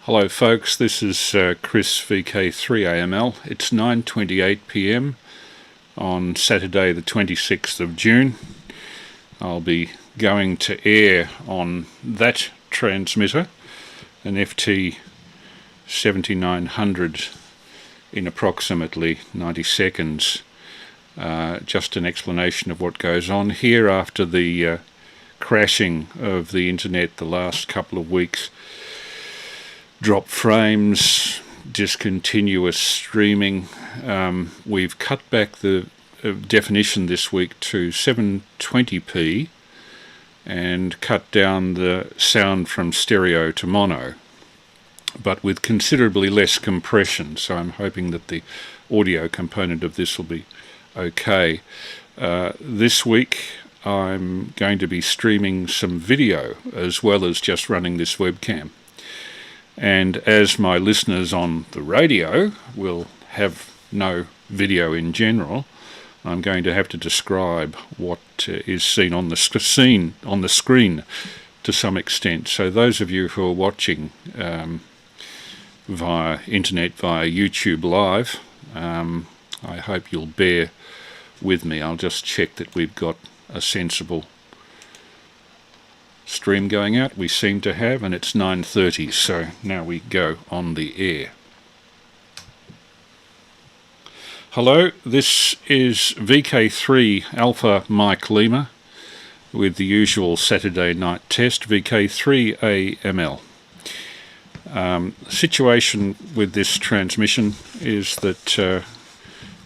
Hello folks, this is Chris VK3AML. It's 9:28 p.m. on Saturday the 26th of June. I'll be going to air on that transmitter, an FT 7900 in approximately 90 seconds. Just an explanation of what goes on here after the crashing of the internet the last couple of weeks. Drop frames, discontinuous streaming. We've cut back the definition this week to 720p and cut down the sound from stereo to mono, but with considerably less compression, so I'm hoping that the audio component of this will be okay. This week I'm going to be streaming some video as well as just running this webcam. And as my listeners on the radio will have no video in general, I'm going to have to describe what is seen on the screen to some extent. So those of you who are watching via internet, via YouTube Live, I hope you'll bear with me. I'll just check that we've got a sensible stream going out. We seem to have, and it's 9:30, so now we go on the air. Hello, this is VK3 Alpha Mike Lima with the usual Saturday night test, VK3AML. The situation with this transmission is that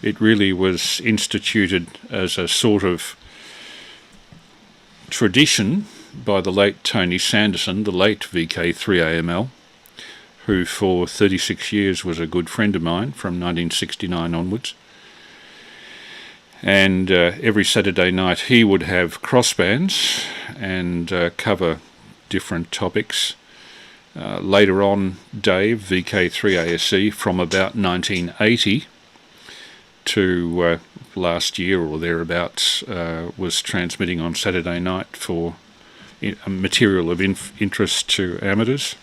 it really was instituted as a sort of tradition by the late Tony Sanderson, the late VK3AML, who for 36 years was a good friend of mine from 1969 onwards. And every Saturday night he would have crossbands and cover different topics. Later on, Dave, VK3ASE, from about 1980 to last year or thereabouts, was transmitting on Saturday night for material of interest to amateurs,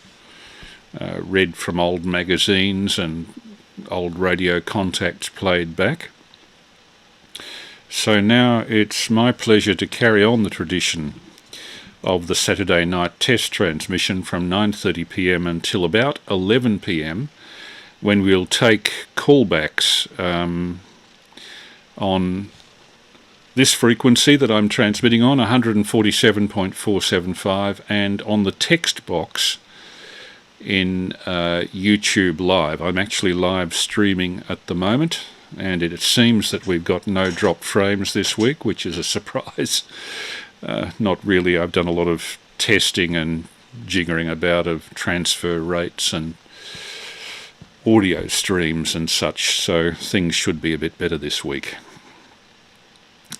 read from old magazines and old radio contacts played back. So now it's my pleasure to carry on the tradition of the Saturday night test transmission from 9:30 p.m. until about 11 p.m, when we'll take callbacks on this frequency that I'm transmitting on, 147.475, and on the text box in YouTube Live. I'm actually live streaming at the moment, and it seems that we've got no drop frames this week, which is a surprise. Not really. I've done a lot of testing and jiggering about of transfer rates and audio streams and such, so things should be a bit better this week.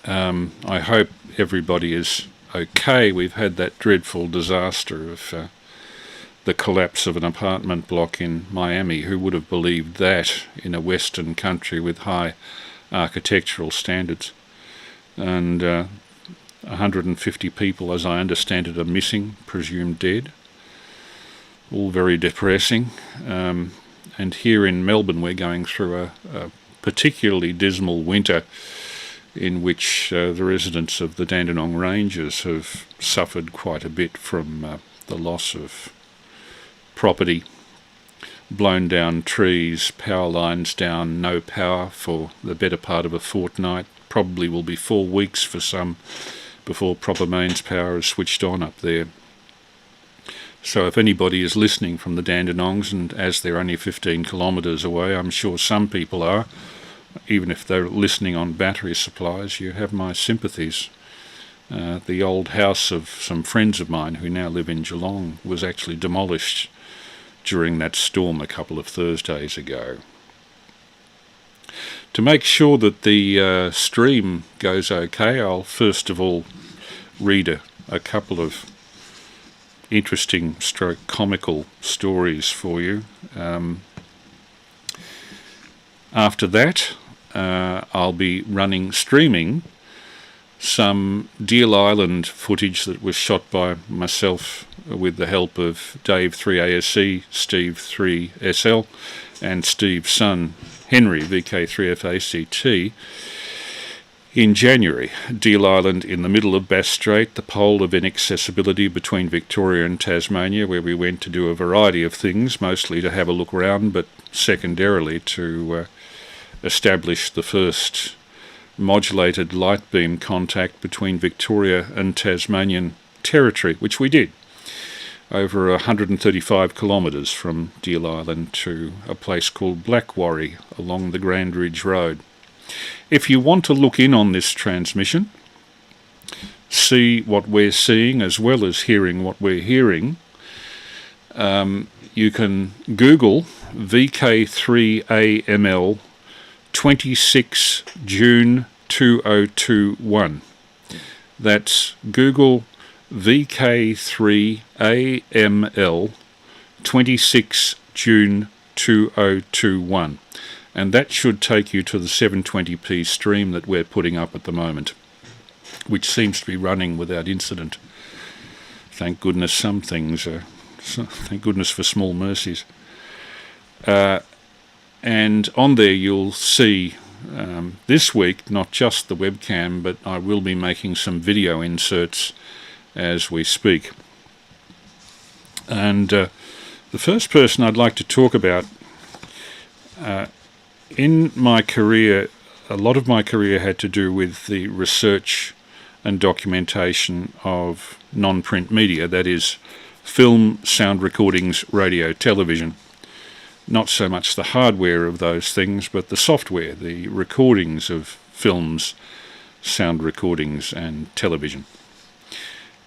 I hope everybody is okay. We've had that dreadful disaster of the collapse of an apartment block in Miami. Who would have believed that in a western country with high architectural standards? And 150 people, as I understand it, are missing, presumed dead. All very depressing. And here in Melbourne we're going through a particularly dismal winter, in which the residents of the Dandenong Ranges have suffered quite a bit from the loss of property, blown down trees, power lines down, no power for the better part of a fortnight. Probably will be 4 weeks for some before proper mains power is switched on up there. So if anybody is listening from the Dandenongs, and as they're only 15 kilometres away, I'm sure some people are, even if they're listening on battery supplies, you have my sympathies. The old house of some friends of mine who now live in Geelong was actually demolished during that storm a couple of Thursdays ago. To make sure that the stream goes okay, I'll first of all read a couple of interesting stroke comical stories for you. After that, I'll be streaming some Deal Island footage that was shot by myself with the help of Dave 3ASC, Steve 3SL, and Steve's son Henry, VK3AML, in January. Deal Island in the middle of Bass Strait, the pole of inaccessibility between Victoria and Tasmania, where we went to do a variety of things, mostly to have a look around, but secondarily to establish the first modulated light beam contact between Victoria and Tasmanian territory, which we did, over 135 kilometres from Deal Island to a place called Blackwarry along the Grand Ridge Road. If you want to look in on this transmission, see what we're seeing as well as hearing what we're hearing, you can Google VK3AML 26 June 2021. That's Google VK3AML 26 June 2021. And that should take you to the 720p stream that we're putting up at the moment, which seems to be running without incident. Thank goodness some things thank goodness for small mercies. And on there you'll see this week not just the webcam, but I will be making some video inserts as we speak. And the first person I'd like to talk about, in my career, a lot of my career had to do with the research and documentation of non-print media, that is, film, sound recordings, radio, television. Not so much the hardware of those things, but the software, the recordings of films, sound recordings and television.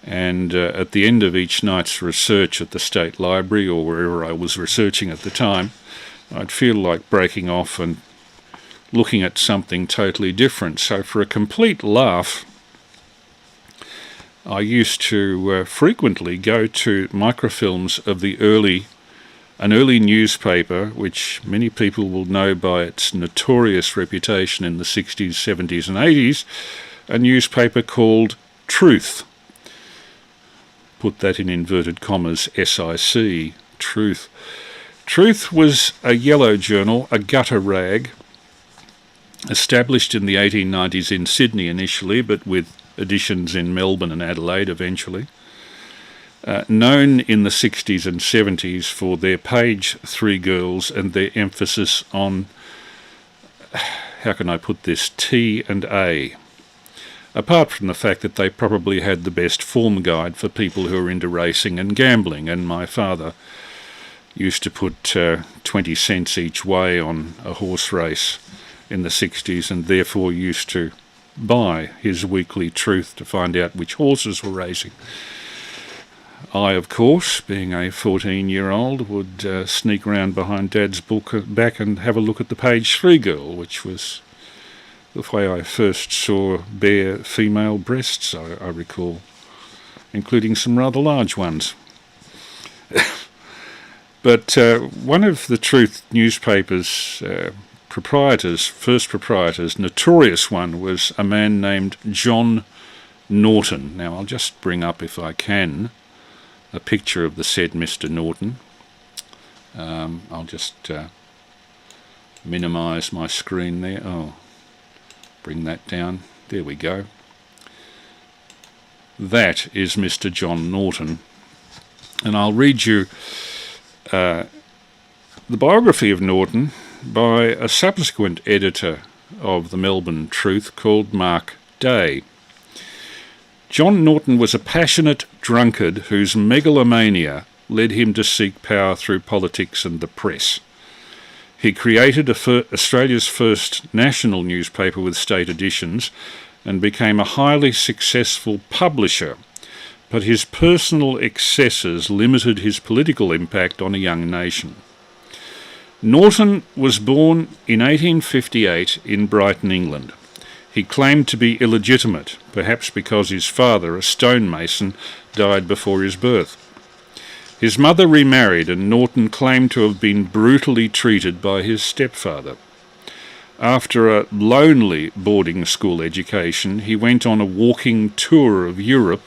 And at the end of each night's research at the State Library or wherever I was researching at the time, I'd feel like breaking off and looking at something totally different. So for a complete laugh, I used to frequently go to microfilms of an early newspaper, which many people will know by its notorious reputation in the 60s, 70s and 80s, a newspaper called Truth. Put that in inverted commas, SIC, Truth. Truth was a yellow journal, a gutter rag, established in the 1890s in Sydney initially, but with editions in Melbourne and Adelaide eventually. Known in the 60s and 70s for their page 3 girls and their emphasis on, how can I put this, T and A. Apart from the fact that they probably had the best form guide for people who are into racing and gambling, and my father used to put 20 cents each way on a horse race in the 60s, and therefore used to buy his weekly Truth to find out which horses were racing. I, of course, being a 14-year-old, would sneak around behind Dad's back and have a look at the page 3 girl, which was the way I first saw bare female breasts, I recall, including some rather large ones. But one of the Truth newspaper's first proprietors, notorious one, was a man named John Norton. Now, I'll just bring up, if I can, a picture of the said Mr. Norton. I'll just minimise my screen there. Oh, bring that down. There we go. That is Mr. John Norton. And I'll read you the biography of Norton by a subsequent editor of the Melbourne Truth called Mark Day. John Norton was a passionate drunkard whose megalomania led him to seek power through politics and the press. He created Australia's first national newspaper with state editions and became a highly successful publisher, but his personal excesses limited his political impact on a young nation. Norton was born in 1858 in Brighton, England. He claimed to be illegitimate, perhaps because his father, a stonemason, died before his birth. His mother remarried, and Norton claimed to have been brutally treated by his stepfather. After a lonely boarding school education, he went on a walking tour of Europe.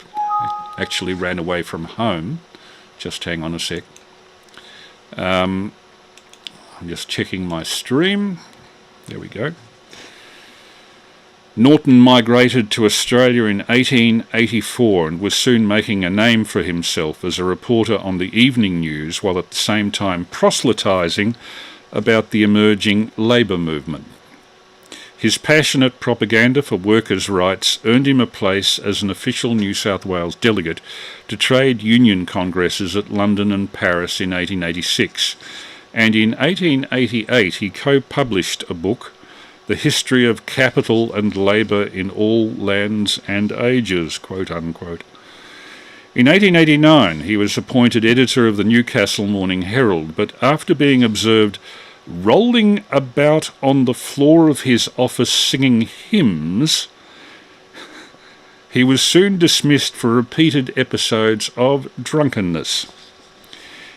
Actually ran away from home. Just hang on a sec. I'm just checking my stream. There we go. Norton migrated to Australia in 1884 and was soon making a name for himself as a reporter on the evening news, while at the same time proselytising about the emerging labour movement. His passionate propaganda for workers' rights earned him a place as an official New South Wales delegate to trade union congresses at London and Paris in 1886, and in 1888 he co-published a book, The History of Capital and Labour in All Lands and Ages, quote unquote. In 1889 he was appointed editor of the Newcastle Morning Herald, but after being observed rolling about on the floor of his office singing hymns, he was soon dismissed for repeated episodes of drunkenness.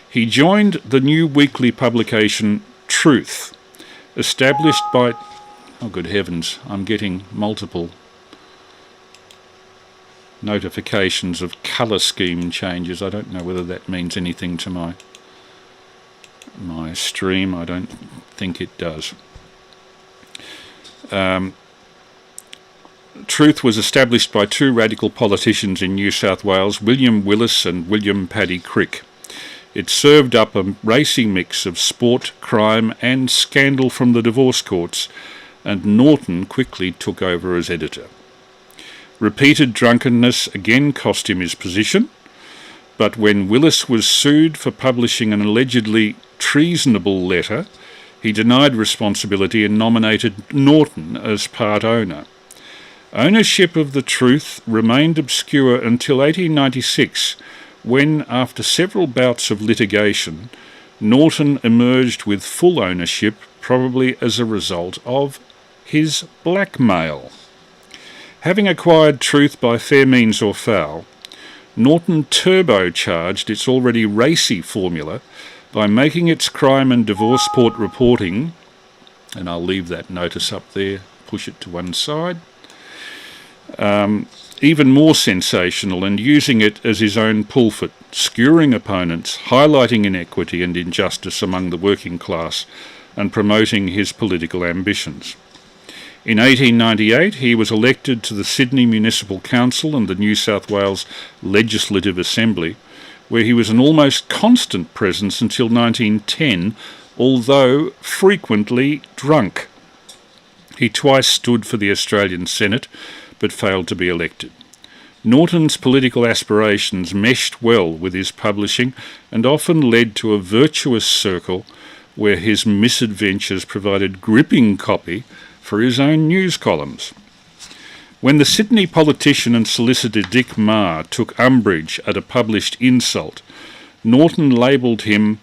He joined the new weekly publication Truth, established by... Oh, good heavens, I'm getting multiple notifications of colour scheme changes. I don't know whether that means anything to my stream. I don't think it does. Truth was established by two radical politicians in New South Wales, William Willis and William Paddy Crick. It served up a racy mix of sport, crime and scandal from the divorce courts, and Norton quickly took over as editor. Repeated drunkenness again cost him his position, but when Willis was sued for publishing an allegedly treasonable letter, he denied responsibility and nominated Norton as part owner. Ownership of the Truth remained obscure until 1896, when, after several bouts of litigation, Norton emerged with full ownership, probably as a result of his blackmail. Having acquired Truth by fair means or foul, Norton turbocharged its already racy formula by making its crime and divorce court reporting, and I'll leave that notice up there, push it to one side, even more sensational, and using it as his own pulpit, skewering opponents, highlighting inequity and injustice among the working class, and promoting his political ambitions. In 1898 he was elected to the Sydney Municipal Council and the New South Wales Legislative Assembly, where he was an almost constant presence until 1910, although frequently drunk. He twice stood for the Australian Senate, but failed to be elected. Norton's political aspirations meshed well with his publishing and often led to a virtuous circle where his misadventures provided gripping copy for his own news columns. When the Sydney politician and solicitor Dick Marr took umbrage at a published insult, Norton labelled him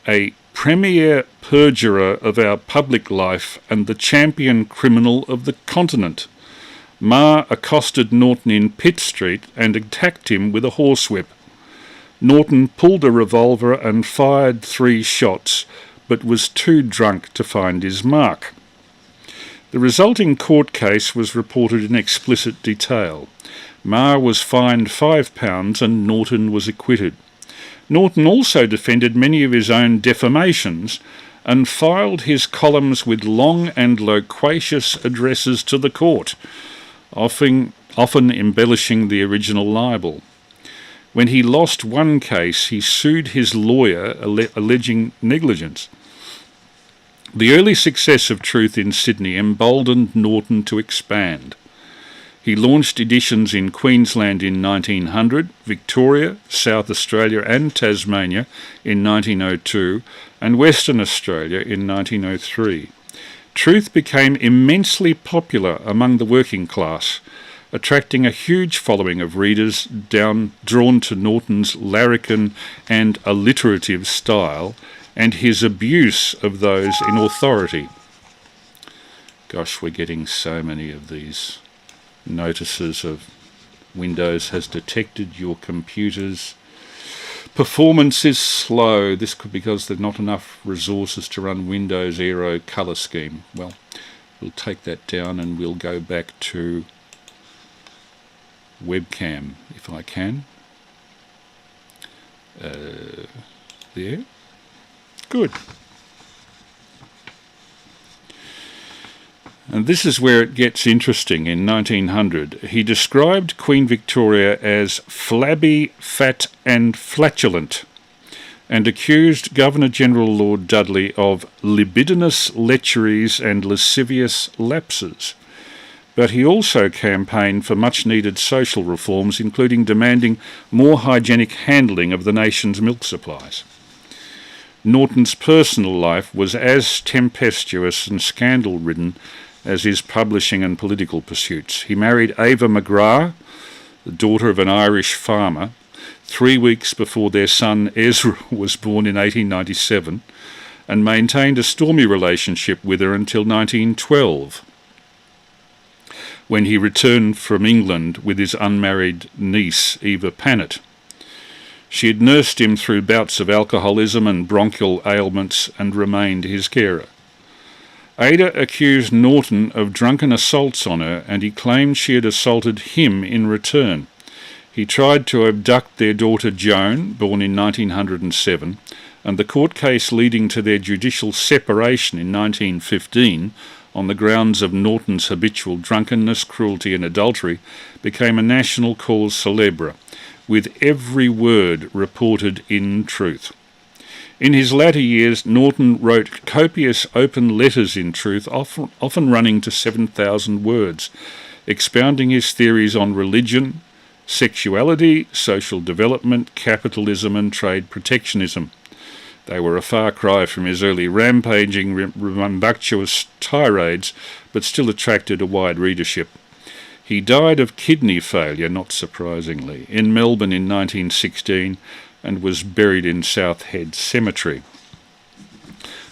a premier perjurer of our public life and the champion criminal of the continent. Marr accosted Norton in Pitt Street and attacked him with a horsewhip. Norton pulled a revolver and fired 3 shots, but was too drunk to find his mark. The resulting court case was reported in explicit detail. Marr was fined £5 and Norton was acquitted. Norton also defended many of his own defamations and filed his columns with long and loquacious addresses to the court, often embellishing the original libel. When he lost one case, he sued his lawyer, alleging negligence. The early success of Truth in Sydney emboldened Norton to expand. He launched editions in Queensland in 1900, Victoria, South Australia and Tasmania in 1902, and Western Australia in 1903. Truth became immensely popular among the working class, attracting a huge following of readers drawn to Norton's larrikin and alliterative style, and his abuse of those in authority. Gosh, we're getting so many of these notices of Windows has detected your computer's performance is slow. This could be because there's not enough resources to run Windows Aero colour scheme. Well, We'll take that down and we'll go back to webcam if I can. There. Good. And this is where it gets interesting. In 1900, he described Queen Victoria as flabby, fat and flatulent, and accused Governor-General Lord Dudley of libidinous lecheries and lascivious lapses. But he also campaigned for much-needed social reforms, including demanding more hygienic handling of the nation's milk supplies. Norton's personal life was as tempestuous and scandal-ridden as his publishing and political pursuits. He married Ava McGrath, the daughter of an Irish farmer, 3 weeks before their son Ezra was born in 1897, and maintained a stormy relationship with her until 1912, when he returned from England with his unmarried niece, Eva Panet. She had nursed him through bouts of alcoholism and bronchial ailments and remained his carer. Ada accused Norton of drunken assaults on her, and he claimed she had assaulted him in return. He tried to abduct their daughter Joan, born in 1907, and the court case leading to their judicial separation in 1915 on the grounds of Norton's habitual drunkenness, cruelty and adultery became a national cause célèbre, with every word reported in truth. In his latter years, Norton wrote copious open letters in truth, often running to 7,000 words, expounding his theories on religion, sexuality, social development, capitalism and trade protectionism. They were a far cry from his early rampaging, rambunctious tirades, but still attracted a wide readership. He died of kidney failure, not surprisingly, in Melbourne in 1916, and was buried in South Head Cemetery.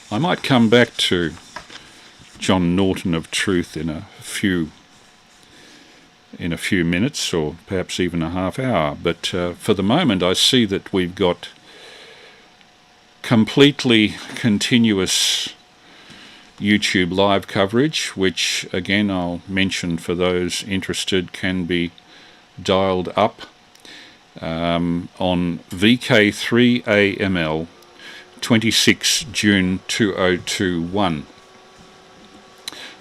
I might come back to John Norton of Truth in a few minutes, or perhaps even a half hour, but for the moment I see that we've got completely continuous YouTube live coverage, which again I'll mention for those interested can be dialed up on VK3AML 26 June 2021.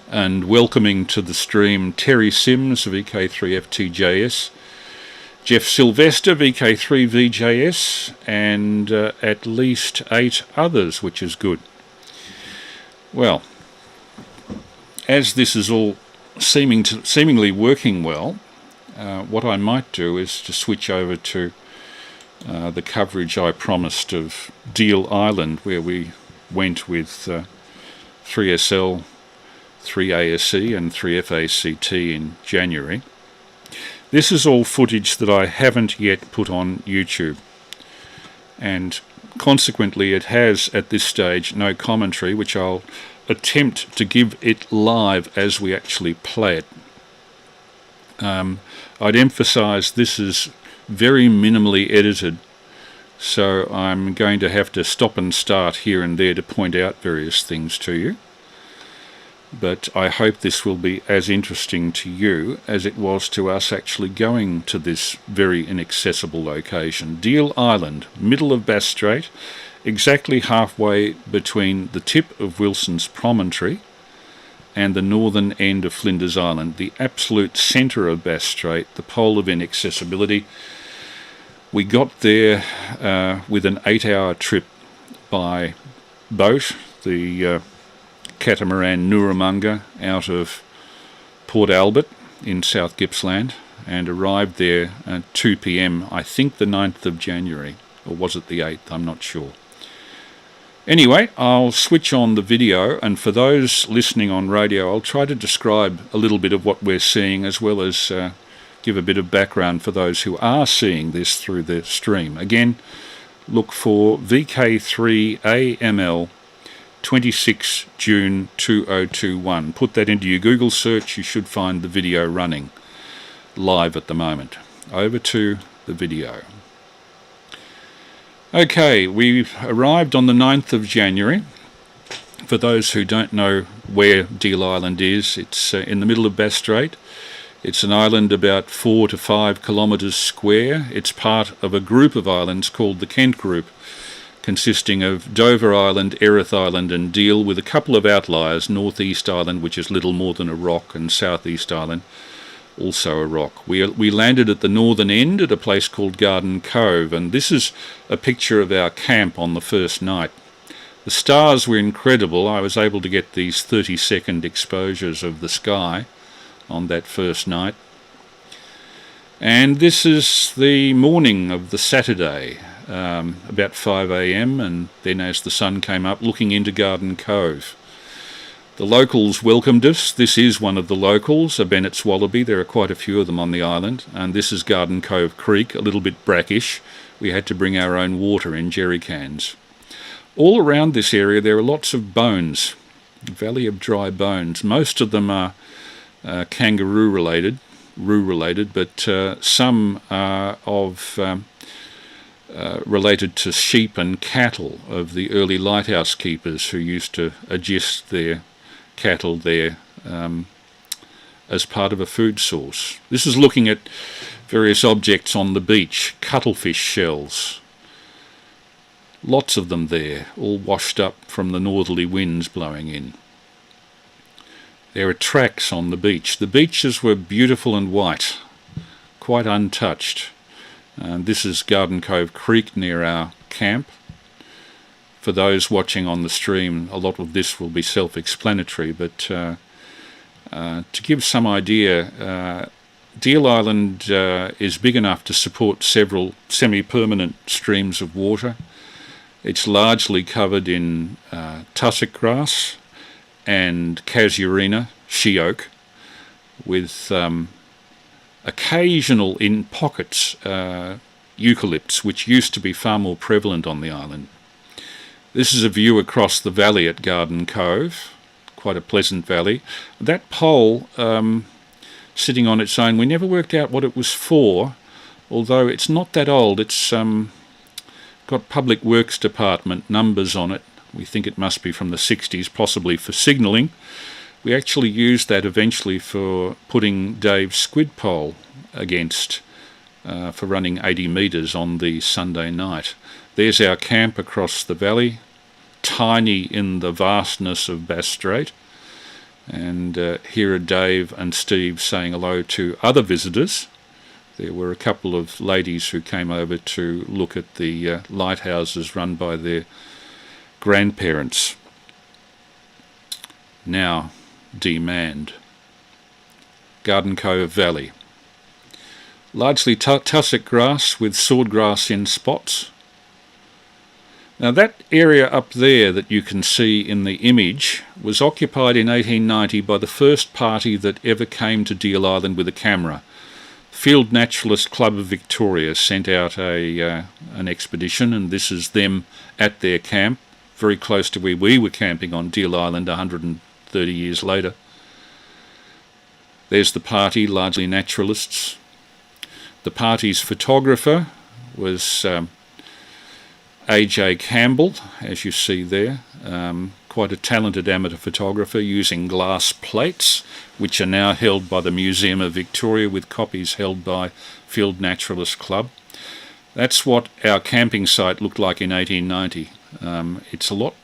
And welcoming to the stream Terry Sims, VK3FTJS, Jeff Sylvester, VK3VJS, and at least 8 others, which is good. Well, as this is all seemingly working well, what I might do is to switch over to the coverage I promised of Deal Island, where we went with 3SL, 3ASE and 3FACT in January. This is all footage that I haven't yet put on YouTube, and consequently it has at this stage no commentary, which I'll attempt to give it live as we actually play it. I'd emphasise this is very minimally edited, so I'm going to have to stop and start here and there to point out various things to you. But I hope this will be as interesting to you as it was to us actually going to this very inaccessible location. Deal Island, middle of Bass Strait, exactly halfway between the tip of Wilson's Promontory and the northern end of Flinders Island, the absolute centre of Bass Strait, the pole of inaccessibility. We got there with an 8-hour trip by boat, the catamaran Nooramunga out of Port Albert in South Gippsland, and arrived there at 2 p.m, I think the 9th of January, or was it the 8th, I'm not sure. Anyway, I'll switch on the video, and for those listening on radio, I'll try to describe a little bit of what we're seeing, as well as give a bit of background for those who are seeing this through the stream. Again, look for VK3AML 26 June 2021. Put that into your Google search, you should find the video running live at the moment. Over to the video. Okay, we've arrived on the 9th of January. For those who don't know where Deal Island is, it's in the middle of Bass Strait. It's an island about 4 to 5 kilometres square. It's part of a group of islands called the Kent Group, consisting of Dover Island, Erith Island and Deal, with a couple of outliers, North East Island, which is little more than a rock, and South East Island, also a rock. We landed at the northern end at a place called Garden Cove, and this is a picture of our camp on the first night. The stars were incredible. I was able to get these 30-second exposures of the sky on that first night. And this is the morning of the Saturday, about 5 a.m, and then as the sun came up, looking into Garden Cove. The locals welcomed us. This is one of the locals, a Bennett's wallaby. There are quite a few of them on the island, and this is Garden Cove Creek, a little bit brackish. We had to bring our own water in jerry cans. All around this area there are lots of bones, a valley of dry bones. Most of them are kangaroo related, but some are related to sheep and cattle of the early lighthouse keepers who used to adjust their cattle there as part of a food source. This is looking at various objects on the beach, cuttlefish shells. Lots of them there, all washed up from the northerly winds blowing in. There are tracks on the beach. The beaches were beautiful and white, quite untouched. This is Garden Cove Creek near our camp. For those watching on the stream, a lot of this will be self-explanatory, but to give some idea, Deal Island is big enough to support several semi-permanent streams of water. It's largely covered in tussock grass and casuarina, she oak, with occasional, in pockets, eucalypts, which used to be far more prevalent on the island. This is a view across the valley at Garden Cove, quite a pleasant valley. That pole sitting on its own, we never worked out what it was for, although it's not that old. It's got Public Works Department numbers on it. We think it must be from the 60s, possibly for signalling. We actually used that eventually for putting Dave's squid pole against, for running 80 metres on the Sunday night. There's our camp across the valley, tiny in the vastness of Bass Strait. And here are Dave and Steve saying hello to other visitors. There were a couple of ladies who came over to look at the lighthouses run by their grandparents. Now, demand. Garden Cove Valley. Largely tussock grass with swordgrass in spots. Now that area up there that you can see in the image was occupied in 1890 by the first party that ever came to Deal Island with a camera. Field Naturalist Club of Victoria sent out an expedition, and this is them at their camp, very close to where we were camping on Deal Island 130 years later. There's the party, largely naturalists. The party's photographer was A.J. Campbell, as you see there, quite a talented amateur photographer using glass plates, which are now held by the Museum of Victoria with copies held by Field Naturalist Club. That's what our camping site looked like in 1890. It's a lot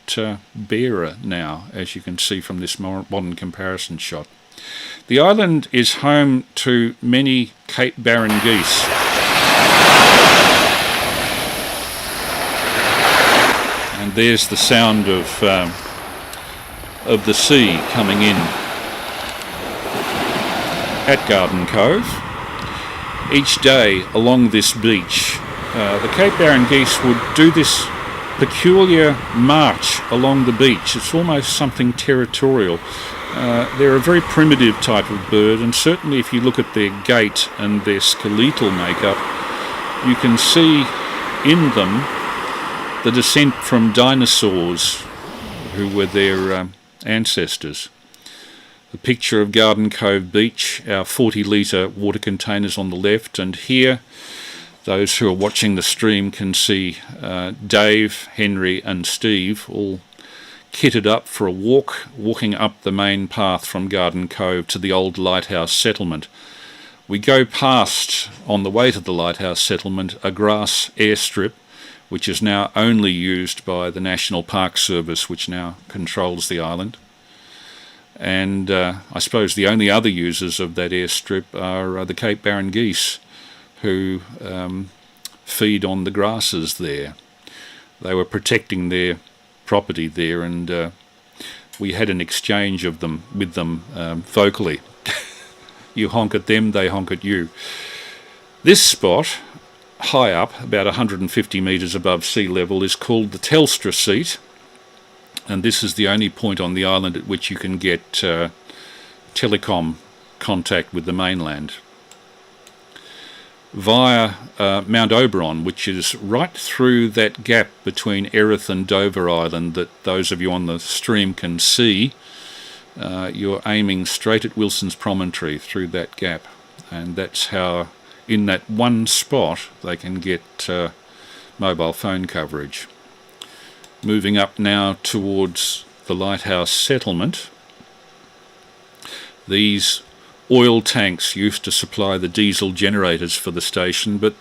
barer now, as you can see from this modern comparison shot. The island is home to many Cape Barren geese. And there's the sound of the sea coming in at Garden Cove. Each day along this beach, the Cape Barren geese would do this peculiar march along the beach. It's almost something territorial. They're a very primitive type of bird, and certainly if you look at their gait and their skeletal makeup, you can see in them the descent from dinosaurs who were their ancestors. The picture of Garden Cove Beach, our 40-litre water containers on the left, and here those who are watching the stream can see Dave, Henry and Steve all kitted up for a walking up the main path from Garden Cove to the old lighthouse settlement. We go past, on the way to the lighthouse settlement, a grass airstrip, which is now only used by the National Park Service, which now controls the island. And I suppose the only other users of that airstrip are the Cape Barren geese, who feed on the grasses there. They were protecting their property there, and we had an exchange with them vocally. You honk at them, they honk at you. This spot, high up, about 150 metres above sea level, is called the Telstra Seat, and this is the only point on the island at which you can get telecom contact with the mainland via Mount Oberon, which is right through that gap between Erith and Dover Island that those of you on the stream can see. You're aiming straight at Wilson's Promontory through that gap, and that's how, in that one spot, they can get mobile phone coverage. Moving up now towards the lighthouse settlement, these oil tanks used to supply the diesel generators for the station, but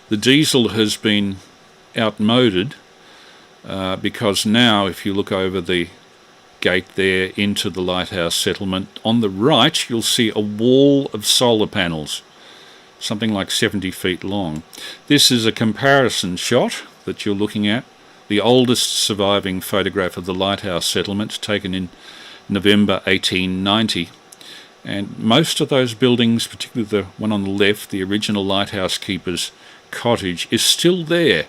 the diesel has been outmoded because now, if you look over the gate there into the lighthouse settlement, on the right you'll see a wall of solar panels, something like 70 feet long. This is a comparison shot that you're looking at, the oldest surviving photograph of the lighthouse settlement, taken in November 1890. And most of those buildings, particularly the one on the left, the original lighthouse keeper's cottage, is still there.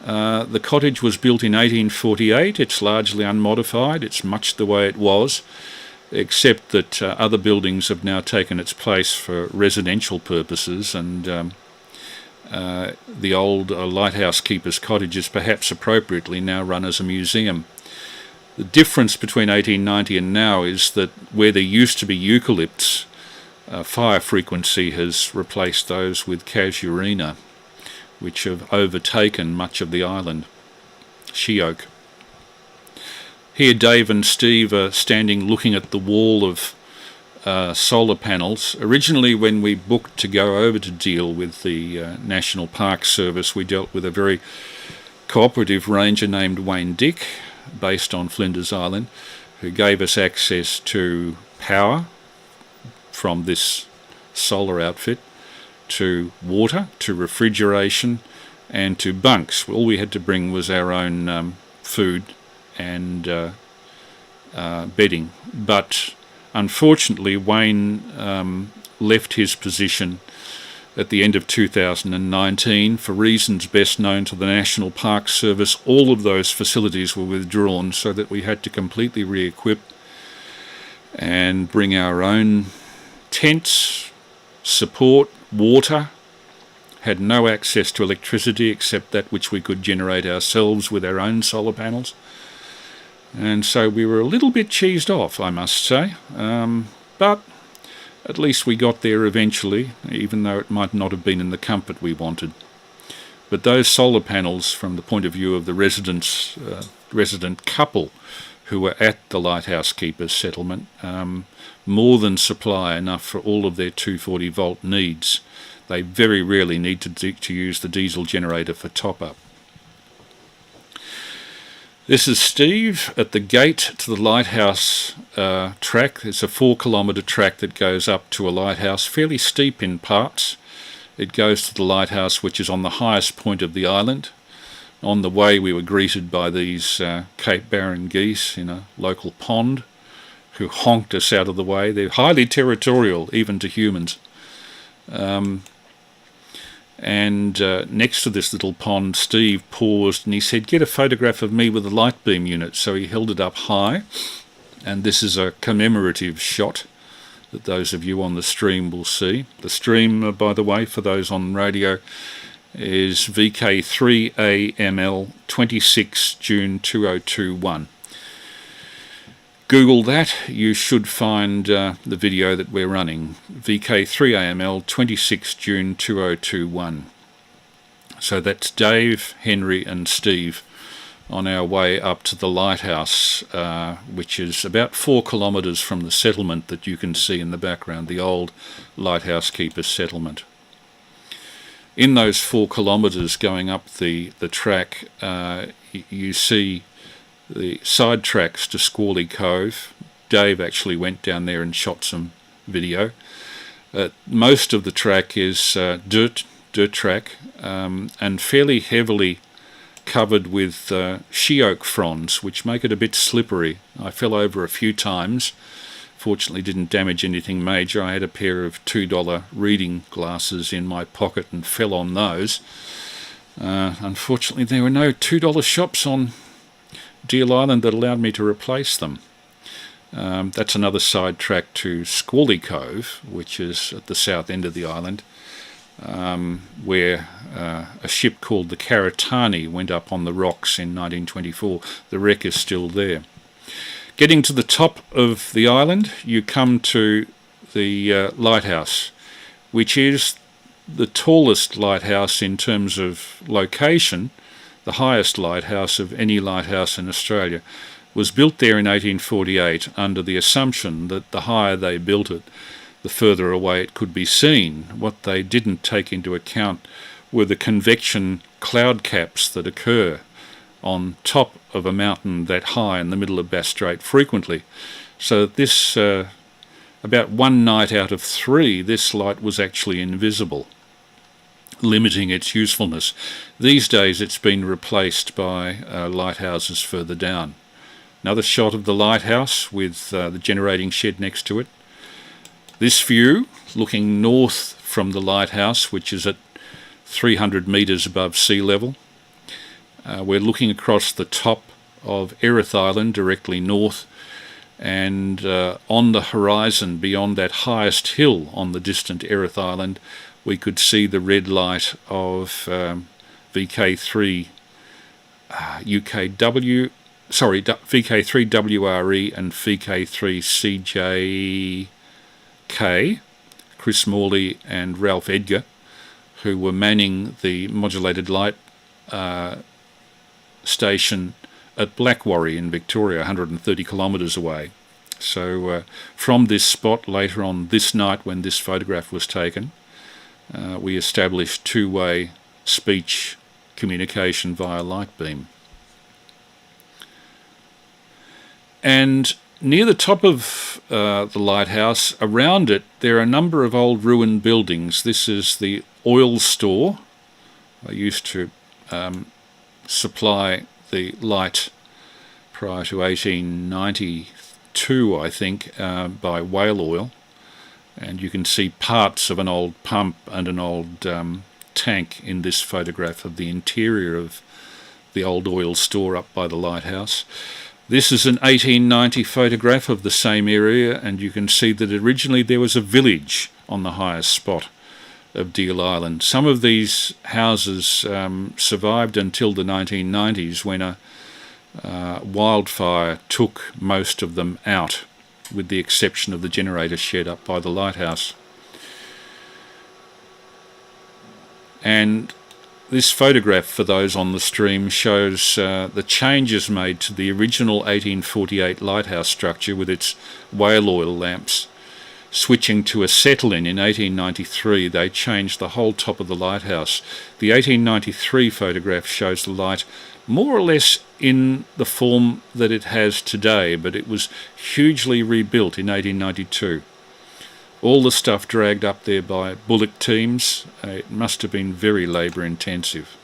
The cottage was built in 1848. It's largely unmodified. It's much the way it was, except that other buildings have now taken its place for residential purposes, and the old lighthouse keeper's cottage is perhaps appropriately now run as a museum. The difference between 1890 and now is that where there used to be eucalypts, fire frequency has replaced those with casuarina, which have overtaken much of the island. She oak. Here Dave and Steve are standing looking at the wall of solar panels. Originally, when we booked to go over to deal with the National Park Service, we dealt with a very cooperative ranger named Wayne Dick, based on Flinders Island, who gave us access to power from this solar outfit, to water, to refrigeration, and to bunks. All we had to bring was our own food and bedding. But unfortunately, Wayne left his position at the end of 2019 for reasons best known to the National Park Service. All of those facilities were withdrawn, so that we had to completely re-equip and bring our own tents, support, water. Had no access to electricity except that which we could generate ourselves with our own solar panels. And so we were a little bit cheesed off, I must say. But at least we got there eventually, even though it might not have been in the comfort we wanted. But those solar panels, from the point of view of the resident couple who were at the lighthouse keeper's settlement, more than supply enough for all of their 240 volt needs. They very rarely need to use the diesel generator for top-up. This is Steve at the gate to the lighthouse track. It's a 4-kilometre track that goes up to a lighthouse, fairly steep in parts. It goes to the lighthouse, which is on the highest point of the island. On the way, we were greeted by these Cape Barren geese in a local pond, who honked us out of the way. They're highly territorial, even to humans. And next to this little pond, Steve paused and he said, "Get a photograph of me with a light beam unit." So he held it up high, and this is a commemorative shot that those of you on the stream will see. The stream, by the way, for those on radio, is VK3AML 26 June 2021. Google that, you should find the video that we're running, VK3AML 26 June 2021. So that's Dave, Henry and Steve on our way up to the lighthouse, which is about 4 kilometres from the settlement that you can see in the background, the old lighthouse keepers settlement. In those 4 kilometres going up the track, you see the side tracks to Squally Cove. Dave actually went down there and shot some video. Most of the track is dirt track, and fairly heavily covered with she-oak fronds, which make it a bit slippery. I fell over a few times. Fortunately didn't damage anything major. I had a pair of $2 reading glasses in my pocket and fell on those. Unfortunately there were no $2 shops on Deal Island that allowed me to replace them. That's another side track to Squally Cove, which is at the south end of the island, where a ship called the Karatani went up on the rocks in 1924. The wreck is still there. Getting to the top of the island, you come to the lighthouse, which is the tallest lighthouse in terms of location, the highest lighthouse of any lighthouse in Australia. Was built there in 1848 under the assumption that the higher they built it, the further away it could be seen. What they didn't take into account were the convection cloud caps that occur on top of a mountain that high in the middle of Bass Strait frequently. So this, about one night out of 3, this light was actually invisible, limiting its usefulness. These days it's been replaced by lighthouses further down. Another shot of the lighthouse with the generating shed next to it. This view, looking north from the lighthouse, which is at 300 metres above sea level. We're looking across the top of Erith Island, directly north, and on the horizon, beyond that highest hill on the distant Erith Island, we could see the red light of VK3 VK3WRE and VK3CJK, Chris Morley and Ralph Edgar, who were manning the modulated light station at Blackwarry in Victoria, 130 kilometres away. So from this spot, later on this night when this photograph was taken, we established two-way speech communication via light beam. And near the top of the lighthouse, around it, there are a number of old ruined buildings. This is the oil store. I used to supply the light prior to 1892, I think, by whale oil. And you can see parts of an old pump and an old tank in this photograph of the interior of the old oil store up by the lighthouse. This is an 1890 photograph of the same area, and you can see that originally there was a village on the highest spot of Deal Island. Some of these houses survived until the 1990s, when a wildfire took most of them out, with the exception of the generator shed up by the lighthouse. And this photograph, for those on the stream, shows the changes made to the original 1848 lighthouse structure with its whale oil lamps. Switching to acetylene in 1893, they changed the whole top of the lighthouse. The 1893 photograph shows the light more or less in the form that it has today, but it was hugely rebuilt in 1892. All the stuff dragged up there by bullock teams. It must have been very labour intensive.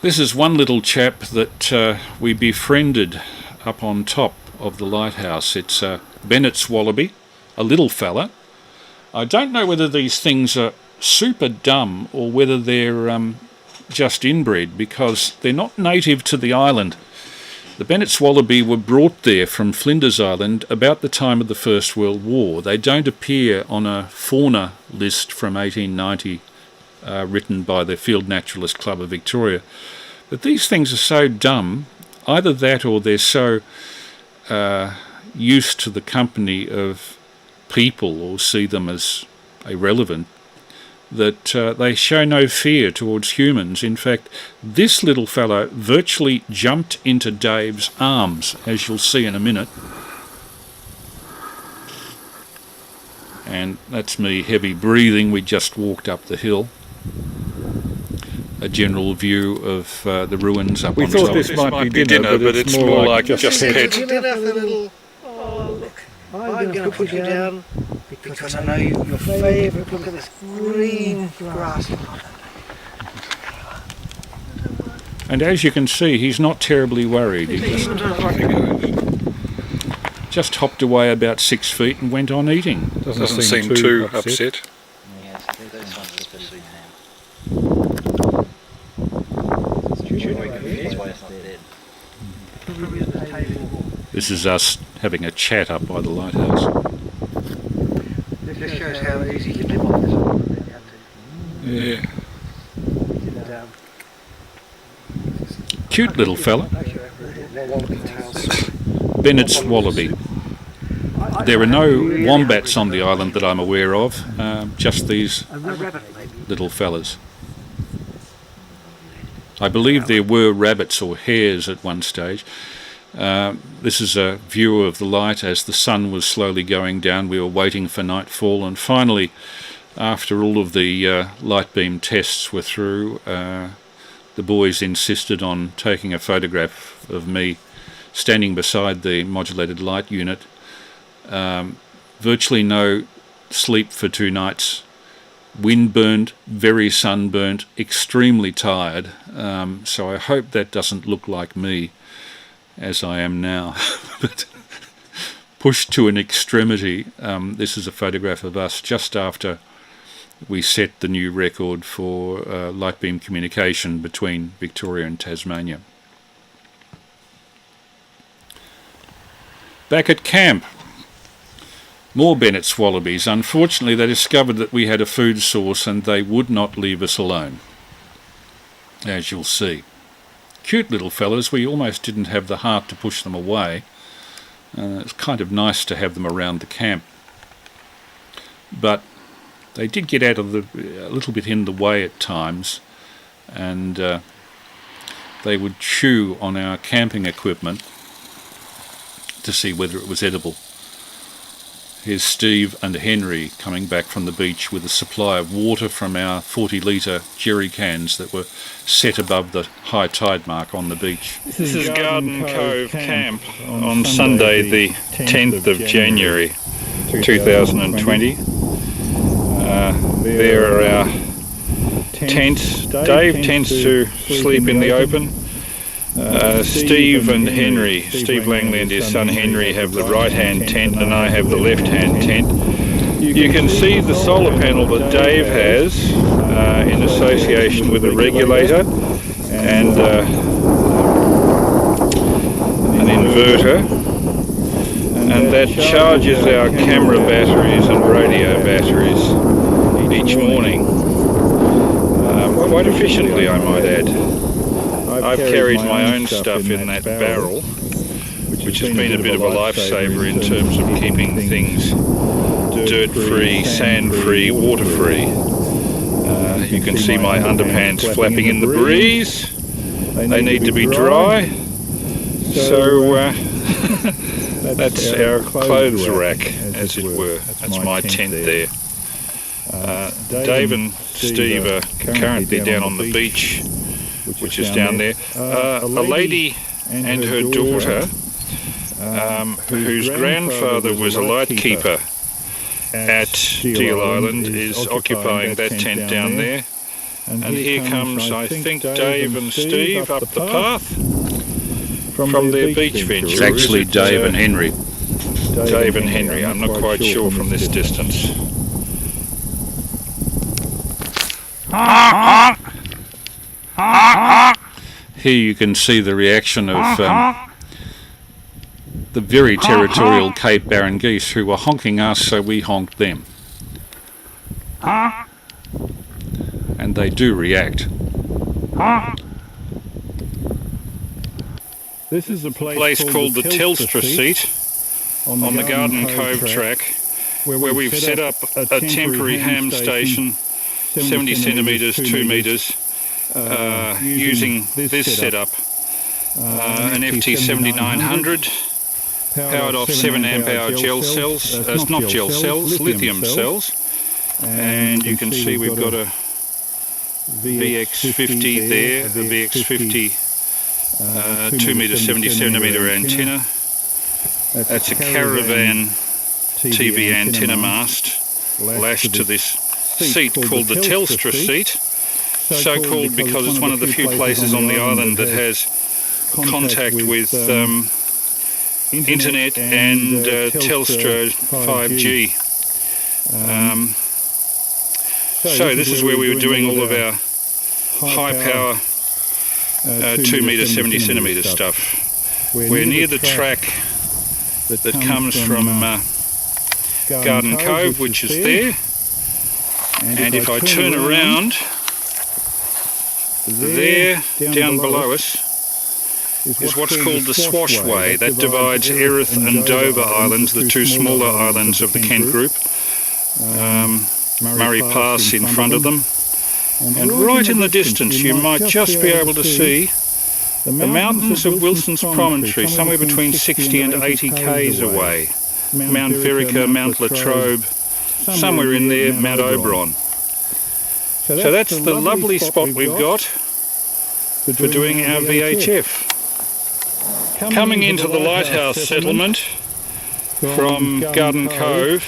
This is one little chap that we befriended up on top of the lighthouse. It's Bennett's wallaby, a little fella. I don't know whether these things are super dumb or whether they're just inbred, because they're not native to the island. The Bennett's wallaby were brought there from Flinders Island about the time of the First World War. They don't appear on a fauna list from 1890 written by the Field Naturalist Club of Victoria. But these things are so dumb, either that or they're so used to the company of people or see them as irrelevant, that they show no fear towards humans. In fact, this little fellow virtually jumped into Dave's arms, as you'll see in a minute. And that's me heavy breathing. We just walked up the hill. A general view of the ruins up on top. We thought this might be dinner, but it's more like just pet. Dinner for a little. Oh, look. I'm going to put you down because I know your favourite. Look at this green grass. And as you can see, he's not terribly worried. He just hopped away about 6 feet and went on eating. Doesn't seem too upset. This is us having a chat up by the lighthouse. This just shows how easy you live on this. Yeah. Cute little fella. Bennett's wallaby. There are no wombats on the island that I'm aware of, just these little fellas. I believe there were rabbits or hares at one stage. This is a view of the light as the sun was slowly going down. We were waiting for nightfall, and finally, after all of the light beam tests were through, the boys insisted on taking a photograph of me standing beside the modulated light unit. Virtually no sleep for 2 nights. Windburned, very sunburnt, extremely tired. So I hope that doesn't look like me as I am now. But pushed to an extremity. This is a photograph of us just after we set the new record for light beam communication between Victoria and Tasmania. Back at camp, more Bennett's wallabies. Unfortunately, they discovered that we had a food source and they would not leave us alone, as you'll see. Cute little fellas. We almost didn't have the heart to push them away. It's kind of nice to have them around the camp. But they did get out of a little bit in the way at times, and they would chew on our camping equipment to see whether it was edible. Here's Steve and Henry coming back from the beach with a supply of water from our 40-litre jerry cans that were set above the high tide mark on the beach. This is Garden Cove Camp on Sunday the 10th of January 2020. There are our tents. Dave tends to sleep in the open. Steve and Henry, Steve Langley and his son Henry, have the right-hand tent and I have the left-hand tent. You can see the solar panel that Dave has in association with a regulator and an inverter, and that charges our camera batteries and radio batteries each morning, quite efficiently, I might add. I've carried my own stuff in that barrel, which has been a bit of a lifesaver in terms of keeping things dirt-free, sand-free, water-free. You can see my underpants flapping in the breeze. They need to be dry. So that's our clothes rack, as it were. That's my tent there. Dave and Steve are currently down on the beach, which is down there. A lady and her daughter, whose grandfather was a lightkeeper at Deal Island, is occupying that tent down there. And here comes, I think, Dave and Steve up the path from their beach venture. It's actually Dave and Henry. Dave and Henry, I'm not quite sure from this distance. Here you can see the reaction of the very territorial Cape Barren geese, who were honking us, so we honked them. And they do react. This is a place called the Telstra Seat on the Garden Cove track, where we've set up a temporary ham station 70 centimetres, 2 metres, using this setup, an FT7900, powered off 7 amp hour gel cells, it's not gel cells, lithium cells, and you can see we've got a VX50 there, a VX50 2 metre 70 centimetre antenna. That's a caravan TV antenna mast lashed to this seat called the Telstra seat, so called because it's one of the few places on the island that has contact with internet and Telstra 5G. So this is where we were doing all of our high power 2 metre 70 centimetre stuff. We're near the track that comes from Garden Cove, which is there, and if I turn around, there down below us is what's called the Swashway. That divides Erith and Dover Islands, the two smaller islands of the Kent group. Murray Pass in front of them, and right in the distance you might just be able to see the mountains of Wilson's Promontory, somewhere between 60 and 80 k's away. Mount Verica, Mount Latrobe, somewhere in there, Mount Oberon. So that's the lovely spot we've got for doing our VHF. Coming into the lighthouse settlement from Garden Cove,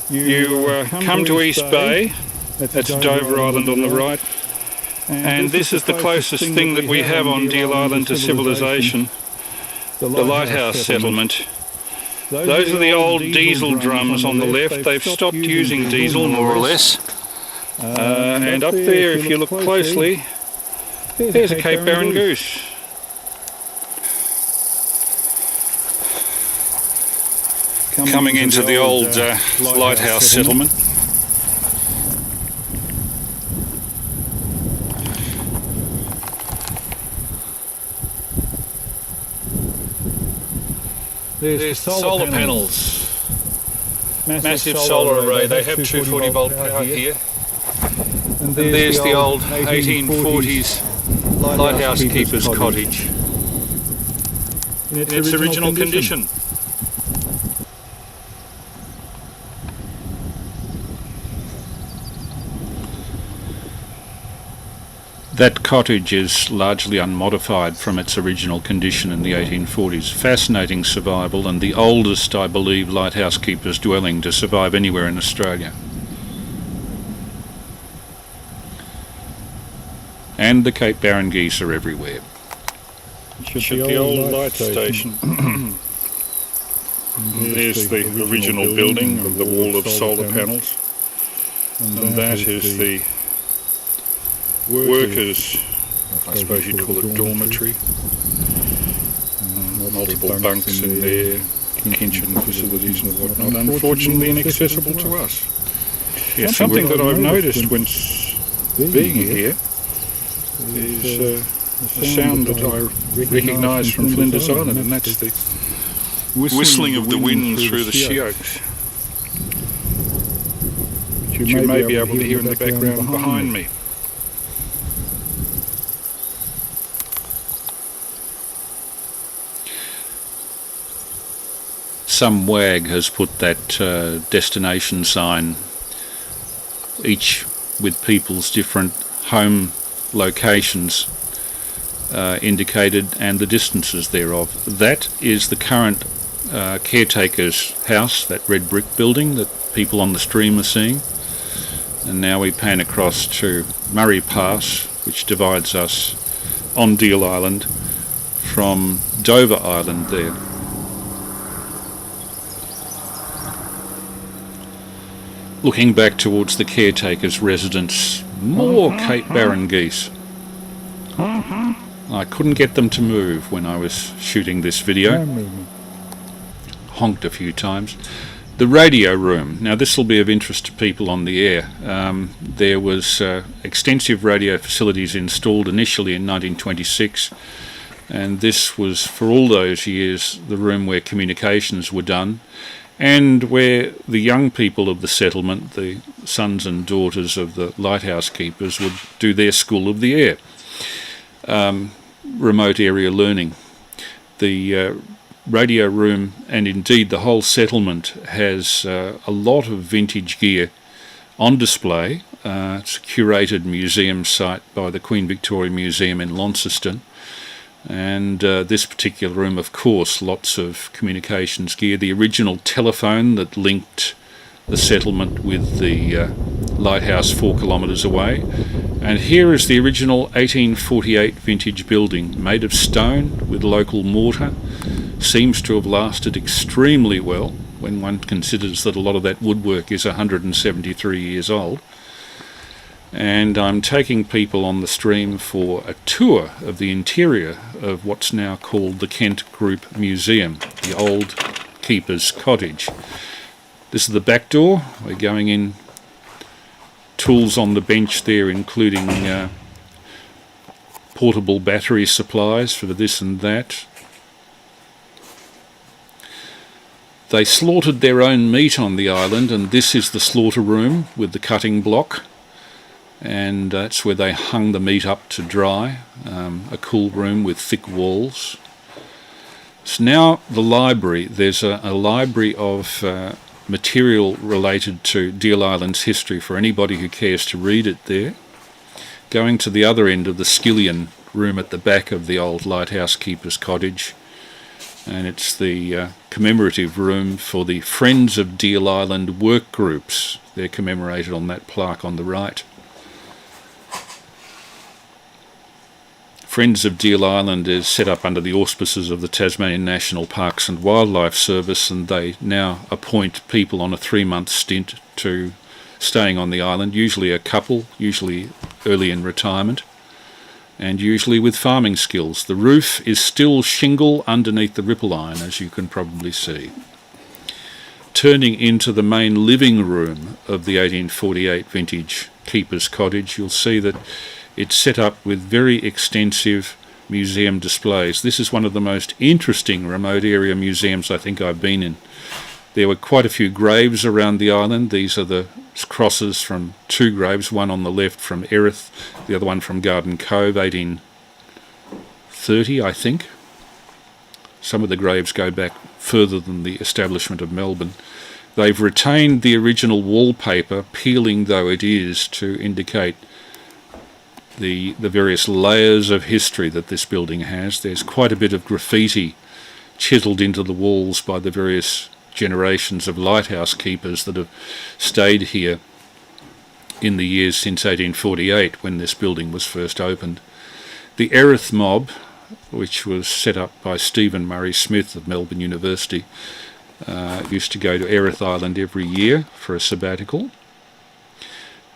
you come to East Bay, that's Dover Island on the right, and this is the closest thing that we have on Deal Island to civilization, the lighthouse settlement. Those are the old diesel drums on the left. They've stopped using diesel, more or less. And up there, if you look closely, there's a Cape Barren goose. Coming into the old lighthouse settlement. There's the solar panels. Massive solar array. They have 240 volt power here. And there's the old 1840s lighthouse keeper's cottage in its original condition. That cottage is largely unmodified from its original condition in the 1840s. Fascinating survival, and the oldest, I believe, lighthouse keeper's dwelling to survive anywhere in Australia. And the Cape Barren geese are everywhere. Should the old light station. There's the original building of the wall of solar panels, and that is the workers, I suppose you'd call it dormitory. Multiple bunks in there, kitchen facilities and whatnot, unfortunately inaccessible to us. Yeah, something that I've noticed when being here is a sound that I recognise from Flinders Island, and that's the whistling of the wind through the she oaks, which you may be able to hear in the background behind me. Some wag has put that destination sign, each with people's different home locations indicated and the distances thereof. That is the current caretaker's house, that red brick building that people on the stream are seeing. And now we pan across to Murray Pass, which divides us on Deal Island from Dover Island there. Looking back towards the caretaker's residence, more Cape Barren geese. I couldn't get them to move when I was shooting this video. Honked a few times. The radio room. Now this will be of interest to people on the air. There was extensive radio facilities installed initially in 1926, and this was for all those years the room where communications were done. and where the young people of the settlement, the sons and daughters of the lighthouse keepers, would do their School of the Air, remote area learning. The radio room, and indeed the whole settlement, has a lot of vintage gear on display. It's a curated museum site by the Queen Victoria Museum in Launceston. And this particular room, of course, lots of communications gear. The original telephone that linked the settlement with the lighthouse 4 kilometres away. And here is the original 1848 vintage building, made of stone with local mortar. Seems to have lasted extremely well when one considers that a lot of that woodwork is 173 years old. And I'm taking people on the stream for a tour of the interior of what's now called the Kent Group Museum, the old keeper's cottage. This is the back door. We're going in. Tools on the bench there, including portable battery supplies for this and that. They slaughtered their own meat on the island, and this is the slaughter room with the cutting block. And that's where they hung the meat up to dry, a cool room with thick walls. It's now the library. There's a library of material related to Deal Island's history for anybody who cares to read it there. Going to the other end of the skillion room at the back of the old lighthouse keeper's cottage, and it's the commemorative room for the Friends of Deal Island work groups. They're commemorated on that plaque on the right. Friends of Deal Island is set up under the auspices of the Tasmanian National Parks and Wildlife Service, and they now appoint people on a 3-month stint to staying on the island, usually a couple, usually early in retirement, and usually with farming skills. The roof is still shingle underneath the ripple iron, as you can probably see. Turning into the main living room of the 1848 vintage keeper's cottage, you'll see that it's set up with very extensive museum displays. This is one of the most interesting remote area museums I think I've been in. There were quite a few graves around the island. These are the crosses from 2 graves, one on the left from Erith, the other one from Garden Cove, 1830, I think. Some of the graves go back further than the establishment of Melbourne. They've retained the original wallpaper, peeling though it is, to indicate the various layers of history that this building has. There's quite a bit of graffiti chiselled into the walls by the various generations of lighthouse keepers that have stayed here in the years since 1848, when this building was first opened. The Erith mob, which was set up by Stephen Murray Smith of Melbourne University, used to go to Erith Island every year for a sabbatical.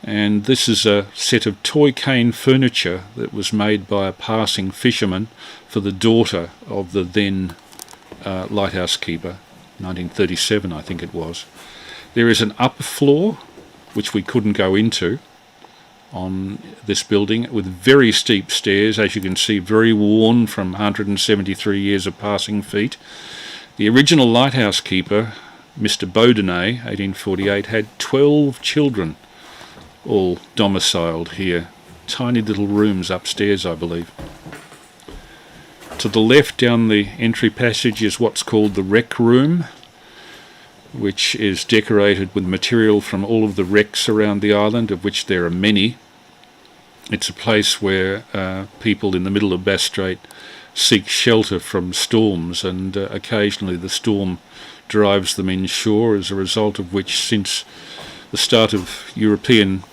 And this is a set of toy cane furniture that was made by a passing fisherman for the daughter of the then lighthouse keeper, 1937 I think it was. There is an upper floor, which we couldn't go into, on this building, with very steep stairs, as you can see, very worn from 173 years of passing feet. The original lighthouse keeper, Mr. Beaudenay, 1848, had 12 children, all domiciled here. Tiny little rooms upstairs, I believe. To the left down the entry passage is what's called the rec room, which is decorated with material from all of the wrecks around the island, of which there are many. It's a place where people in the middle of Bass Strait seek shelter from storms, and occasionally the storm drives them inshore, as a result of which, since the start of European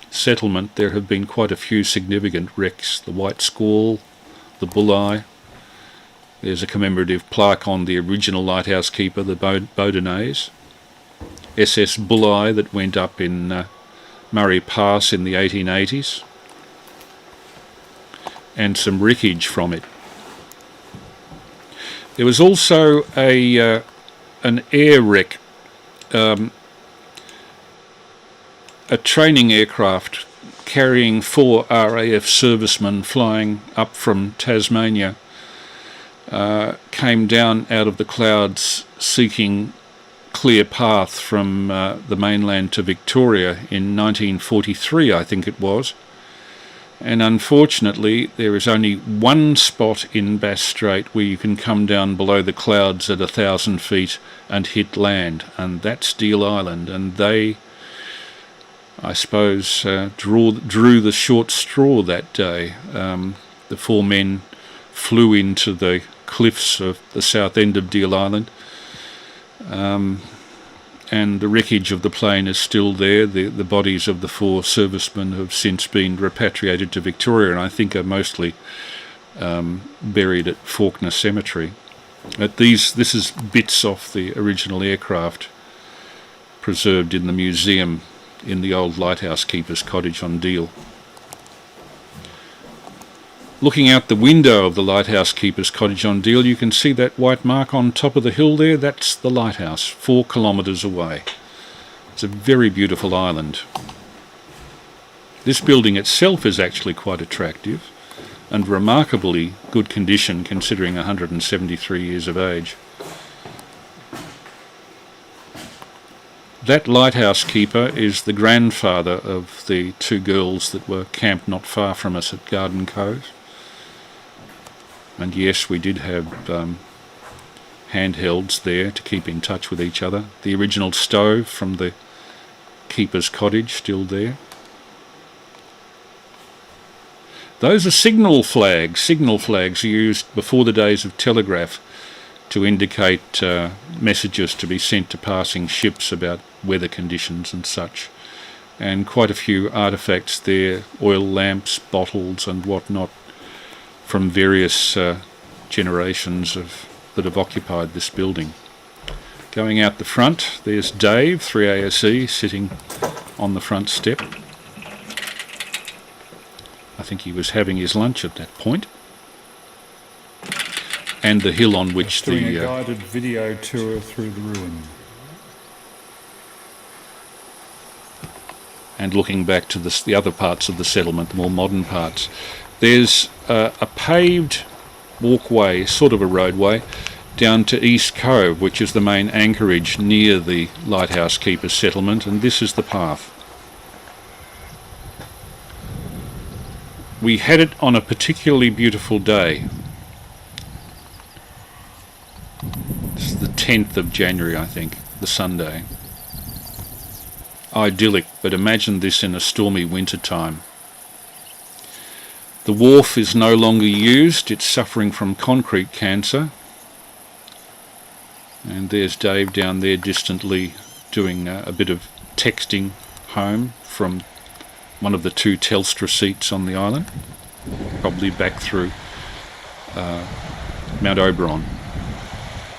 settlement, there have been quite a few significant wrecks. The White Squall, the Bulleye. There's a commemorative plaque on the original lighthouse keeper, the Beaudenays. SS Bulleye that went up in Murray Pass in the 1880s, and some wreckage from it. There was also an air wreck, a training aircraft carrying 4 RAF servicemen flying up from Tasmania, came down out of the clouds seeking clear path from the mainland to Victoria in 1943, I think it was. And unfortunately, there is only one spot in Bass Strait where you can come down below the clouds at 1,000 feet and hit land, and that's Deal Island. And they, I suppose, drew the short straw that day. The 4 men flew into the cliffs of the south end of Deal Island, and the wreckage of the plane is still there. The bodies of the 4 servicemen have since been repatriated to Victoria, and I think are mostly buried at Fawkner Cemetery. This is bits off the original aircraft preserved in the museum in the old lighthouse keeper's cottage on Deal. Looking out the window of the lighthouse keeper's cottage on Deal, you can see that white mark on top of the hill there. That's the lighthouse, 4 kilometres away. It's a very beautiful island. This building itself is actually quite attractive and remarkably good condition considering 173 years of age. That lighthouse keeper is the grandfather of the 2 girls that were camped not far from us at Garden Cove. And yes, we did have handhelds there to keep in touch with each other. The original stove from the keeper's cottage still there. Those are signal flags. Signal flags are used before the days of telegraph to indicate messages to be sent to passing ships about weather conditions and such. And quite a few artefacts there, oil lamps, bottles and whatnot, from various generations that have occupied this building. Going out the front, there's Dave, 3ASE, sitting on the front step. I think he was having his lunch at that point. And the hill on which a guided video tour through the ruin. And looking back to the other parts of the settlement, the more modern parts, there's a paved walkway, sort of a roadway, down to East Cove, which is the main anchorage near the lighthouse keeper's settlement, and this is the path. We had it on a particularly beautiful day. This is the 10th of January, I think, the Sunday. Idyllic, but imagine this in a stormy winter time. The wharf is no longer used, it's suffering from concrete cancer. And there's Dave down there distantly doing a bit of texting home from one of the 2 Telstra seats on the island, probably back through Mount Oberon.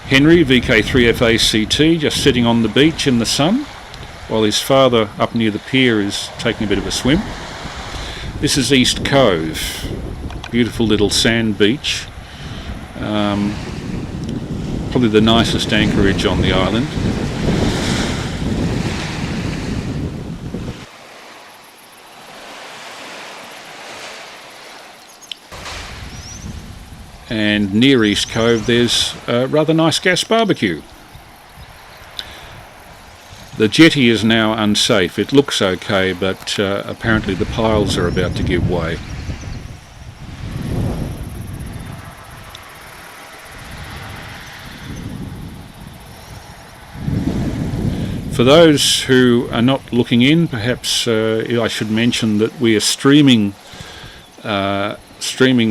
Henry, VK3AML, just sitting on the beach in the sun, while his father up near the pier is taking a bit of a swim. This is East Cove, beautiful little sand beach, probably the nicest anchorage on the island. And near East Cove there's a rather nice gas barbecue. The jetty is now unsafe. It looks okay, but apparently the piles are about to give way. For those who are not looking in, perhaps I should mention that we are streaming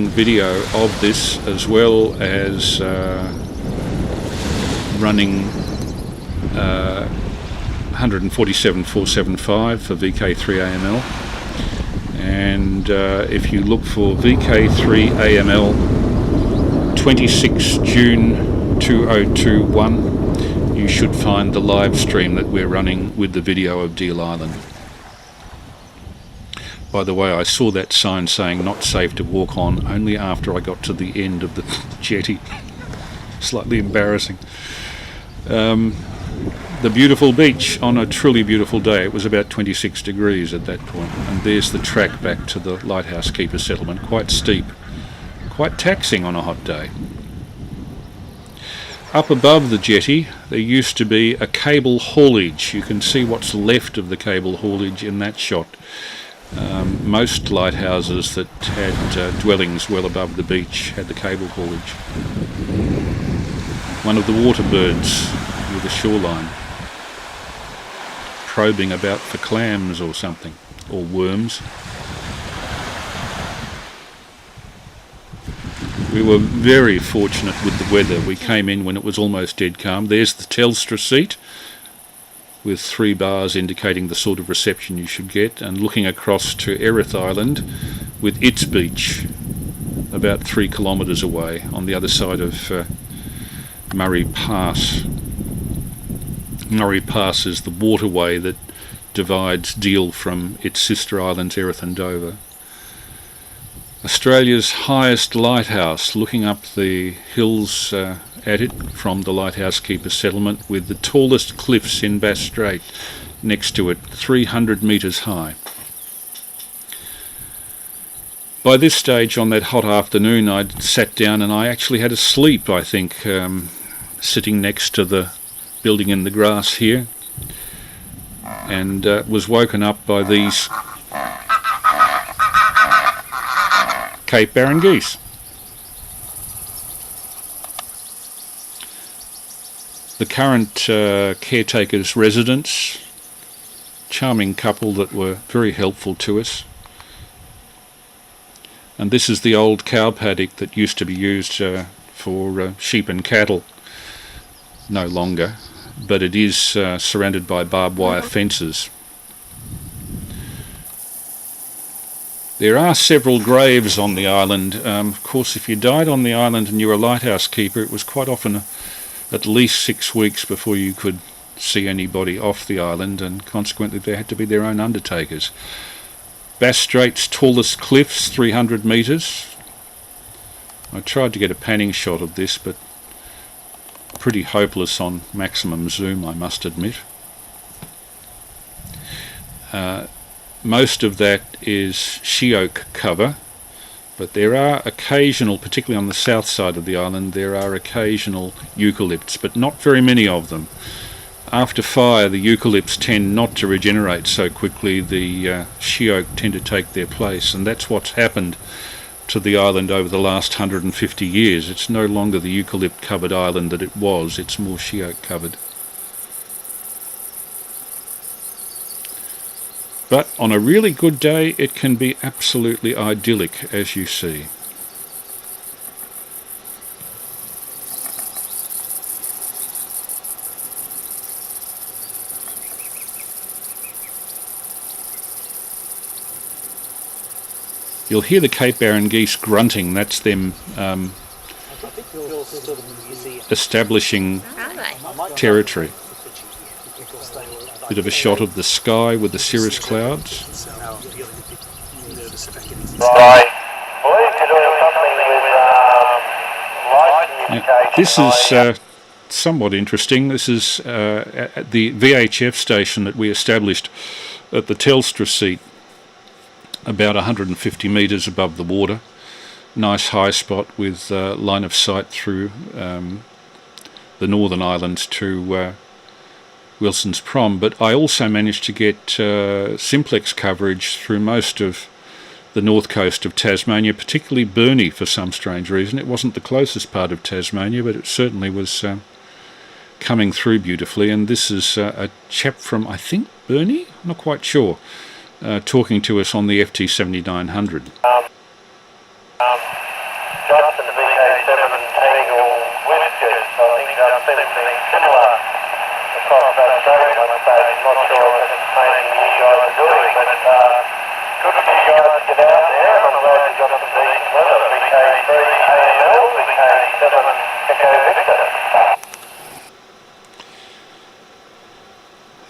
video of this, as well as running 147.475 for VK3AML, and if you look for VK3AML 26 June 2021, you should find the live stream that we're running with the video of Deal Island. By the way, I saw that sign saying not safe to walk on only after I got to the end of the jetty. Slightly embarrassing. The beautiful beach on a truly beautiful day. It was about 26 degrees at that point, and there's the track back to the lighthouse keeper settlement. Quite steep, quite taxing on a hot day. Up above the jetty there used to be a cable haulage. You can see what's left of the cable haulage in that shot. Most lighthouses that had dwellings well above the beach had the cable haulage. One of the water birds near the shoreline, probing about for clams or something, or worms. We were very fortunate with the weather. We came in when it was almost dead calm. There's the Telstra seat with 3 bars indicating the sort of reception you should get, and looking across to Erith Island with its beach about 3 kilometres away on the other side of Murray Pass. Murray Pass is the waterway that divides Deal from its sister islands Erith and Dover. Australia's highest lighthouse, looking up the hills at it from the Lighthouse Keeper settlement, with the tallest cliffs in Bass Strait next to it, 300 metres high. By this stage on that hot afternoon I'd sat down and I actually had a sleep, I think, sitting next to the building in the grass here, and was woken up by these Cape Barren geese. The current caretaker's residents, charming couple that were very helpful to us. And this is the old cow paddock that used to be used for sheep and cattle. No longer, but it is surrounded by barbed wire fences. There are several graves on the island. Of course, if you died on the island and you were a lighthouse keeper, it was quite often at least 6 weeks before you could see anybody off the island, and consequently there had to be their own undertakers. Bass Strait's tallest cliffs, 300 metres. I tried to get a panning shot of this, but pretty hopeless on maximum zoom, I must admit. Most of that is she-oak cover, but there are occasional, particularly on the south side of the island, there are occasional eucalypts, but not very many of them. After fire, the eucalypts tend not to regenerate so quickly. The she-oak tend to take their place, and that's what's happened to the island over the last 150 years. It's no longer the eucalypt-covered island that it was, it's more she-oak covered. But on a really good day, it can be absolutely idyllic, as you see. You'll hear the Cape Barren geese grunting. That's them establishing territory. Bit of a shot of the sky with the cirrus clouds. Now, this is somewhat interesting. This is at the VHF station that we established at the Telstra seat, about 150 metres above the water. Nice high spot with line of sight through the Northern Islands to Wilson's Prom, but I also managed to get simplex coverage through most of the north coast of Tasmania, particularly Burnie for some strange reason. It wasn't the closest part of Tasmania, but it certainly was coming through beautifully. And this is a chap from, I think, Burnie? I'm not quite sure, talking to us on the FT 7900. Justin VK3AML Westgate, so I think I've seen something similar across that stadium. I'm not sure if it's the same thing you guys are doing, but good for you guys to get out there, and I'm glad you got some decent weather. VK3AML, VK7 Echo Victor.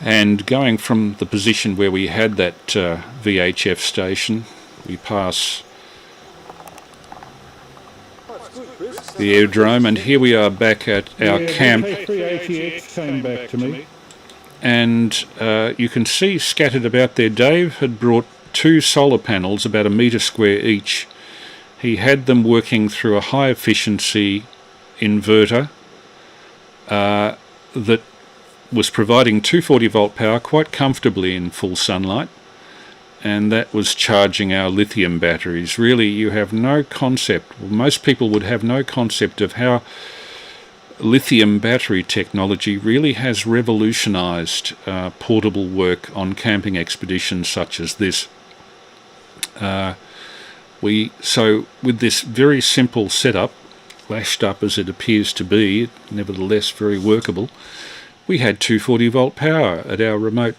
And going from the position where we had that VHF station, we pass the aerodrome, and here we are back at our camp. Came back to me. And you can see scattered about there, Dave had brought 2 solar panels, about a metre square each. He had them working through a high efficiency inverter that was providing 240 volt power quite comfortably in full sunlight, and that was charging our lithium batteries. Really, you have no concept, most people would have no concept of how lithium battery technology really has revolutionized portable work on camping expeditions such as this. So with this very simple setup, lashed up as it appears to be, nevertheless very workable, we had 240 volt power at our remote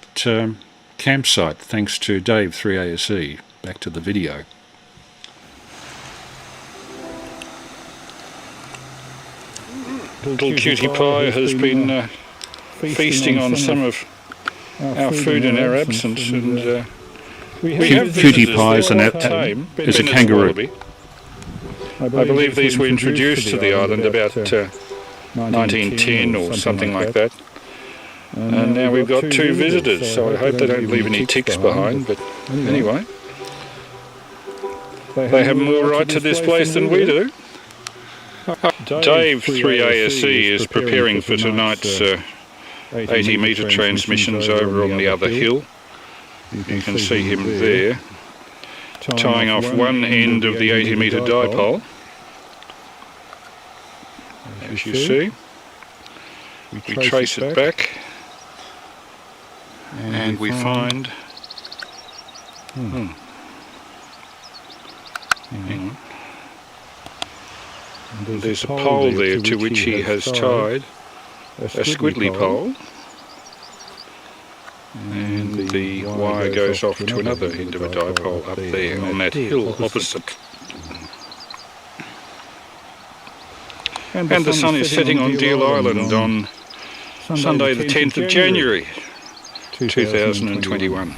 campsite thanks to VK3AML. Back to the video. Little Cutie Pie has been feasting on some of our food in our absence, and we have Cutie Pie is a kangaroo. I believe these were introduced to the island about 1910 or something like that. And now we've got 2 visitors, so I hope they don't leave any ticks behind, but anyway. They have more right to this place than we do. VK3AML is preparing for tonight's 80-metre transmissions over on the other hill. You can see him there, tying off one end of the 80-metre dipole. As you see, we trace it back, and we find... Hang on. There's a pole there to which he has tied a squiddly pole, and the wire goes off to another end of a dipole up there on that hill opposite. And the sun is setting on Deal Island on Sunday the 10th of January 2021.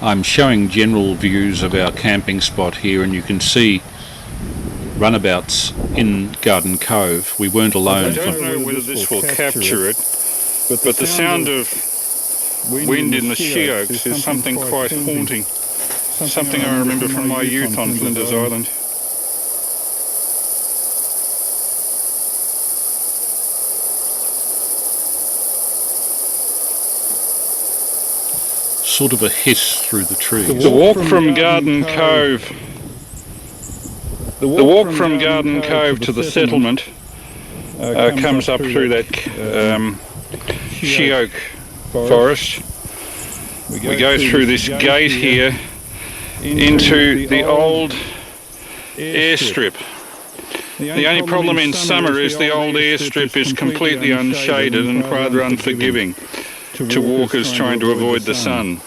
I'm showing general views of our camping spot here, and you can see runabouts in Garden Cove. We weren't alone. I don't know whether this will capture it, but the sound of wind in the she oaks is something quite haunting, something I remember from my youth on Flinders Island. Sort of a hiss through the trees. The walk from Garden Cove, to the settlement comes up through that she oak forest. We go through this gate here into the old airstrip. The only problem in summer is the old airstrip is completely unshaded and rather unforgiving to walkers trying to avoid the sun.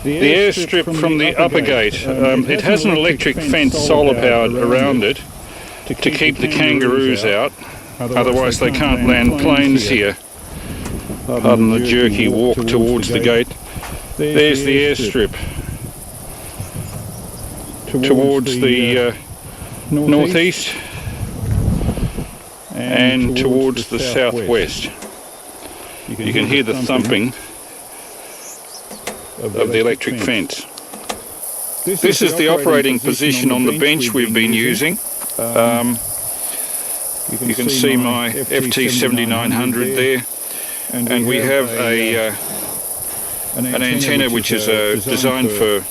The airstrip from the upper gate, it has an electric fence solar powered around it to keep the kangaroos out, otherwise they can't land planes here. Pardon the jerky walk towards the gate. There's the airstrip towards the northeast and towards the southwest. You can hear the thumping of the electric fence. This is the operating position on the bench we've been using. You can see my FT7900 there, and we have an antenna which is designed for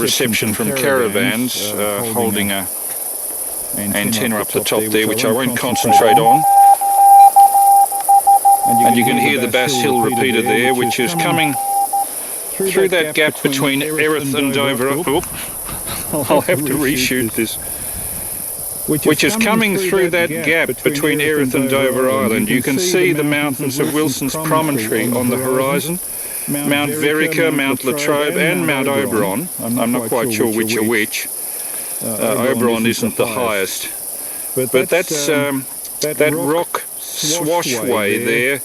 reception from caravans, holding an antenna up the top there, which I won't concentrate on. And you can hear the Bass Hill repeater there, which is coming through that gap between Erith and Dover. I'll have to reshoot this. Which is coming through that gap between Erith and Dover Island. You can see the mountains of Wilson's Promontory on the horizon, Mount Verica, Mount Latrobe and Mount Oberon. I'm not quite sure which are which. Oberon isn't the highest. But that's that rock swashway there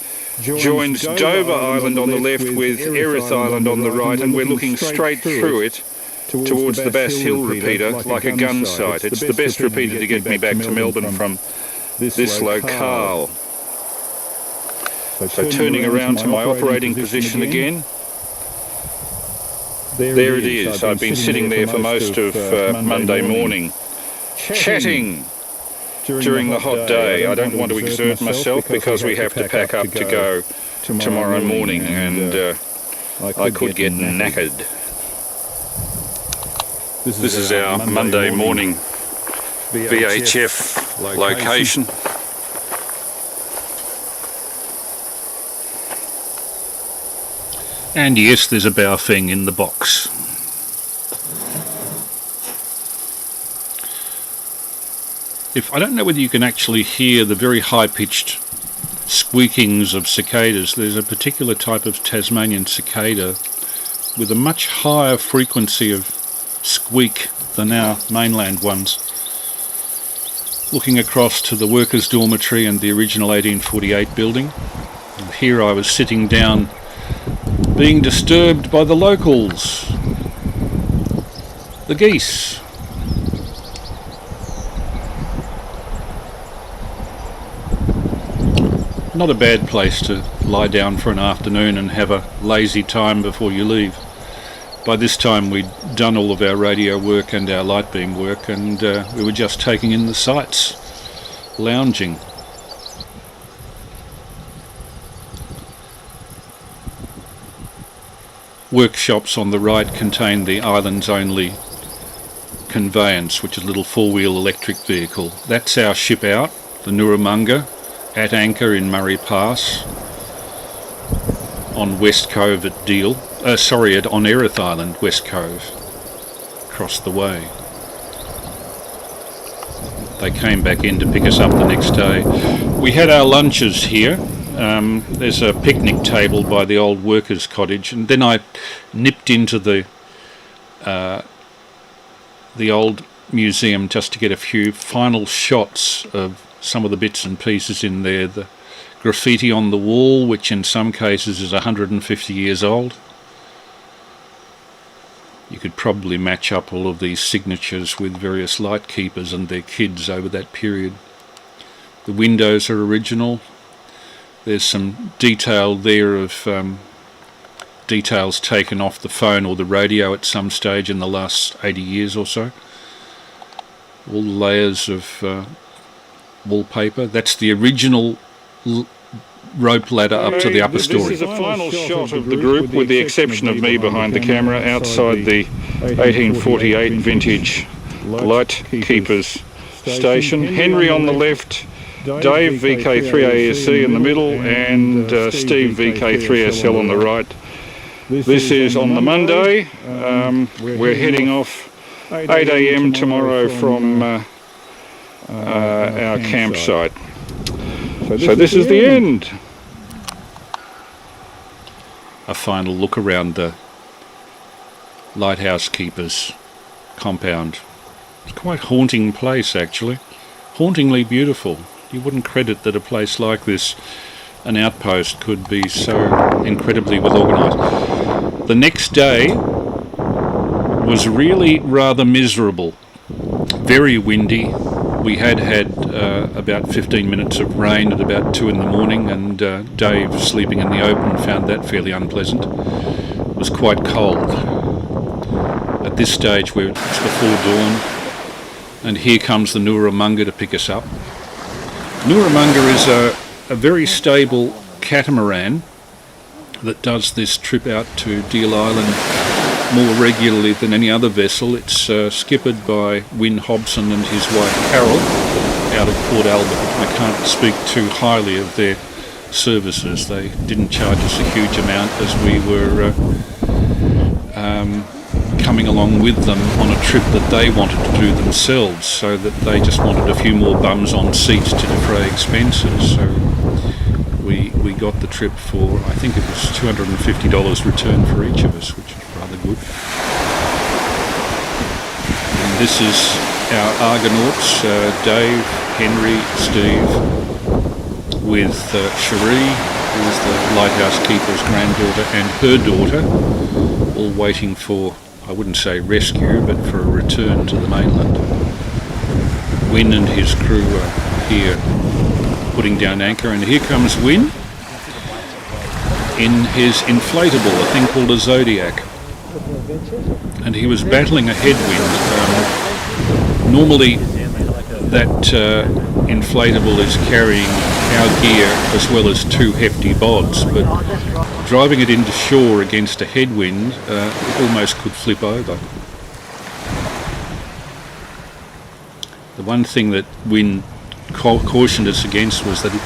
joins Dover Island on the left with Erith Island on the right, and we're looking straight through it towards the Bass Hill repeater like a gun sight. It's the best repeater to get me back to Melbourne from this locale. So turning around to my operating position again, There it is. I've been sitting there for most of Monday morning, chatting during the hot day. I don't want to exert myself because we have to pack up to go tomorrow morning, and I could get knackered. This is our Monday morning VHF location. And yes, there's a Baofeng in the box. I don't know whether you can actually hear the very high-pitched squeakings of cicadas. There's a particular type of Tasmanian cicada with a much higher frequency of squeak than our mainland ones. Looking across to the workers' dormitory and the original 1848 building, and here I was sitting down being disturbed by the locals, the geese. Not a bad place to lie down for an afternoon and have a lazy time before you leave. By this time we'd done all of our radio work and our light beam work, and we were just taking in the sights, lounging. Workshops on the right contain the island's only conveyance, which is a little four-wheel electric vehicle. That's our ship out, the Nurumunga, at anchor in Murray Pass on West Cove at Deal. On Erith Island, West Cove, across the way. They came back in to pick us up the next day. We had our lunches here. There's a picnic table by the old workers' cottage, and then I nipped into the old museum just to get a few final shots of some of the bits and pieces in there. The graffiti on the wall, which in some cases is 150 years old. You could probably match up all of these signatures with various light keepers and their kids over that period. The windows are original. There's some detail there of details taken off the phone or the radio at some stage in the last 80 years or so. All layers of wallpaper. That's the original rope ladder up to the upper story. This is a final shot of the group, with the exception of me behind the camera, outside the 1848 vintage light keepers station. Henry on the left, Dave VK3ASC in the middle, and Steve VK3SL on the right. This is on the Monday. We're heading off 8 AM tomorrow from our campsite. So this is the end. A final look around the lighthouse keepers compound. It's quite a haunting place, actually. Hauntingly beautiful. You wouldn't credit that a place like this, an outpost, could be so incredibly well organised. The next day was really rather miserable. Very windy. We had about 15 minutes of rain at about 2 in the morning, and Dave, sleeping in the open, found that fairly unpleasant. It was quite cold. At this stage, it's before dawn, and here comes the Nurumunga to pick us up. Nurumunga is a very stable catamaran that does this trip out to Deal Island more regularly than any other vessel. It's skippered by Wyn Hobson and his wife Carol out of Port Albert. I can't speak too highly of their services. They didn't charge us a huge amount as we were coming along with them on a trip that they wanted to do themselves, so that they just wanted a few more bums on seats to defray expenses. So we got the trip for, I think it was $250 return for each of us, which was rather good. And this is our Argonauts, Dave, Henry, Steve, with Cherie, who is the lighthouse keeper's granddaughter, and her daughter, all waiting for, I wouldn't say rescue, but for a return to the mainland. Wyn and his crew are here putting down anchor, and here comes Wyn in his inflatable, a thing called a Zodiac. and he was battling a headwind. Normally that inflatable is carrying our gear as well as 2 hefty bods, but driving it into shore against a headwind, it almost could flip over. The one thing that Wynne cautioned us against was that he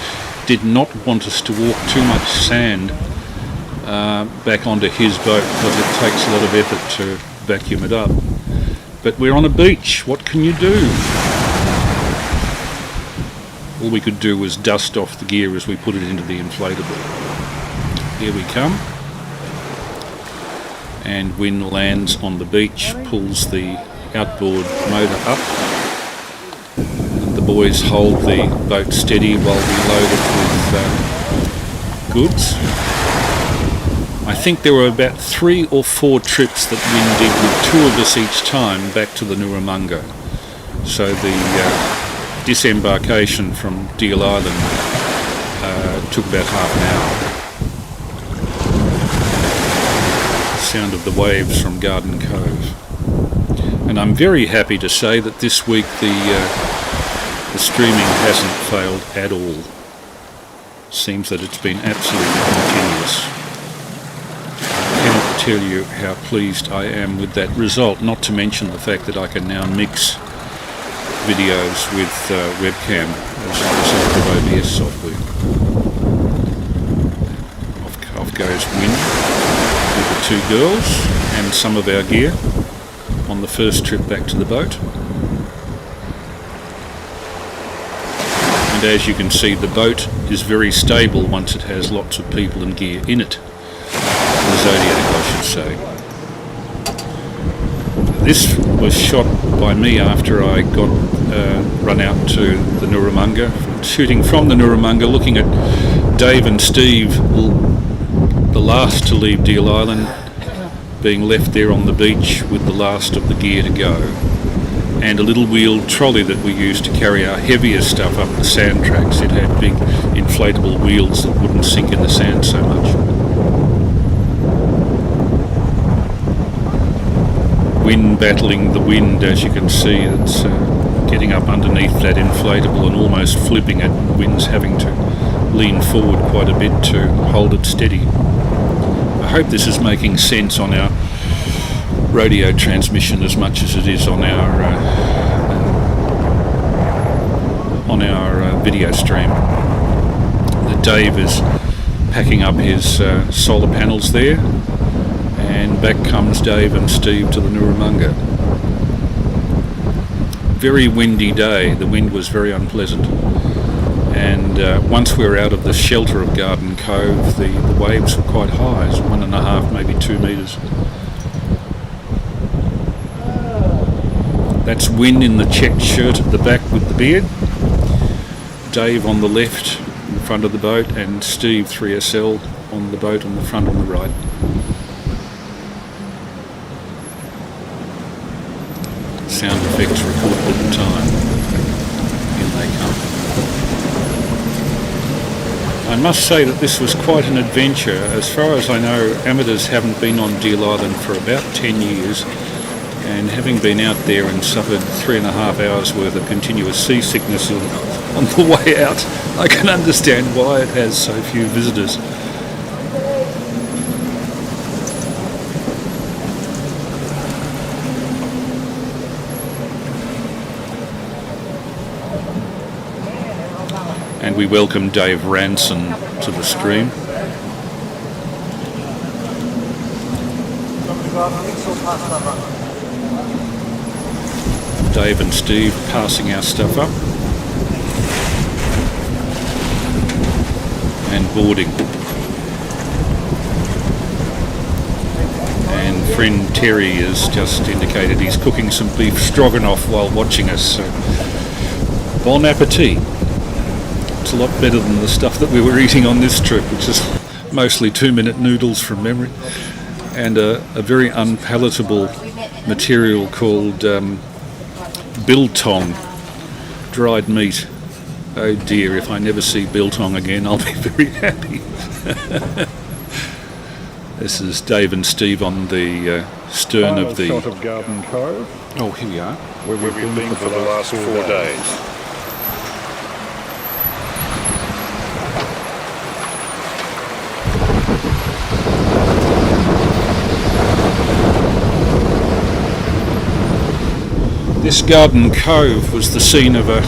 did not want us to walk too much sand back onto his boat, because it takes a lot of effort to vacuum it up. But we're on a beach, what can you do? All we could do was dust off the gear as we put it into the inflatable. Here we come. And Wynne lands on the beach, pulls the outboard motor up. And the boys hold the boat steady while we load it with goods. I think there were about 3 or 4 trips that Wynne did with 2 of us each time back to the Noarlunga. So the disembarkation from Deal Island took about half an hour. The sound of the waves from Garden Cove. And I'm very happy to say that this week the streaming hasn't failed at all. Seems that it's been absolutely continuous. I cannot tell you how pleased I am with that result, not to mention the fact that I can now mix videos with webcam as a result of OBS software. Off goes Wynne with the 2 girls and some of our gear on the first trip back to the boat. And as you can see, the boat is very stable once it has lots of people and gear in it. The Zodiac, I should say. This was shot by me after I got run out to the Noarlunga, shooting from the Noarlunga, looking at Dave and Steve, the last to leave Deal Island, being left there on the beach with the last of the gear to go, and a little wheeled trolley that we used to carry our heavier stuff up the sand tracks. It had big inflatable wheels that wouldn't sink in the sand so much. Wind battling the wind, as you can see. It's getting up underneath that inflatable and almost flipping it. Wind's having to lean forward quite a bit to hold it steady. I hope this is making sense on our radio transmission as much as it is on our video stream. That Dave is packing up his solar panels there. And back comes Dave and Steve to the Noarlunga. Very windy day. The wind was very unpleasant. And once we were out of the shelter of Garden Cove, the waves were quite high, 1.5, maybe 2 metres. That's Wynne in the checked shirt at the back with the beard. Dave on the left in front of the boat, and Steve 3SL on the boat on the front on the right. Sound effects recorded at the time. In they come. I must say that this was quite an adventure. As far as I know, amateurs haven't been on Deal Island for about 10 years, and having been out there and suffered 3.5 hours worth of continuous seasickness on the way out, I can understand why it has so few visitors. And we welcome Dave Ranson to the stream. Dave and Steve passing our stuff up and boarding. And friend Terry has just indicated he's cooking some beef stroganoff while watching us. So bon appetit. It's a lot better than the stuff that we were eating on this trip, which is mostly 2-minute noodles from memory, and a very unpalatable material called biltong, dried meat. Oh dear, if I never see biltong again, I'll be very happy. This is Dave and Steve on the stern of the... shot of Garden Cove, Oh, here we are. where we've been for the last 4 days. This Garden Cove was the scene of a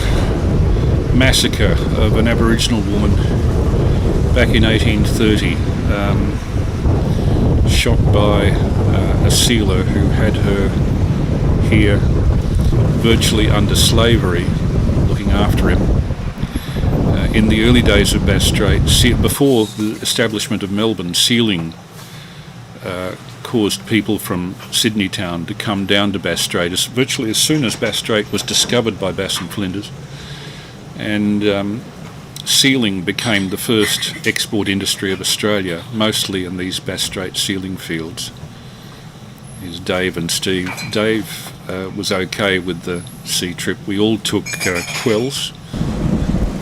massacre of an Aboriginal woman back in 1830, shot by a sealer who had her here virtually under slavery, looking after him. In the early days of Bass Strait, before the establishment of Melbourne, sealing caused people from Sydney town to come down to Bass Strait virtually as soon as Bass Strait was discovered by Bass and Flinders. And sealing became the first export industry of Australia, mostly in these Bass Strait sealing fields. Here's Dave and Steve. Dave was okay with the sea trip. We all took quells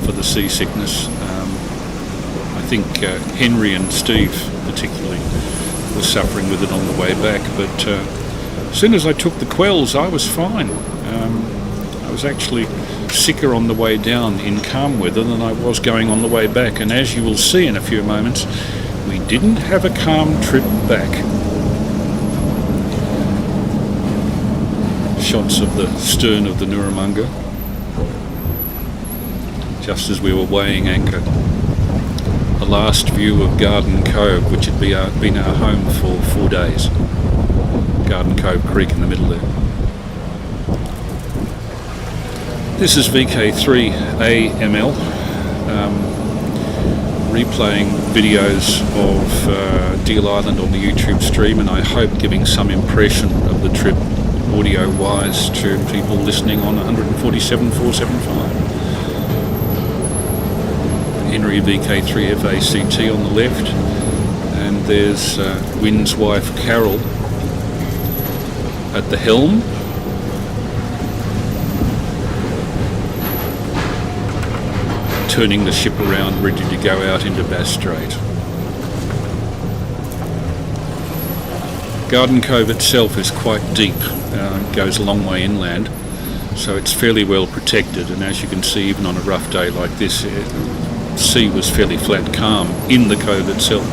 for the seasickness. I think Henry and Steve particularly were suffering with it on the way back, but as soon as I took the quells I was fine. I was actually sicker on the way down in calm weather than I was going on the way back, and as you will see in a few moments, we didn't have a calm trip back. Shots of the stern of the Nurramunga just as we were weighing anchor. The last view of Garden Cove, which had been our home for 4 days. Garden Cove Creek in the middle there. This is VK3AML, replaying videos of Deal Island on the YouTube stream, and I hope giving some impression of the trip audio-wise to people listening on 147.475. Henry VK3FACT on the left, and there's Wynn's wife Carol at the helm. Turning the ship around, ready to go out into Bass Strait. Garden Cove itself is quite deep, goes a long way inland, so it's fairly well protected, and as you can see, even on a rough day like this, the sea was fairly flat calm in the cove itself.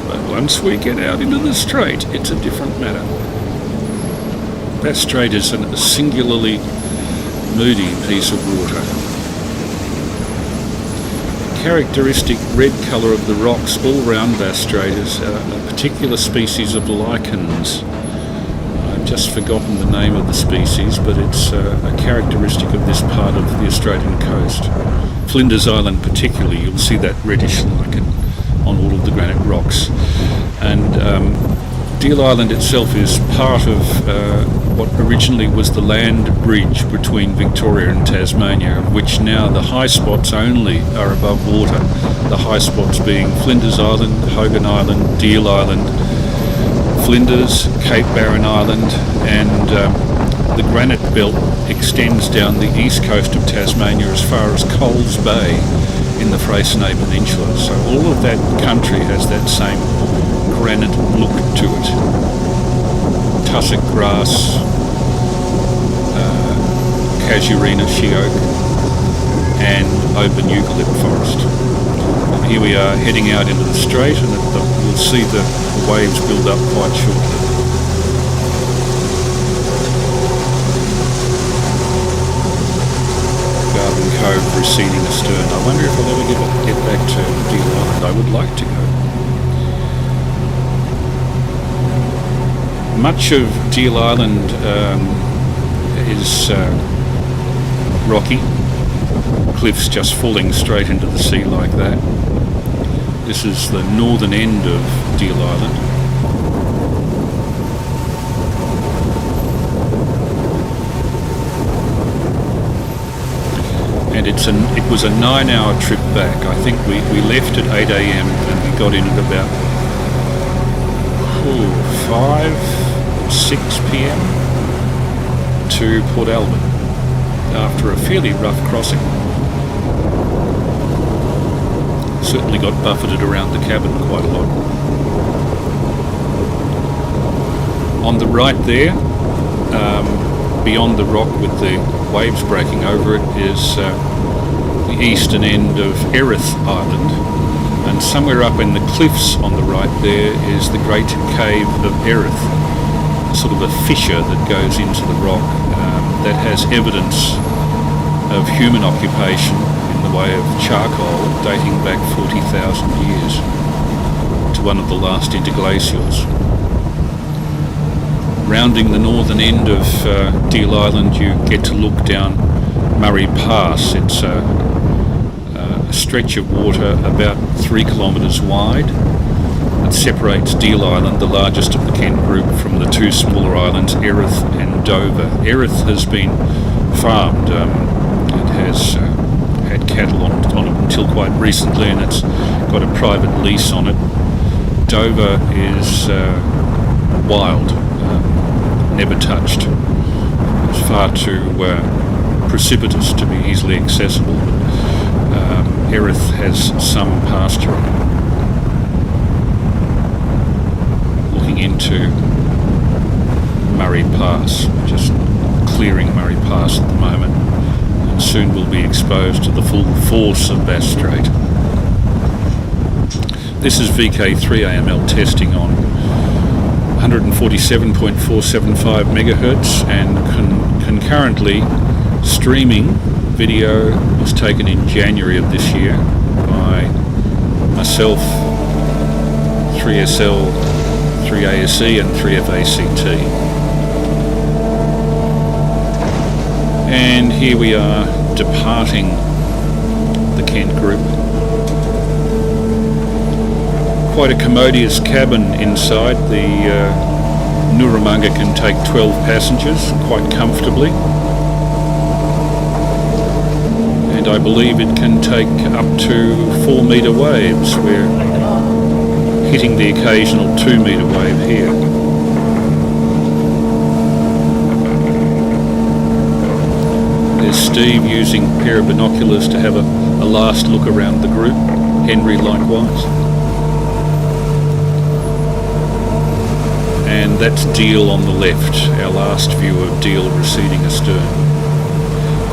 But once we get out into the strait, it's a different matter. Bass Strait is a singularly moody piece of water. Characteristic red colour of the rocks all round Bass Strait is a particular species of lichens. I've just forgotten the name of the species, but it's a characteristic of this part of the Australian coast. Flinders Island particularly, you'll see that reddish lichen on all of the granite rocks. And Deal Island itself is part of what originally was the land bridge between Victoria and Tasmania, of which now the high spots only are above water. The high spots being Flinders Island, Hogan Island, Deal Island, Flinders, Cape Barren Island, and the granite belt extends down the east coast of Tasmania as far as Coles Bay in the Freycinet Peninsula. So all of that country has that same granite look to it. Tussock grass, casuarina sheoak, and open eucalypt forest. And here we are heading out into the strait, and you'll see the waves build up quite shortly. Garden Cove receding astern. I wonder if I'll ever get back to Deal Island. I would like to go. Much of Deal Island is rocky, cliffs just falling straight into the sea like that. This is the northern end of Deal Island. And it was a 9-hour trip back. I think we left at 8 a.m. and we got in at about 5, 6 p.m. to Port Albert after a fairly rough crossing. Certainly got buffeted around the cabin quite a lot. On the right there, beyond the rock with the waves breaking over it, is the eastern end of Erith Island, and somewhere up in the cliffs on the right there is the Great Cave of Erith, sort of a fissure that goes into the rock that has evidence of human occupation in the way of charcoal dating back 40,000 years to one of the last interglacials. Rounding the northern end of Deal Island, you get to look down Murray Pass. It's a stretch of water about 3 kilometres wide that separates Deal Island, the largest of the Kent group, from the two smaller islands, Erith and Dover. Erith has been farmed. It has had cattle on it until quite recently, and it's got a private lease on it. Dover is wild, never touched. It's far too precipitous to be easily accessible. Erith has some pasture on it. Looking into Murray Pass, just clearing Murray Pass at the moment, and soon we'll be exposed to the full force of Bass Strait. This is VK3AML testing on 147.475 megahertz, and concurrently streaming. Video was taken in January of this year by myself, 3SL, 3ASE and 3FACT. And here we are departing the Kent group. Quite a commodious cabin inside. The Nuramanga can take 12 passengers quite comfortably. And I believe it can take up to 4 metre waves. We're hitting the occasional 2 metre wave here. There's Steve using a pair of binoculars to have a last look around the group. Henry likewise. And that's Deal on the left, our last view of Deal receding astern.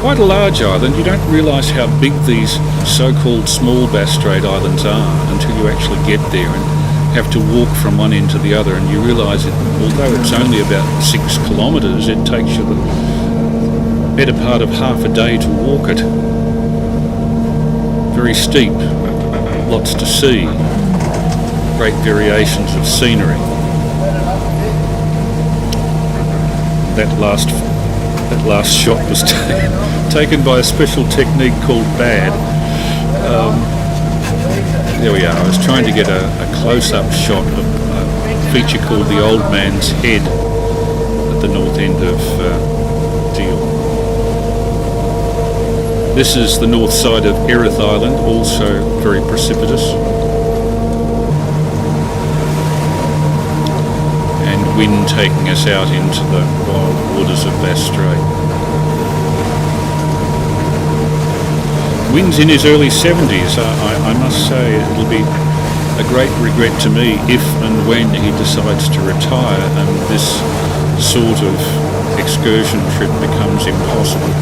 Quite a large island. You don't realise how big these so-called small Bass Strait islands are until you actually get there and have to walk from one end to the other, and you realise that although it's only about 6 kilometres, it takes you the better part of half a day to walk it. Very steep, lots to see, great variations of scenery. That last shot was taken by a special technique called BAD. There we are. I was trying to get a close-up shot of a feature called the Old Man's Head at the north end of Deal. This is the north side of Erith Island, also very precipitous. Wind taking us out into the wild waters of Bass Strait. Wind's in his early 70s. I must say it'll be a great regret to me if and when he decides to retire and this sort of excursion trip becomes impossible.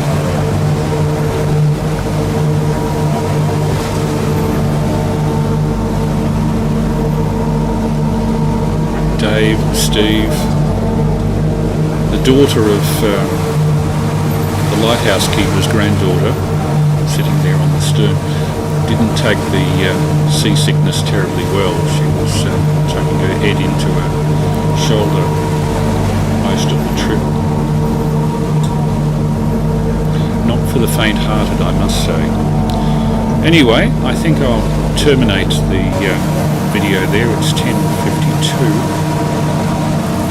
Dave, Steve, the daughter of the lighthouse keeper's granddaughter, sitting there on the stern, didn't take the seasickness terribly well. She was tucking her head into her shoulder most of the trip. Not for the faint-hearted, I must say. Anyway, I think I'll terminate the video there. It's 10:52.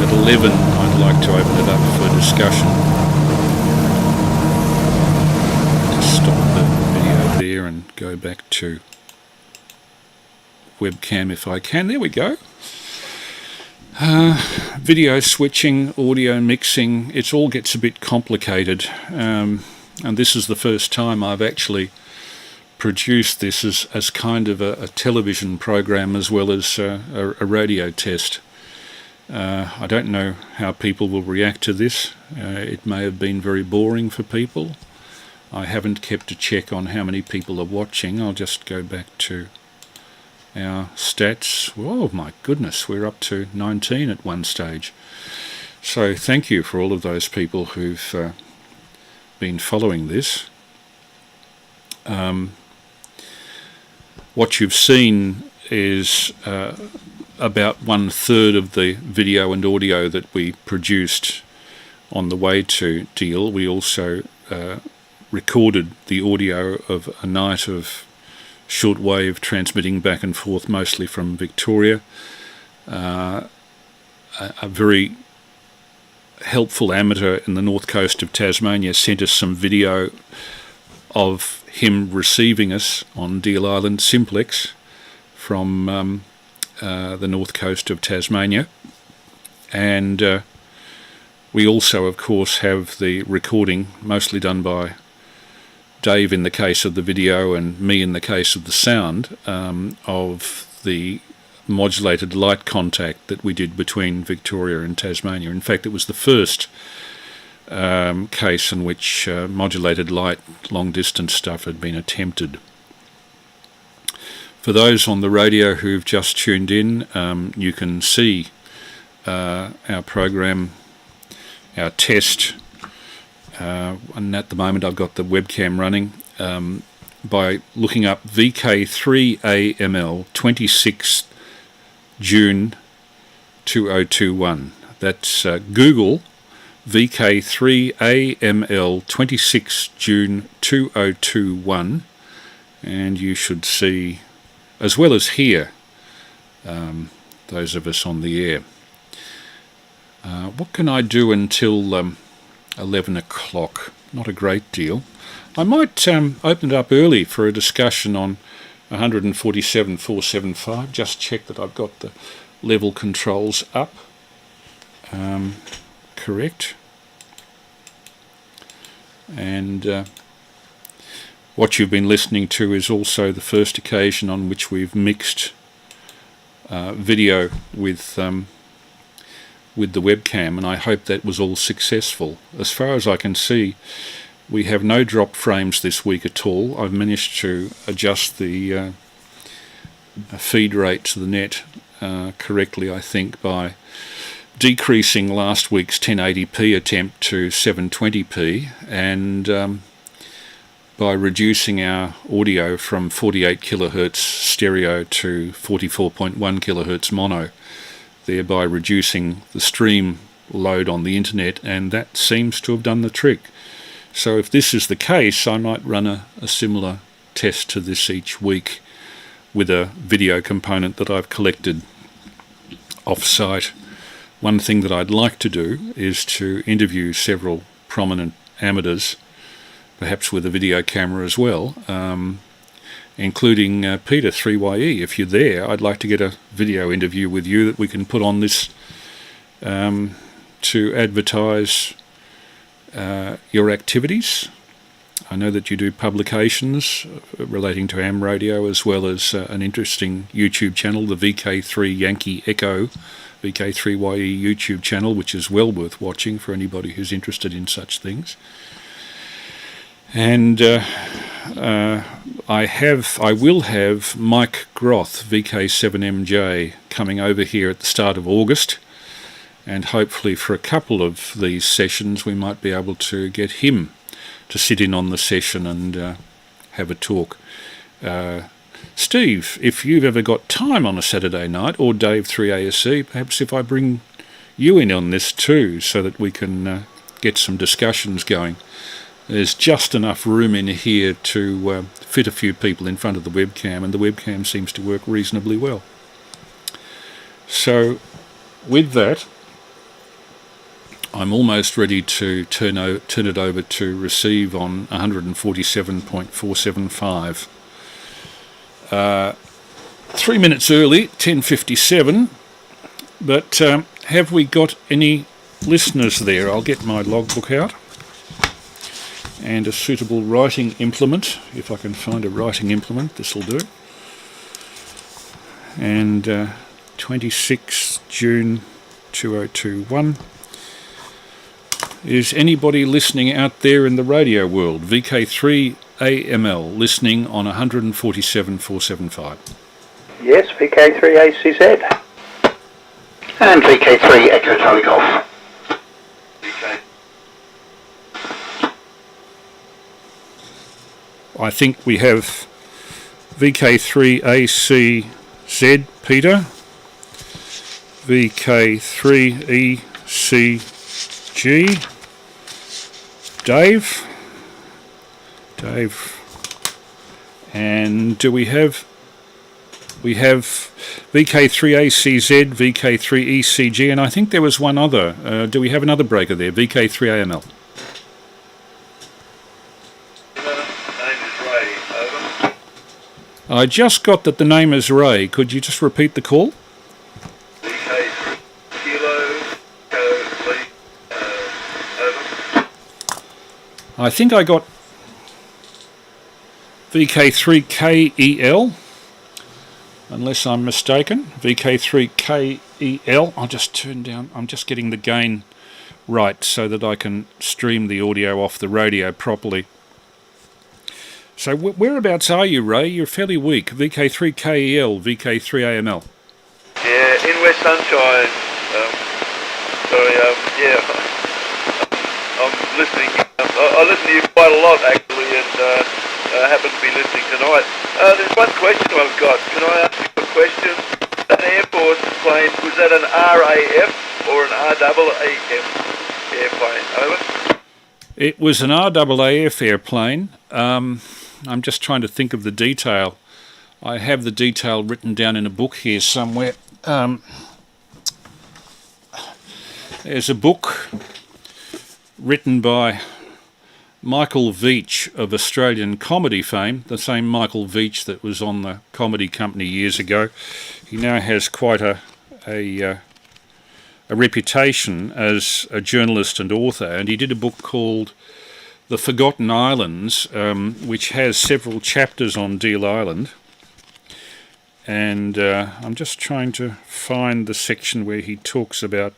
At 11, I'd like to open it up for discussion. Just stop the video there and go back to webcam if I can. There we go. Video switching, audio mixing, it all gets a bit complicated. And this is the first time I've actually produced this as kind of a television program as well as a radio test. I don't know how people will react to this. It may have been very boring for people. I haven't kept a check on how many people are watching. I'll just go back to our stats. Oh my goodness, we're up to 19 at one stage. So thank you for all of those people who've been following this. What you've seen is about 1/3 of the video and audio that we produced on the way to Deal. We also recorded the audio of a night of shortwave transmitting back and forth, mostly from Victoria. A very helpful amateur in the north coast of Tasmania sent us some video of him receiving us on Deal Island Simplex from the north coast of Tasmania. And we also, of course, have the recording, mostly done by Dave in the case of the video and me in the case of the sound, of the modulated light contact that we did between Victoria and Tasmania. In fact, it was the first case in which modulated light long-distance stuff had been attempted. For those on the radio who've just tuned in, you can see our program, our test, and at the moment I've got the webcam running, by looking up VK3AML 26th June 2021. That's Google VK3AML 26th June 2021, and you should see, as well as hear, those of us on the air. What can I do until 11 o'clock? Not a great deal. I might open it up early for a discussion on 147.475. Just check that I've got the level controls up. Correct. And what you've been listening to is also the first occasion on which we've mixed video with the webcam, and I hope that was all successful. As far as I can see, we have no drop frames this week at all. I've managed to adjust the feed rate to the net correctly, I think, by decreasing last week's 1080p attempt to 720p, and by reducing our audio from 48 kilohertz stereo to 44.1 kilohertz mono, thereby reducing the stream load on the internet, and that seems to have done the trick. So if this is the case, I might run a similar test to this each week with a video component that I've collected off-site. One thing that I'd like to do is to interview several prominent amateurs, perhaps with a video camera as well, including Peter 3YE. If you're there, I'd like to get a video interview with you that we can put on this to advertise your activities. I know that you do publications relating to AM radio, as well as an interesting YouTube channel, the VK3 Yankee Echo, VK3YE YouTube channel, which is well worth watching for anybody who's interested in such things. And I will have Mike Groth, VK7MJ, coming over here at the start of August, and hopefully for a couple of these sessions we might be able to get him to sit in on the session and have a talk. Steve, if you've ever got time on a Saturday night, or Dave 3ASC, perhaps if I bring you in on this too, so that we can get some discussions going. There's just enough room in here to fit a few people in front of the webcam, and the webcam seems to work reasonably well. So with that, I'm almost ready to turn it over to receive on 147.475. 3 minutes early, 10:57, but have we got any listeners there? I'll get my logbook out and a suitable writing implement. If I can find a writing implement, this will do. And 26 June 2021. Is anybody listening out there in the radio world? VK3AML listening on 147.475. Yes, VK3ACZ. And VK3 Echo Charlie Golf. I think we have VK3ACZ, Peter. VK3ECG, Dave. And do we have VK3ACZ, VK3ECG, and I think there was one other. Do we have another breaker there? VK3AML. I just got that the name is Ray. Could you just repeat the call? I think I got VK3KEL, unless I'm mistaken. VK3KEL. I'll just turn down. I'm just getting the gain right so that I can stream the audio off the radio properly. So whereabouts are you, Ray? You're fairly weak. VK3KEL, VK3AML. Yeah, in West Sunshine. I'm listening. I listen to you quite a lot, actually, and I happen to be listening tonight. There's one question I've got. Can I ask you a question? That Air Force plane, was that an RAF or an RAAF airplane? Over. It was an RAAF airplane. I'm just trying to think of the detail. I have the detail written down in a book here somewhere. There's a book written by Michael Veitch of Australian comedy fame, the same Michael Veitch that was on the Comedy Company years ago. He now has quite a reputation as a journalist and author, and he did a book called The Forgotten Islands, which has several chapters on Deal Island. And I'm just trying to find the section where he talks about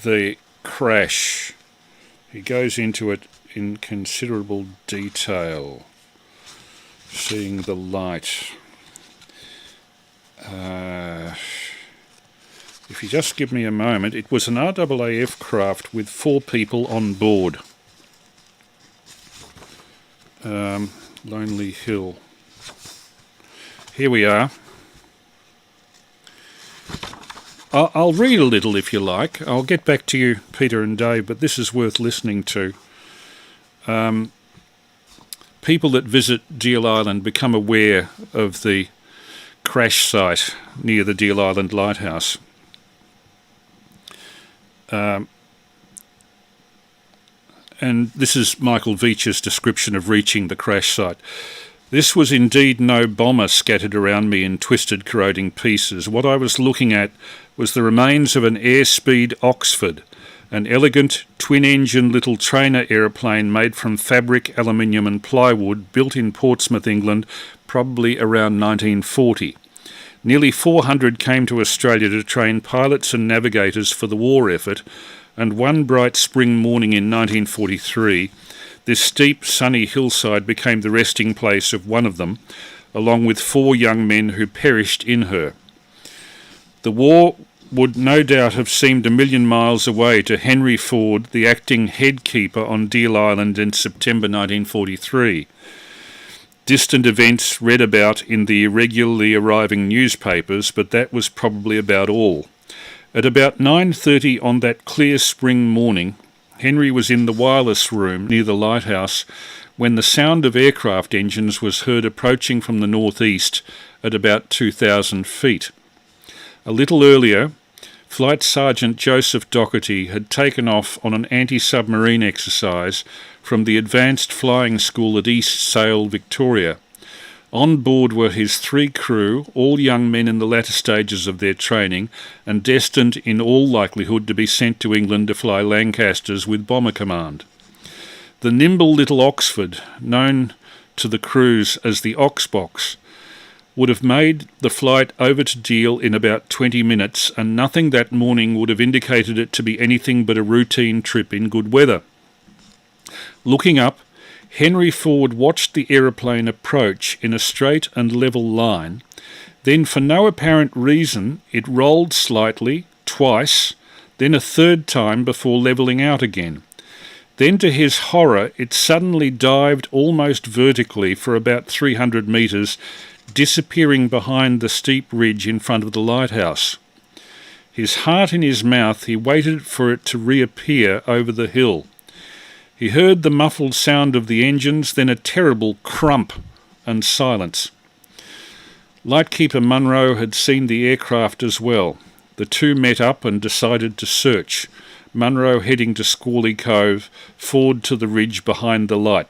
the crash. He goes into it in considerable detail. Seeing the light. If you just give me a moment, it was an RAAF craft with 4 people on board. Lonely Hill. Here we are. I'll read a little if you like. I'll get back to you, Peter and Dave, but this is worth listening to. People that visit Deal Island become aware of the crash site near the Deal Island Lighthouse. And this is Michael Veitch's description of reaching the crash site. This was indeed no bomber scattered around me in twisted, corroding pieces. What I was looking at was the remains of an Airspeed Oxford, an elegant, twin-engine little trainer aeroplane made from fabric, aluminium and plywood, built in Portsmouth, England, probably around 1940. Nearly 400 came to Australia to train pilots and navigators for the war effort, and one bright spring morning in 1943, this steep, sunny hillside became the resting place of one of them, along with 4 young men who perished in her. The war would no doubt have seemed a million miles away to Henry Ford, the acting head keeper on Deal Island in September 1943. Distant events read about in the irregularly arriving newspapers, but that was probably about all. At about 9:30 on that clear spring morning, Henry was in the wireless room near the lighthouse when the sound of aircraft engines was heard approaching from the northeast at about 2,000 feet. A little earlier, Flight Sergeant Joseph Docherty had taken off on an anti-submarine exercise from the Advanced Flying School at East Sale, Victoria. On board were his 3 crew, all young men in the latter stages of their training, and destined in all likelihood to be sent to England to fly Lancasters with Bomber Command. The nimble little Oxford, known to the crews as the Oxbox, would have made the flight over to Deal in about 20 minutes, and nothing that morning would have indicated it to be anything but a routine trip in good weather. Looking up, Henry Ford watched the aeroplane approach in a straight and level line. Then, for no apparent reason, it rolled slightly, twice, then a third time before levelling out again. Then, to his horror, it suddenly dived almost vertically for about 300 metres, disappearing behind the steep ridge in front of the lighthouse. His heart in his mouth, he waited for it to reappear over the hill. He heard the muffled sound of the engines, then a terrible crump and silence. Lightkeeper Munro had seen the aircraft as well. The two met up and decided to search, Munro heading to Squally Cove, Ford to the ridge behind the light.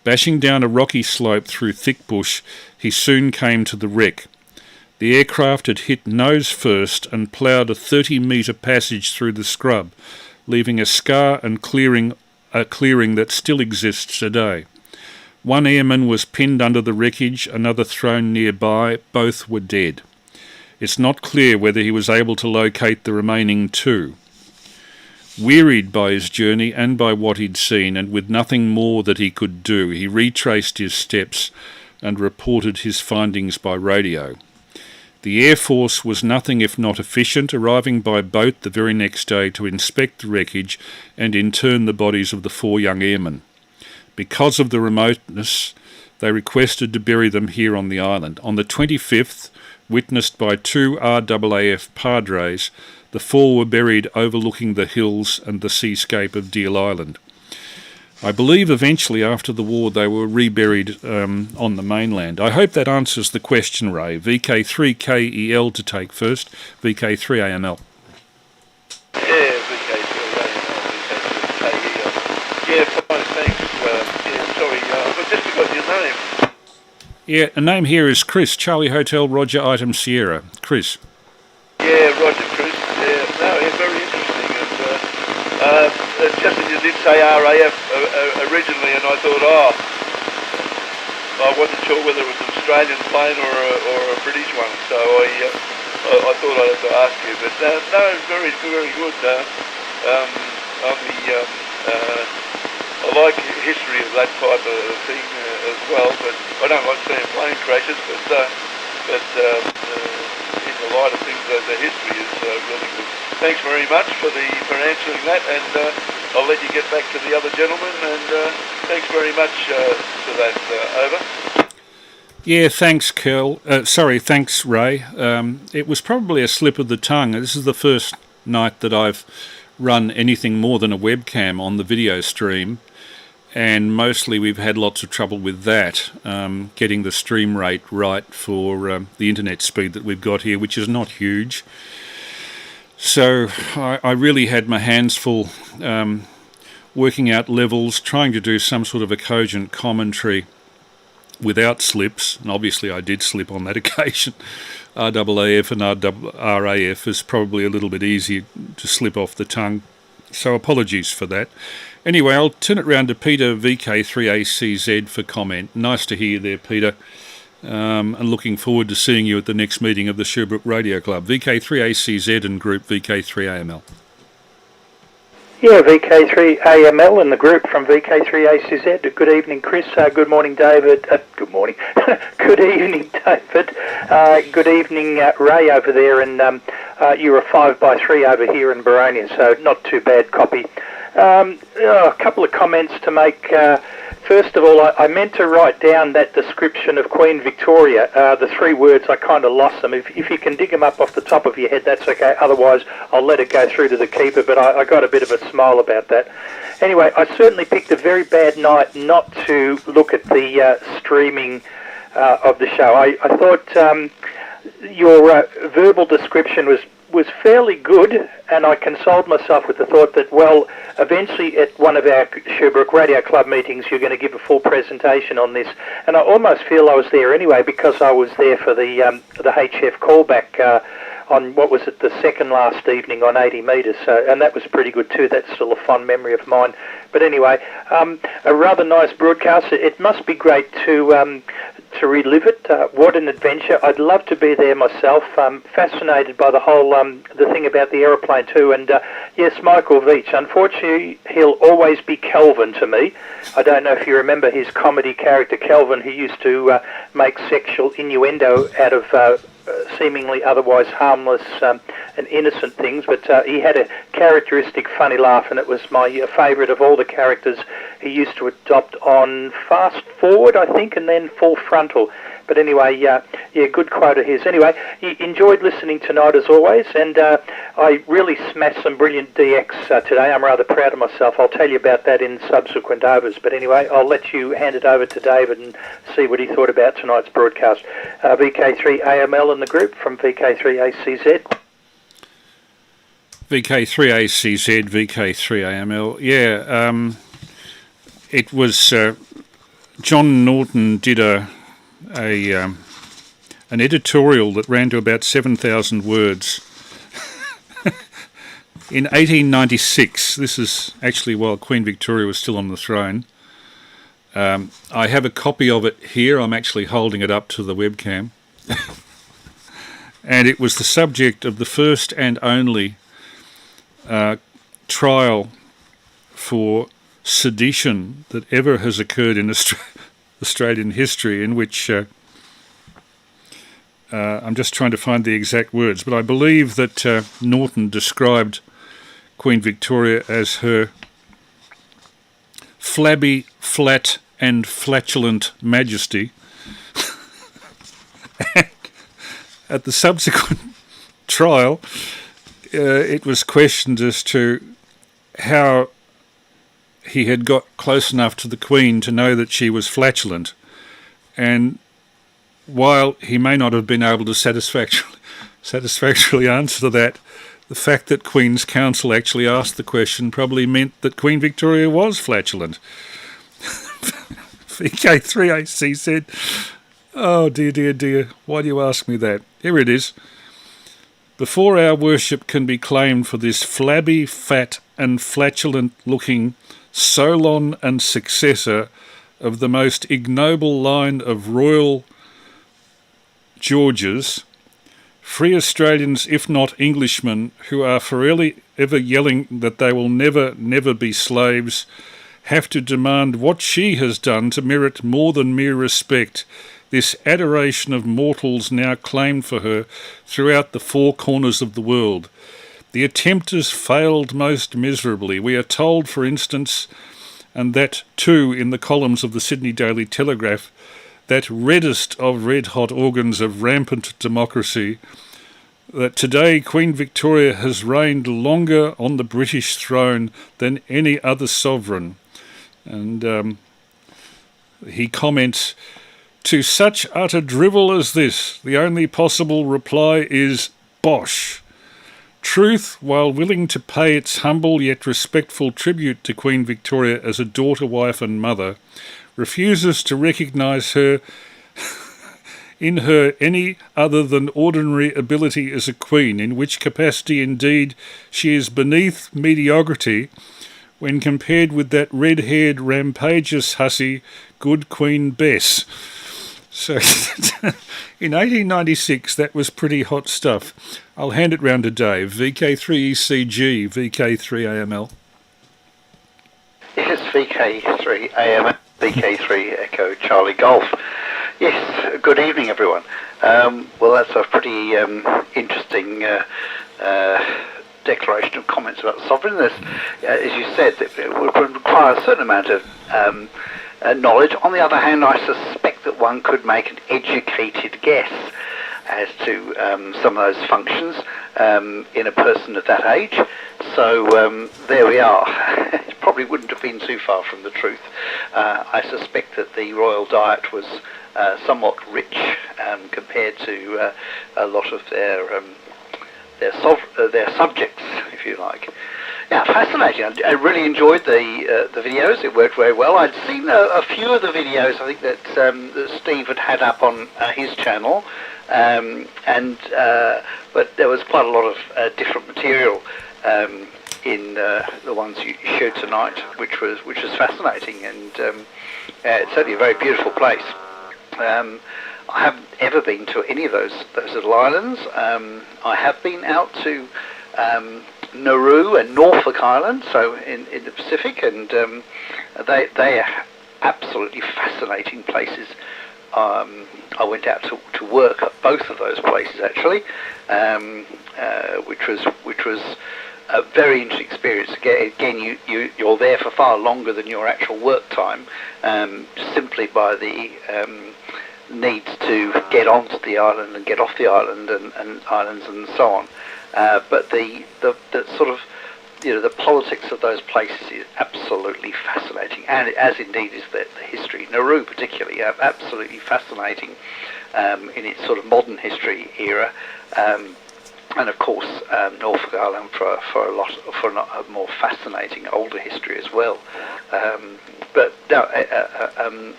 Bashing down a rocky slope through thick bush, he soon came to the wreck. The aircraft had hit nose first and ploughed a 30-metre passage through the scrub, leaving a scar and a clearing that still exists today. One airman was pinned under the wreckage, another thrown nearby. Both were dead. It's not clear whether he was able to locate the remaining two. Wearied by his journey and by what he'd seen, and with nothing more that he could do, he retraced his steps and reported his findings by radio. The Air Force was nothing if not efficient, arriving by boat the very next day to inspect the wreckage and intern the bodies of the 4 young airmen. Because of the remoteness, they requested to bury them here on the island. On the 25th, witnessed by 2 RAAF Padres, the 4 were buried overlooking the hills and the seascape of Deal Island. I believe eventually after the war they were reburied on the mainland. I hope that answers the question, Ray. VK3KEL to take first. VK3AML. Yeah, VK3AML, VK3KEL. Yeah, fine, thanks. Sorry, but just forgot your name. Yeah, the name here is Chris, Charlie Hotel, Roger, Item Sierra. Chris. Yeah, Roger, Chris. Yeah, no, yeah, very interesting. And just as you did say RAF originally, and I thought, I wasn't sure whether it was an Australian plane or a British one, so I thought I'd have to ask you. But no, very, very good. I like history of that type of thing as well, but I don't like seeing plane crashes, but in the light of things, the history is really good. Thanks very much for answering that, and I'll let you get back to the other gentleman, and thanks very much for that. Over. Yeah, thanks, thanks, Ray. It was probably a slip of the tongue. This is the first night that I've run anything more than a webcam on the video stream, and mostly we've had lots of trouble with that, getting the stream rate right for the internet speed that we've got here, which is not huge. So I really had my hands full working out levels, trying to do some sort of a cogent commentary without slips, and obviously I did slip on that occasion. RAAF and RAF is probably a little bit easier to slip off the tongue, so apologies for that. Anyway, I'll turn it round to Peter VK3ACZ for comment. Nice to hear you there, Peter, and looking forward to seeing you at the next meeting of the Sherbrooke Radio Club. VK3ACZ and group VK3AML. Yeah, VK3AML and the group from VK3ACZ. Good evening, Chris. Good morning, David. Good morning. Good evening, David. Good evening, Ray over there. And you're a 5x3 over here in Baronia, so not too bad copy. A couple of comments to make. First of all, I meant to write down that description of Queen Victoria. The 3 words, I kind of lost them. If you can dig them up off the top of your head, that's okay. Otherwise, I'll let it go through to the keeper, but I got a bit of a smile about that. Anyway, I certainly picked a very bad night not to look at the streaming of the show. I thought your verbal description was fairly good, and I consoled myself with the thought that, well, eventually at one of our Sherbrooke Radio Club meetings you're going to give a full presentation on this, and I almost feel I was there anyway because I was there for the HF callback on, what was it, the second last evening on 80 metres, and that was pretty good too. That's still a fond memory of mine. But anyway, a rather nice broadcast. It must be great to to relive it. What an adventure. I'd love to be there myself. Fascinated by the whole the thing about the aeroplane too. And yes, Michael Veitch. Unfortunately, he'll always be Kelvin to me. I don't know if you remember his comedy character Kelvin, who used to make sexual innuendo out of seemingly otherwise harmless and innocent things, but he had a characteristic funny laugh, and it was my favourite of all the characters he used to adopt on Fast Forward, I think, and then Full Frontal. But anyway, yeah, good quote of his. Anyway, enjoyed listening tonight as always, and I really smashed some brilliant DX today. I'm rather proud of myself. I'll tell you about that in subsequent overs. But anyway, I'll let you hand it over to David and see what he thought about tonight's broadcast. VK3AML in the group from VK3ACZ. VK3ACZ, VK3AML. Yeah, it was John Norton did an editorial that ran to about 7,000 words in 1896. This is actually while Queen Victoria was still on the throne. I have a copy of it here. I'm actually holding it up to the webcam. And it was the subject of the first and only trial for sedition that ever has occurred in Australian history, in which I'm just trying to find the exact words, but I believe that Norton described Queen Victoria as her flabby, flat and flatulent majesty. And at the subsequent trial, it was questioned as to how he had got close enough to the Queen to know that she was flatulent. And while he may not have been able to satisfactorily answer to that, the fact that Queen's Counsel actually asked the question probably meant that Queen Victoria was flatulent. VK3AC said, "Oh dear, dear, dear, why do you ask me that?" Here it is. "Before our worship can be claimed for this flabby, fat and flatulent-looking Solon and successor of the most ignoble line of royal Georges, free Australians, if not Englishmen, who are forever yelling that they will never, never be slaves, have to demand what she has done to merit more than mere respect, this adoration of mortals now claimed for her throughout the four corners of the world. The attempt has failed most miserably. We are told, for instance, and that too in the columns of the Sydney Daily Telegraph, that reddest of red-hot organs of rampant democracy, that today Queen Victoria has reigned longer on the British throne than any other sovereign." And he comments, "To such utter drivel as this, the only possible reply is bosh. Truth, while willing to pay its humble yet respectful tribute to Queen Victoria as a daughter, wife and mother, refuses to recognise her in her any other than ordinary ability as a queen, in which capacity indeed she is beneath mediocrity when compared with that red-haired rampageous hussy, good Queen Bess." So in 1896, that was pretty hot stuff. I'll hand it round to Dave. VK3ECG, VK3AML. Yes, VK3AML, VK3 Echo Charlie Golf. Yes, good evening, everyone. Well, that's a pretty interesting declaration of comments about sovereignness. As you said, it would require a certain amount of knowledge. On the other hand, I suspect that one could make an educated guess as to some of those functions in a person of that age. So there we are. It probably wouldn't have been too far from the truth. I suspect that the royal diet was somewhat rich compared to a lot of their subjects, if you like. Yeah, fascinating. I really enjoyed the videos. It worked very well. I'd seen a few of the videos, I think, that Steve had up on his channel, but there was quite a lot of different material in the ones you showed tonight, which was fascinating, and it's certainly a very beautiful place. I haven't ever been to any of those little islands. I have been out to Nauru and Norfolk Island, so in the Pacific, and they are absolutely fascinating places. I went out to work at both of those places actually, which was a very interesting experience. Again, you're there for far longer than your actual work time, simply by the needs to get onto the island and get off the island and islands and so on. But the sort of, the politics of those places is absolutely fascinating, and as indeed is the history. Nauru particularly, absolutely fascinating in its sort of modern history era, and of course Norfolk Island for a more fascinating older history as well. But no,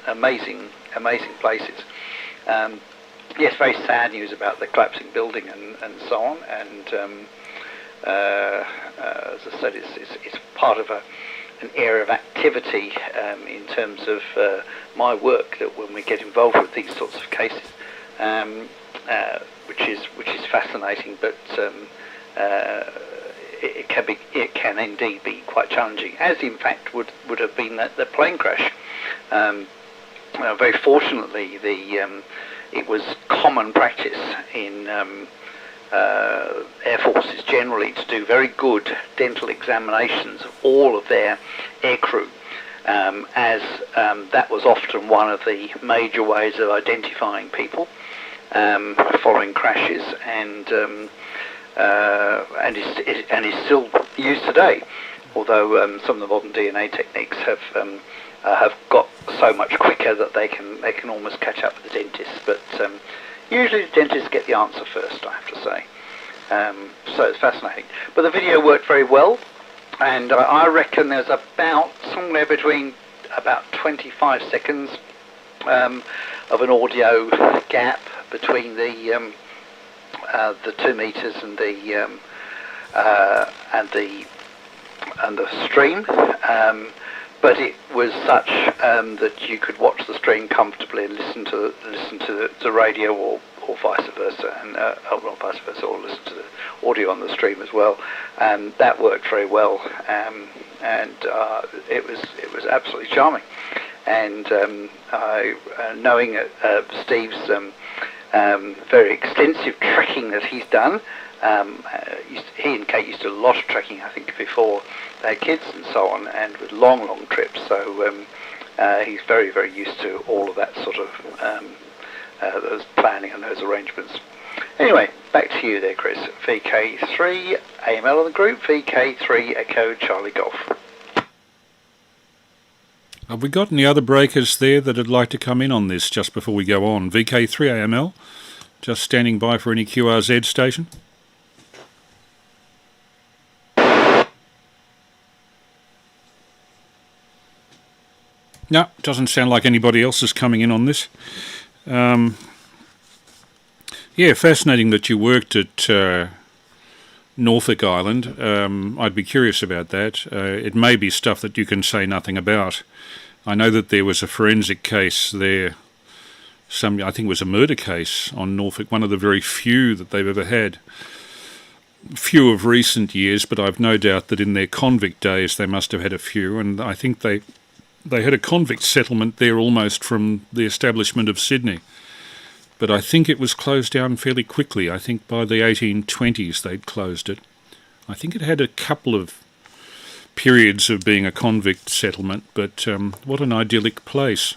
amazing places. Yes, very sad news about the collapsing building and so on, and as I said, it's part of an area of activity in terms of my work, that when we get involved with these sorts of cases, which is fascinating, but it can indeed be quite challenging, as in fact would have been the plane crash. Very fortunately, it was common practice in air forces generally to do very good dental examinations of all of their aircrew, as that was often one of the major ways of identifying people following crashes, and is still used today. Although some of the modern DNA techniques have got so much quicker that they can almost catch up with the dentists, but usually the dentists get the answer first, I have to say. So it's fascinating. But the video worked very well, and I reckon there's about somewhere between about 25 seconds of an audio gap between the 2 meters and the stream. But it was such that you could watch the stream comfortably and listen to the radio, or vice versa, and not vice versa, or listen to the audio on the stream as well. That worked very well, and it was absolutely charming. And knowing Steve's very extensive trekking that he's done. He and Kate used to do a lot of trekking, I think, before they had kids and so on, and with long trips. So he's very, very used to all of that sort of those planning and those arrangements. Anyway, back to you there, Chris. VK3AML in the group, VK3 Echo Charlie Golf. Have we got any other breakers there that would like to come in on this just before we go on? VK3AML, just standing by for any QRZ station. No, doesn't sound like anybody else is coming in on this. Yeah, fascinating that you worked at Norfolk Island. I'd be curious about that. It may be stuff that you can say nothing about. I know that there was a forensic case there, I think it was a murder case on Norfolk, one of the very few that they've ever had. Few of recent years, but I've no doubt that in their convict days they must have had a few, and I think they had a convict settlement there almost from the establishment of Sydney. But I think it was closed down fairly quickly. I think by the 1820s they'd closed it. I think it had a couple of periods of being a convict settlement, but what an idyllic place.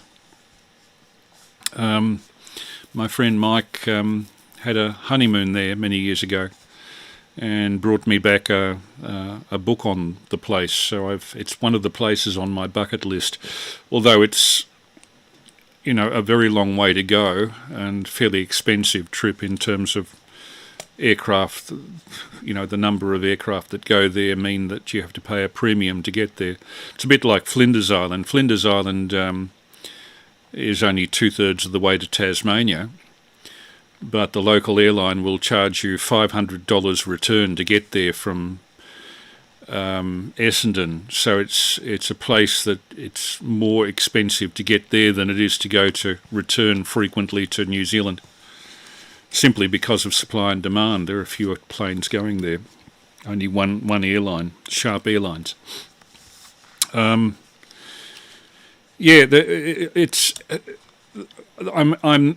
My friend Mike had a honeymoon there many years ago and brought me back a book on the place. So it's one of the places on my bucket list, although it's a very long way to go and fairly expensive trip in terms of aircraft. The number of aircraft that go there mean that you have to pay a premium to get there. It's a bit like Flinders Island. Flinders Island is only 2/3 of the way to Tasmania, but the local airline will charge you $500 return to get there from Essendon, so it's a place that it's more expensive to get there than it is to return frequently to New Zealand, simply because of supply and demand. There are fewer planes going there. Only one airline, Sharp Airlines. I'm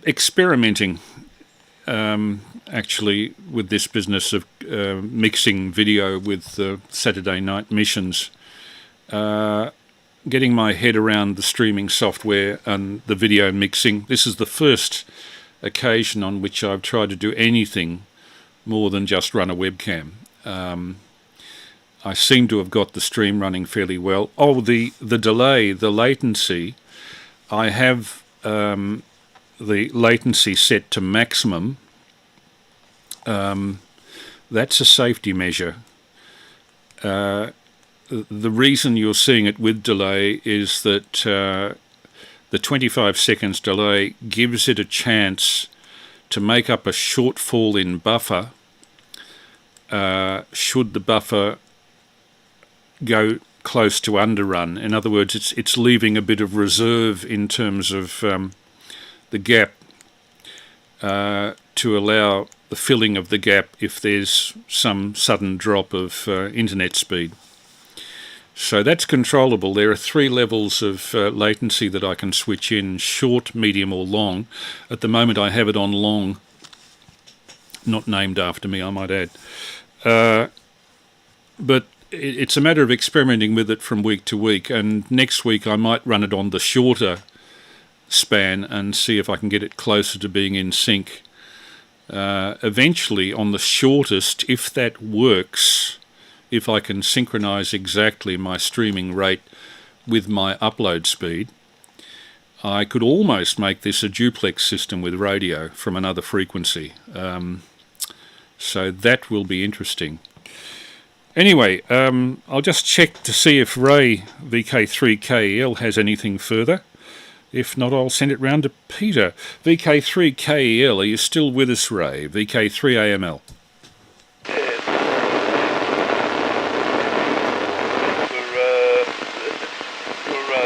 experimenting actually with this business of mixing video with Saturday night missions, getting my head around the streaming software and the video mixing. This is the first occasion on which I've tried to do anything more than just run a webcam. I seem to have got the stream running fairly well. Oh, the delay, the latency, I have the latency set to maximum. That's a safety measure. The reason you're seeing it with delay is that the 25 seconds delay gives it a chance to make up a shortfall in buffer should the buffer go close to underrun. In other words, it's leaving a bit of reserve in terms of the gap to allow the filling of the gap if there's some sudden drop of internet speed. So that's controllable. There are 3 levels of latency that I can switch in: short, medium or long. At the moment I have it on long, not named after me, I might add. But it's a matter of experimenting with it from week to week, and next week I might run it on the shorter span and see if I can get it closer to being in sync. Eventually on the shortest, if that works, if I can synchronize exactly my streaming rate with my upload speed, I could almost make this a duplex system with radio from another frequency. So that will be interesting. Anyway, I'll just check to see if Ray, VK3KEL, has anything further. If not, I'll send it round to Peter. VK3KEL, are you still with us, Ray? VK3AML.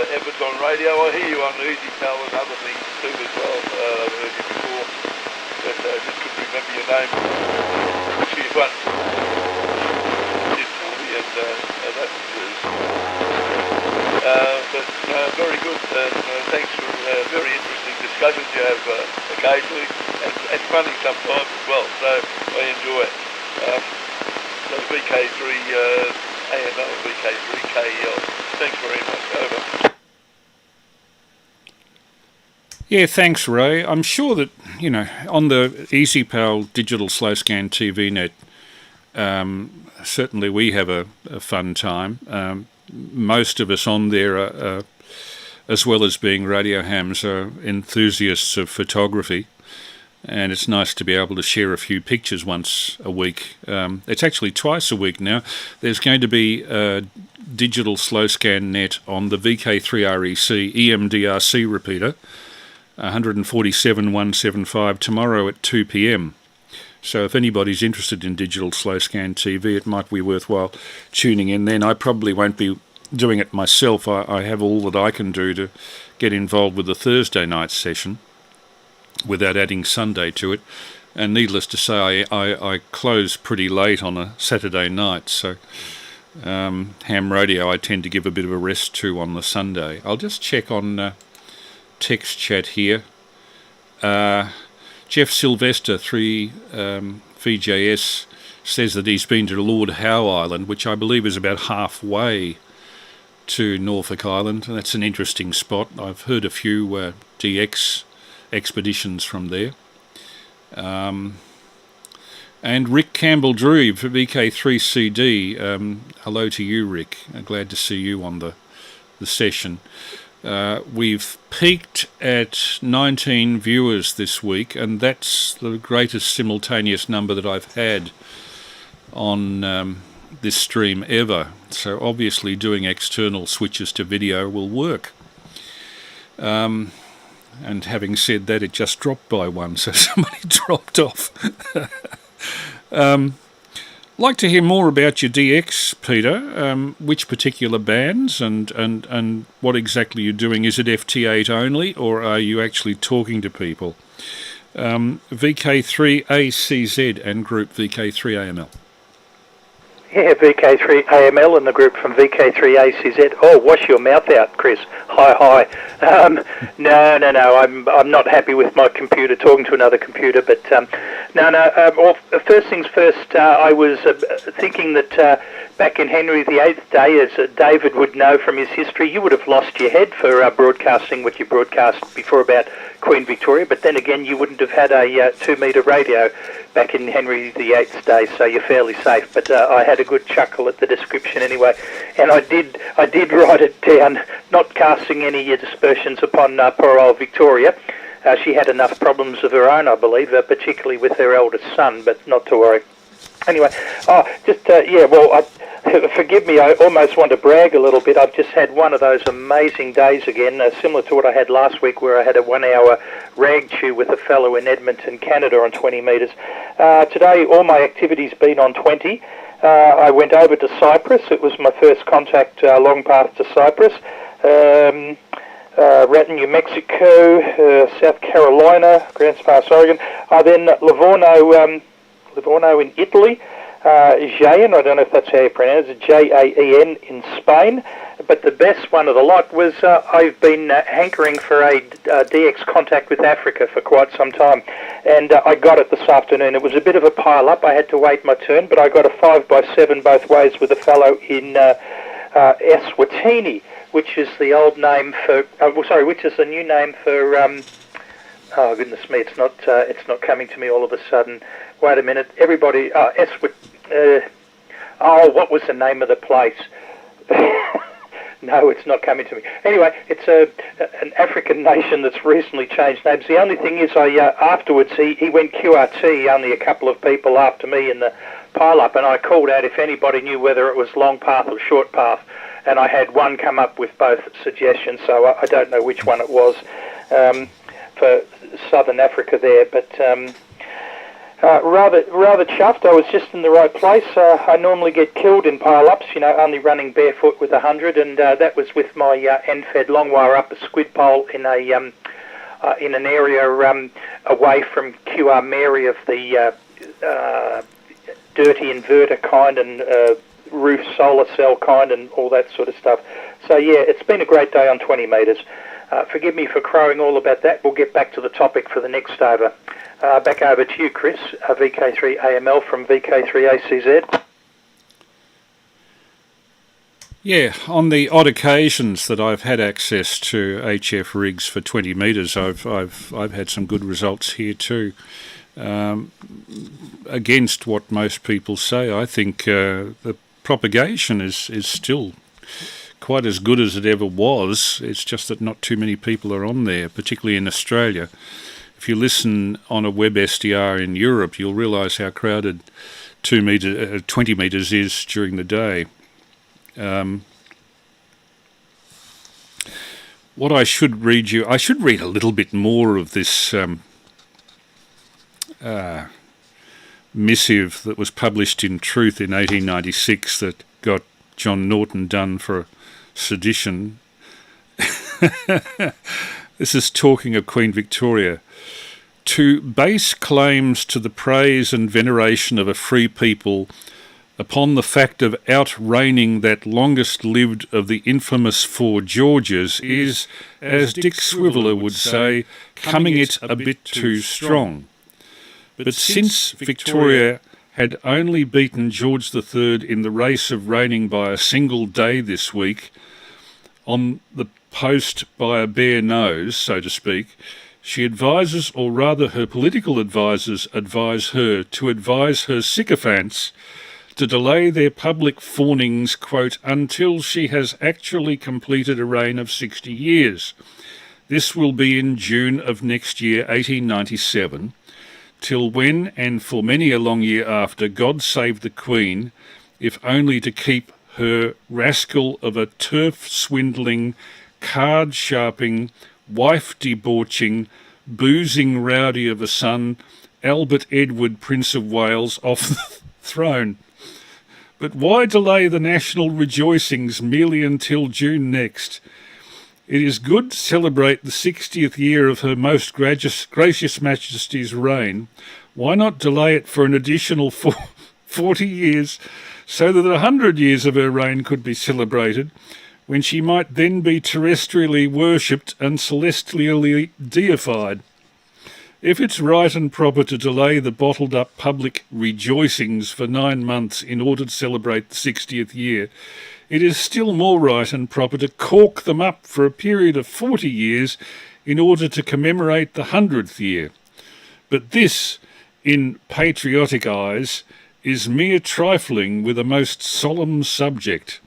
Efforts on radio. I hear you on Easy Pal and other things too as well. I've heard you before, but just couldn't remember your name. Excuse me. Did for me, and that was but very good, and thanks for very interesting discussions you have occasionally, and funny sometimes as well, so I enjoy it. So VK3AML, VK3KEL, thanks very much. Over. Yeah, thanks, Ray. I'm sure that, on the EasyPal digital slow scan TV net, certainly we have a fun time. Most of us on there are, as well as being radio hams, are enthusiasts of photography, and it's nice to be able to share a few pictures once a week. It's actually twice a week now. There's going to be a digital slow scan net on the VK3REC EMDRC repeater, 147.175 tomorrow at 2 p.m. So if anybody's interested in digital slow scan TV, it might be worthwhile tuning in then. I probably won't be doing it myself. I have all that I can do to get involved with the Thursday night session without adding Sunday to it. And needless to say, I close pretty late on a Saturday night, so ham radio I tend to give a bit of a rest to on the Sunday. I'll just check on text chat here. Jeff Sylvester, 3VJS, says that he's been to Lord Howe Island, which I believe is about halfway to Norfolk Island. And that's an interesting spot. I've heard a few DX expeditions from there. And Rick Campbell-Drew for VK3CD. Hello to you, Rick. Glad to see you on the session. We've peaked at 19 viewers this week, and that's the greatest simultaneous number that I've had on this stream ever. So obviously doing external switches to video will work. And having said that, it just dropped by one, so somebody dropped off. like to hear more about your DX, Peter. Which particular bands and what exactly you're doing? Is it FT8 only, or are you actually talking to people? VK3ACZ and group VK3AML. Yeah, VK3AML and the group from VK3ACZ. Oh, wash your mouth out, Chris. Hi. No. I'm not happy with my computer, talking to another computer. But well, first things first, I was thinking that back in Henry VIII's day, as David would know from his history, you would have lost your head for broadcasting what you broadcast before about Queen Victoria. But then again, you wouldn't have had a 2-metre radio back in Henry VIII's day, so you're fairly safe. But I had a good chuckle at the description anyway, and I did write it down, not casting any dispersions upon poor old Victoria. She had enough problems of her own, I believe, particularly with her eldest son, but not to worry. Anyway, forgive me, I almost want to brag a little bit. I've just had one of those amazing days again, similar to what I had last week, where I had a 1-hour rag chew with a fellow in Edmonton, Canada on 20 metres. Today, all my activity's been on 20. I went over to Cyprus. It was my first contact long path to Cyprus. Raton, New Mexico, South Carolina, Grants Pass, Oregon. Then Livorno in Italy, Jaén, I don't know if that's how you pronounce it, Jaen in Spain. But the best one of the lot was I've been hankering for a DX contact with Africa for quite some time, and I got it this afternoon. It was a bit of a pile-up. I had to wait my turn, but I got a 5x7 both ways with a fellow in Eswatini, which is the old name for, which is the new name for, oh goodness me, it's not coming to me all of a sudden. Wait a minute, everybody, what was the name of the place? No, it's not coming to me. Anyway, it's an African nation that's recently changed names. The only thing is, afterwards, he went QRT, only a couple of people after me in the pile-up, and I called out if anybody knew whether it was long path or short path, and I had one come up with both suggestions, so I don't know which one it was for Southern Africa there, but rather chuffed. I was just in the right place. I normally get killed in pile-ups, only running barefoot with 100, and that was with my end-fed long wire up a squid pole in an area away from QR Mary of the dirty inverter kind and roof solar cell kind and all that sort of stuff. So yeah, it's been a great day on 20 metres. Forgive me for crowing all about that. We'll get back to the topic for the next over. Back over to you, Chris, VK3AML from VK3ACZ. Yeah, on the odd occasions that I've had access to HF rigs for 20 metres, I've had some good results here too. Against what most people say, I think the propagation is still quite as good as it ever was. It's just that not too many people are on there, particularly in Australia. If you listen on a web SDR in Europe, you'll realise how crowded 20 metres is during the day. What I should read you, I should read a little bit more of this missive that was published in Truth in 1896 that got John Norton done for sedition. This is talking of Queen Victoria. To base claims to the praise and veneration of a free people upon the fact of outreigning that longest lived of the infamous 4 Georges is, as Dick Swiveller would say, coming it a bit too strong. But since Victoria had only beaten George III in the race of reigning by a single day this week, on the post by a bare nose, so to speak, she advises, or rather her political advisers advise her, to advise her sycophants to delay their public fawnings, quote, until she has actually completed a reign of 60 years. This will be in June of next year, 1897, till when, and for many a long year after, God save the Queen, if only to keep her rascal of a turf-swindling, card-sharping, wife-debauching, boozing rowdy of a son, Albert Edward, Prince of Wales, off the throne. But why delay the national rejoicings merely until June next? It is good to celebrate the 60th year of Her Most Gracious Majesty's reign. Why not delay it for an additional 40 years so that 100 years of her reign could be celebrated, when she might then be terrestrially worshipped and celestially deified? If it's right and proper to delay the bottled-up public rejoicings for 9 months in order to celebrate the 60th year, it is still more right and proper to cork them up for a period of 40 years in order to commemorate the 100th year. But this, in patriotic eyes, is mere trifling with a most solemn subject.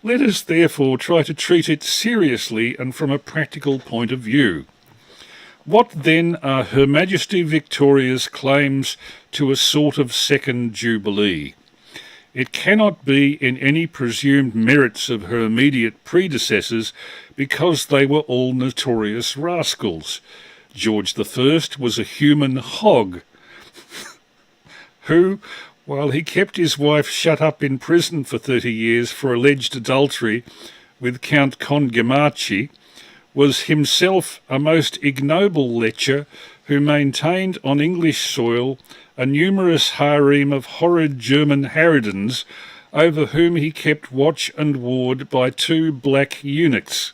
Let us therefore try to treat it seriously and from a practical point of view. What then are Her Majesty Victoria's claims to a sort of second jubilee? It cannot be in any presumed merits of her immediate predecessors, because they were all notorious rascals. George I was a human hog, who, while he kept his wife shut up in prison for 30 years for alleged adultery with Count Condemaci, was himself a most ignoble lecher who maintained on English soil a numerous harem of horrid German harridans, over whom he kept watch and ward by 2 black eunuchs.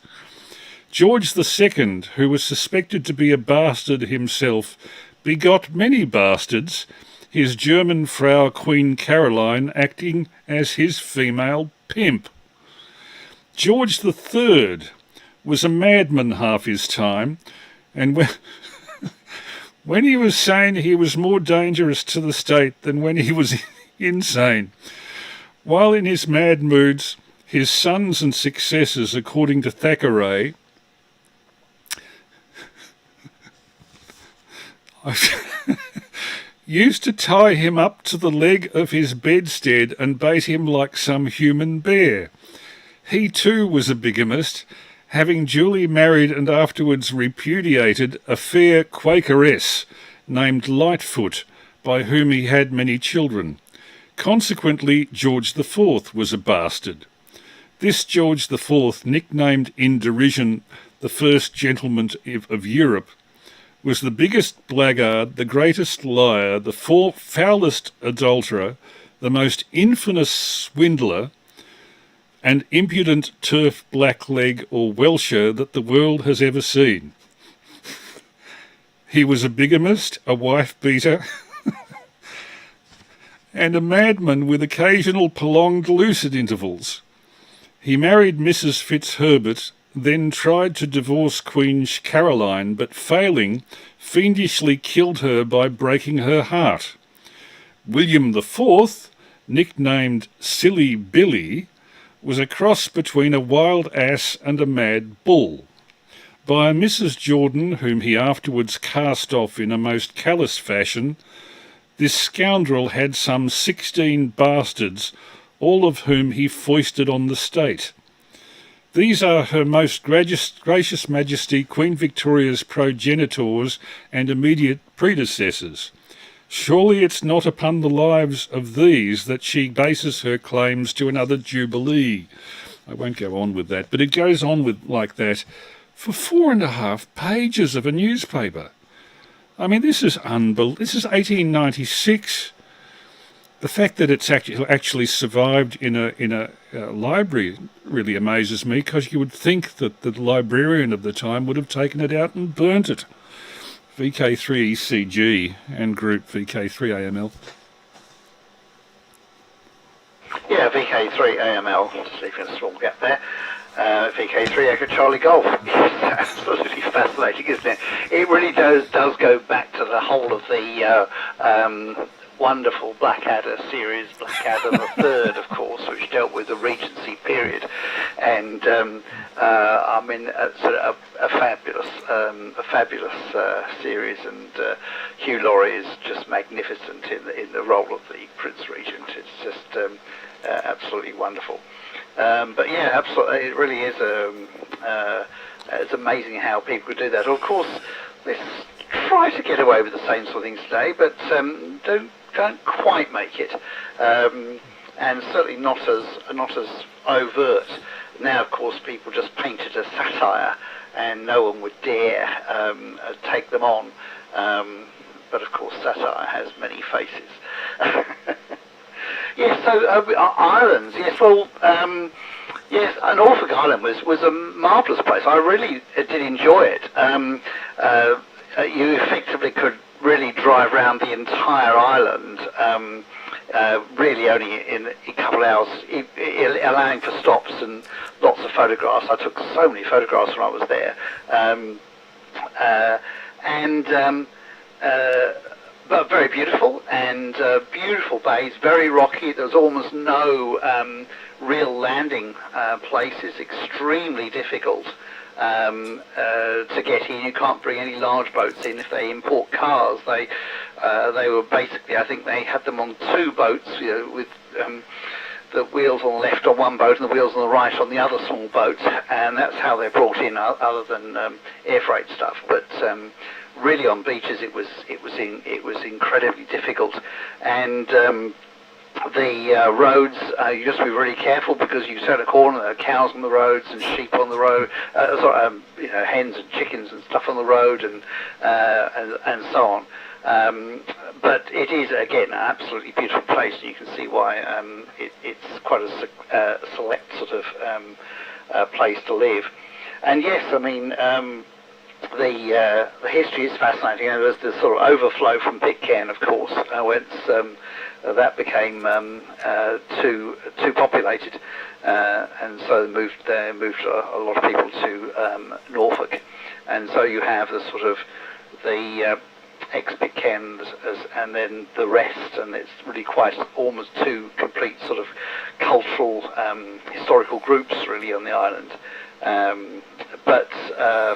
George II, who was suspected to be a bastard himself, begot many bastards, his German Frau Queen Caroline acting as his female pimp. George III was a madman half his time, and when he was sane, he was more dangerous to the state than when he was insane. While in his mad moods, his sons and successors, according to Thackeray, used to tie him up to the leg of his bedstead and bait him like some human bear. He too was a bigamist, having duly married and afterwards repudiated a fair Quakeress named Lightfoot, by whom he had many children. Consequently, George IV was a bastard. This George IV, nicknamed in derision the First Gentleman of Europe, was the biggest blackguard, the greatest liar, the foulest adulterer, the most infamous swindler, and impudent turf blackleg or Welsher that the world has ever seen. He was a bigamist, a wife-beater, and a madman with occasional prolonged lucid intervals. He married Mrs. Fitzherbert, then tried to divorce Queen Caroline, but failing, fiendishly killed her by breaking her heart. William IV, nicknamed Silly Billy, was a cross between a wild ass and a mad bull. By a Mrs. Jordan, whom he afterwards cast off in a most callous fashion, this scoundrel had some 16 bastards, all of whom he foisted on the state. These are Her Most Gracious Majesty Queen Victoria's progenitors and immediate predecessors. Surely it's not upon the lives of these that she bases her claims to another jubilee. I won't go on with that, but it goes on with like that for 4.5 pages of a newspaper. I mean, this is unbelievable. This is 1896. The fact that it's actually survived in a library really amazes me, because you would think that the librarian of the time would have taken it out and burnt it. VK3ECG and group VK3AML. Yeah, VK3AML, just leaving a small gap there. VK3 Echo Charlie Golf. It's absolutely fascinating, isn't it? It really does go back to the whole of the wonderful Blackadder series, Blackadder the Third, of course, which dealt with the Regency period, and I mean, sort of a fabulous series, and Hugh Laurie is just magnificent in the role of the Prince Regent. It's just absolutely wonderful. But yeah, absolutely, it really is. It's amazing how people could do that. Of course, let's try to get away with the same sort of things today, but don't quite make it. and certainly not as overt. Now, of course, people just paint it as satire, and no one would dare take them on. But of course, satire has many faces. Yes, so islands. Yes, well, yes, Norfolk Island was a marvellous place. I really did enjoy it. You effectively could really drive around the entire island, really only in a couple of hours, allowing for stops and lots of photographs. I took so many photographs when I was there. But very beautiful, and beautiful bays, very rocky. There was almost no real landing places, extremely difficult to get in. You can't bring any large boats in. If they import cars, they were basically, I think they had them on two boats, with the wheels on the left on one boat and the wheels on the right on the other small boat, and that's how they're brought in, other than air freight stuff. But really, on beaches, it was incredibly difficult, and the roads, you just be really careful, because you turn a corner, there are cows on the roads and sheep on the road, hens and chickens and stuff on the road, and so on. But it is, again, an absolutely beautiful place, and you can see why it's quite a select sort of place to live. And yes, I mean, the history is fascinating. There was this sort of overflow from Pitcairn, of course, once that became too populated, and so moved a lot of people to Norfolk, and so you have the sort of the ex-Pitcairn and then the rest, and it's really quite almost two complete sort of cultural, historical groups really on the island. But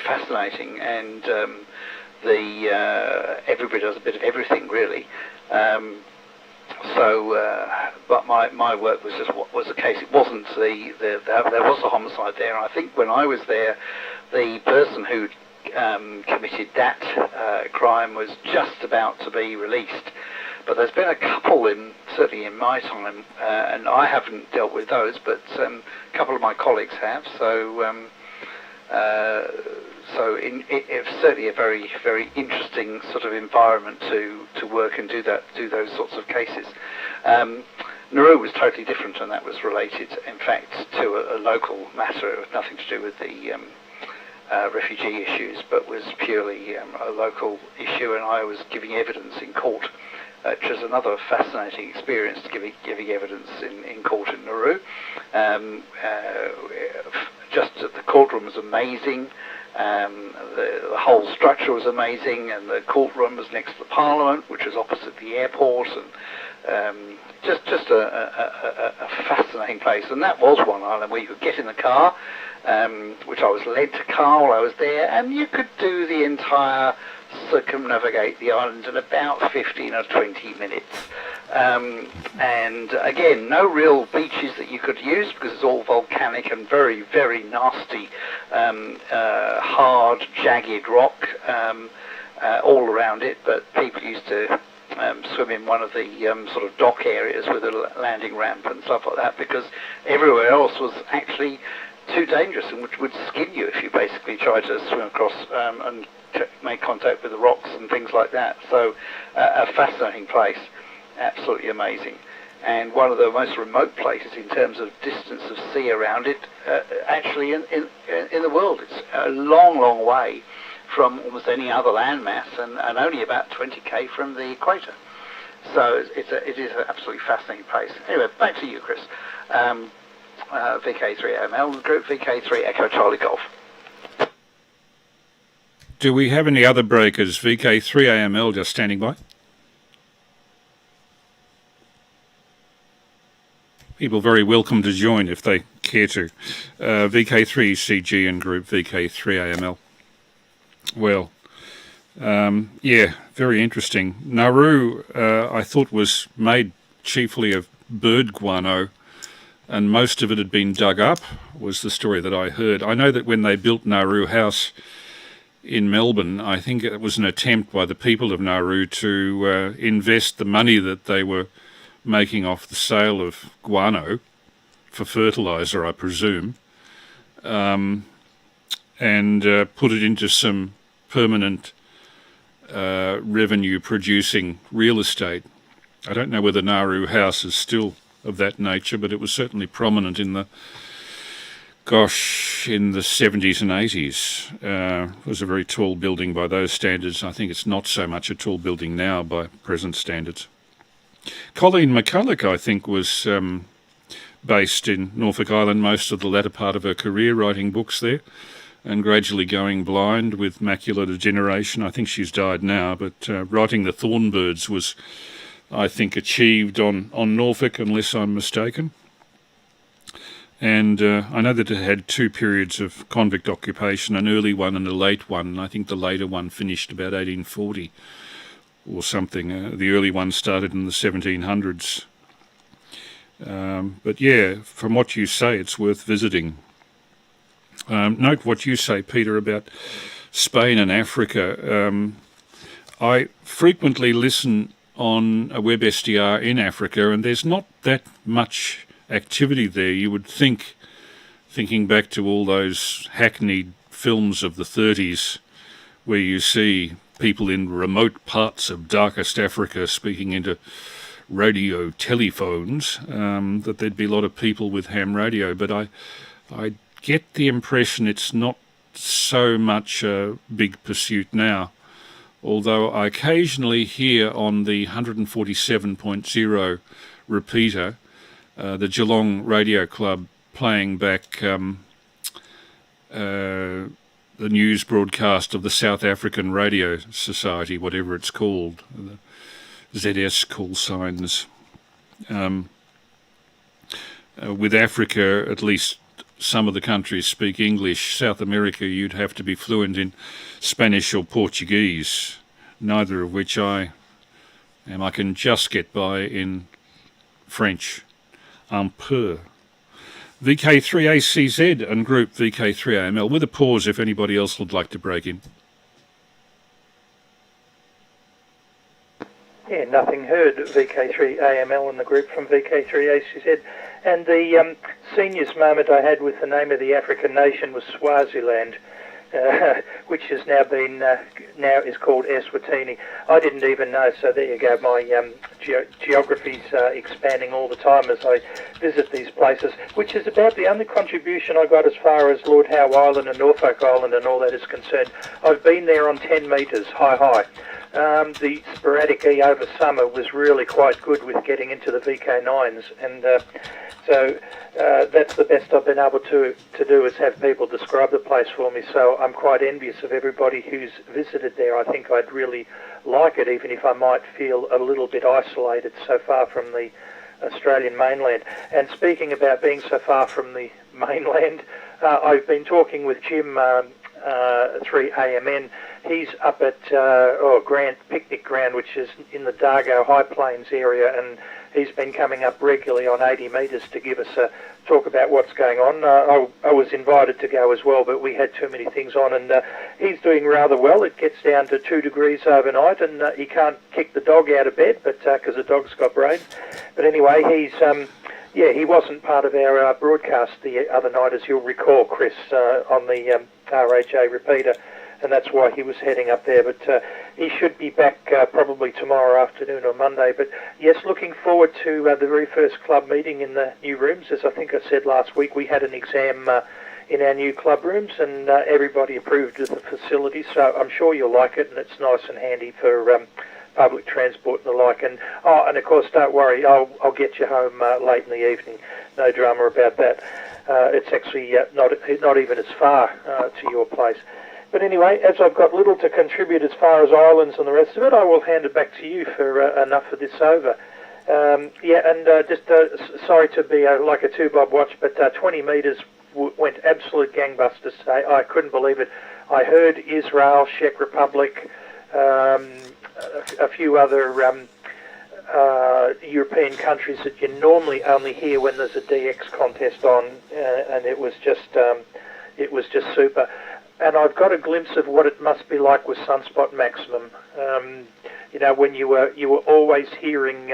fascinating, and everybody does a bit of everything really. But my work was just what was the case. It wasn't there was a homicide there, and I think when I was there, the person who committed that crime was just about to be released. But there's been a couple, certainly in my time, and I haven't dealt with those, but a couple of my colleagues have. So it's certainly a very, very interesting sort of environment to work and do those sorts of cases. Nauru was totally different, and that was related, in fact, to a local matter. It had nothing to do with the refugee issues, but was purely a local issue, and I was giving evidence in court, which was another fascinating experience, giving evidence in court in Nauru. Just the courtroom was amazing. The whole structure was amazing, and the courtroom was next to the Parliament, which was opposite the airport, and just a fascinating place. And that was one island where you could get in the car, which I was led to car while I was there, and you could do the entire circumnavigate the island in about 15 or 20 minutes. And again, no real beaches that you could use, because it's all volcanic and very, very nasty, hard, jagged rock all around it. But people used to swim in one of the sort of dock areas with a landing ramp and stuff like that, because everywhere else was actually too dangerous and which would skin you if you basically tried to swim across and make contact with the rocks and things like that. So a fascinating place, absolutely amazing, and one of the most remote places in terms of distance of sea around it, actually in the world. It's a long, long way from almost any other landmass, and only about 20k from the equator. So it is an absolutely fascinating place. Anyway, back to you, Chris. VK3AML group, VK3 Echo Charlie Golf. Do we have any other breakers? VK3AML just standing by. People very welcome to join if they care to. VK3CG and group VK3AML. Well, yeah, very interesting. Nauru, I thought, was made chiefly of bird guano, and most of it had been dug up, was the story that I heard. I know that when they built Nauru House in Melbourne, I think it was an attempt by the people of Nauru to invest the money that they were making off the sale of guano for fertiliser, I presume, and put it into some permanent revenue-producing real estate. I don't know whether Nauru House is still of that nature, but it was certainly prominent in the 70s and 80s. It was a very tall building by those standards. I think it's not so much a tall building now by present standards. Colleen McCulloch, I think, was based in Norfolk Island most of the latter part of her career, writing books there, and gradually going blind with macular degeneration. I think she's died now, but writing The Thornbirds was, I think, achieved on Norfolk, unless I'm mistaken. And I know that it had 2 periods of convict occupation, an early one and a late one, and I think the later one finished about 1840 or something. The early one started in the 1700s. But yeah, from what you say, it's worth visiting. Note what you say, Peter, about Spain and Africa. I frequently listen on a web SDR in Africa, and there's not that much activity there. You would think, thinking back to all those hackneyed films of the 30s, where you see people in remote parts of darkest Africa speaking into radio telephones, that there'd be a lot of people with ham radio, but I get the impression it's not so much a big pursuit now, although I occasionally hear on the 147.0 repeater the Geelong Radio Club playing back the news broadcast of the South African Radio Society, whatever it's called, the ZS call signs. With Africa, at least some of the countries speak English. South America, you'd have to be fluent in Spanish or Portuguese, neither of which I am. I can just get by in French. Un peu. VK3ACZ and group VK3AML, with a pause if anybody else would like to break in. Yeah, nothing heard. VK3AML and the group from VK3ACZ. And the seniors moment I had with the name of the African nation was Swaziland, which has now been now is called Eswatini. I didn't even know, so there you go. My geography's expanding all the time as I visit these places, which is about the only contribution I got as far as Lord Howe Island and Norfolk Island and all that is concerned. I've been there on 10 metres, high. The sporadic E over summer was really quite good with getting into the VK9s, and so that's the best I've been able to do, is have people describe the place for me. So I'm quite envious of everybody who's visited there. I think I'd really like it, even if I might feel a little bit isolated so far from the Australian mainland. And speaking about being so far from the mainland, I've been talking with Jim 3AMN. He's up at Grant Picnic Ground, which is in the Dargo High Plains area, and he's been coming up regularly on 80 metres to give us a talk about what's going on. I was invited to go as well, but we had too many things on, and he's doing rather well. It gets down to 2 degrees overnight, and he can't kick the dog out of bed, but because the dog's got brains. But anyway, he's he wasn't part of our broadcast the other night, as you'll recall, Chris, on the RHA repeater, and that's why he was heading up there. But he should be back probably tomorrow afternoon or Monday. But yes, looking forward to the very first club meeting in the new rooms. As I think I said last week, we had an exam in our new club rooms, and everybody approved of the facilities, so I'm sure you'll like it, and it's nice and handy for public transport and the like. And of course, don't worry, I'll get you home late in the evening. No drama about that. It's actually not even as far to your place. But anyway, as I've got little to contribute as far as islands and the rest of it, I will hand it back to you for enough of this over. Sorry to be like a two-bob watch, but 20 metres went absolute gangbusters today. I couldn't believe it. I heard Israel, Czech Republic, a few other European countries that you normally only hear when there's a DX contest on, and it was just super. And I've got a glimpse of what it must be like with Sunspot Maximum. When you were always hearing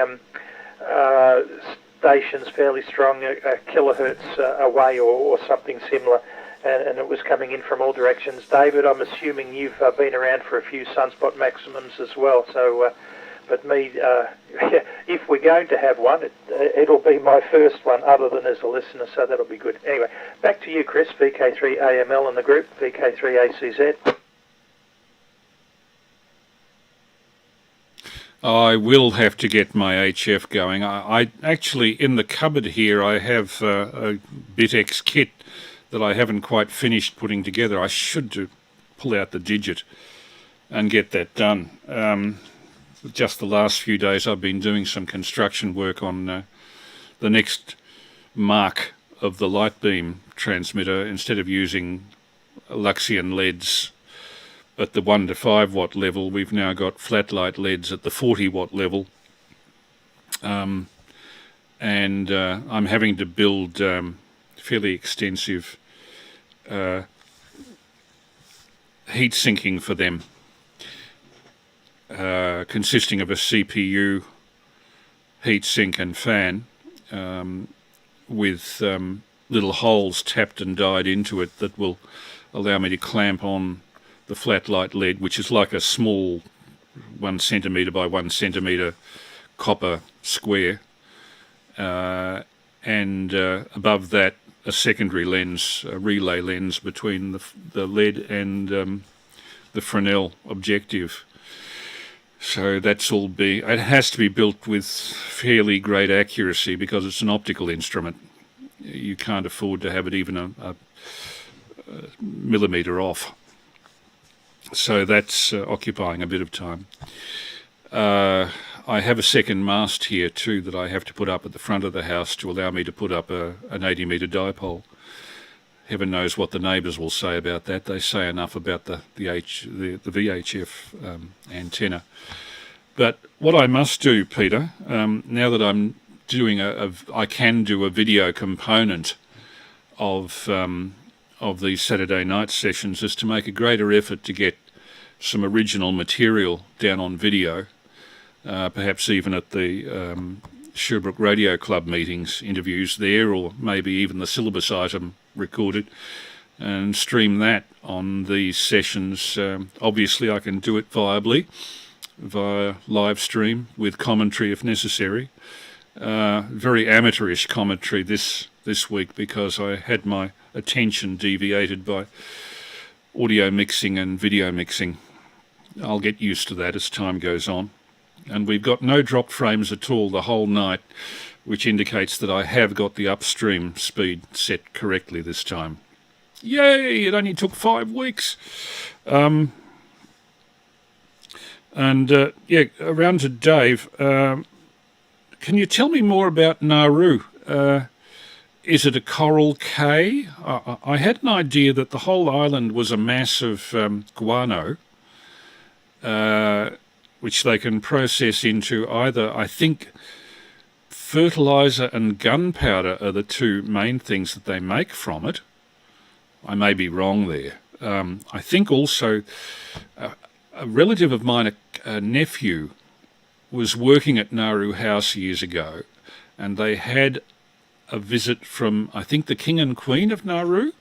stations fairly strong, kilohertz away or something similar, and it was coming in from all directions. David, I'm assuming you've been around for a few sunspot maximums as well, so but me, if we're going to have one, it'll be my first one other than as a listener, so that'll be good. Anyway, back to you, Chris, VK3AML and the group, VK3ACZ. I will have to get my HF going. I actually, in the cupboard here, I have a BitX kit that I haven't quite finished putting together. I should pull out the digit and get that done. Just the last few days I've been doing some construction work on the next mark of the light beam transmitter. Instead of using Luxian LEDs at the 1 to 5 watt level, we've now got flat light LEDs at the 40 watt level. And I'm having to build fairly extensive heat sinking for them. Consisting of a CPU, heatsink and fan, with little holes tapped and dyed into it that will allow me to clamp on the flat light LED, which is like a small 1 centimetre by 1 centimetre copper square, and above that a secondary lens, a relay lens between the LED and the Fresnel objective. So that's all it has to be built with fairly great accuracy because it's an optical instrument. You can't afford to have it even a millimetre off. So that's occupying a bit of time. I have a second mast here too that I have to put up at the front of the house to allow me to put up an 80-metre dipole. Heaven knows what the neighbours will say about that. They say enough about the VHF antenna. But what I must do, Peter, now that I'm doing I can do a video component of these Saturday night sessions, is to make a greater effort to get some original material down on video, perhaps even at the Sherbrooke Radio Club meetings, interviews there, or maybe even the syllabus item recorded, and stream that on these sessions. Obviously I can do it viably via live stream with commentary if necessary. Very amateurish commentary this week because I had my attention deviated by audio mixing and video mixing. I'll get used to that as time goes on. And we've got no drop frames at all the whole night, which indicates that I have got the upstream speed set correctly this time. Yay! It only took 5 weeks. Yeah, around to Dave. Can you tell me more about Nauru? Is it a coral cay? I had an idea that the whole island was a mass of guano, which they can process into either, I think, fertiliser and gunpowder are the two main things that they make from it. I may be wrong there. I think also a relative of mine, a nephew, was working at Nauru House years ago, and they had a visit from, I think, the King and Queen of Nauru,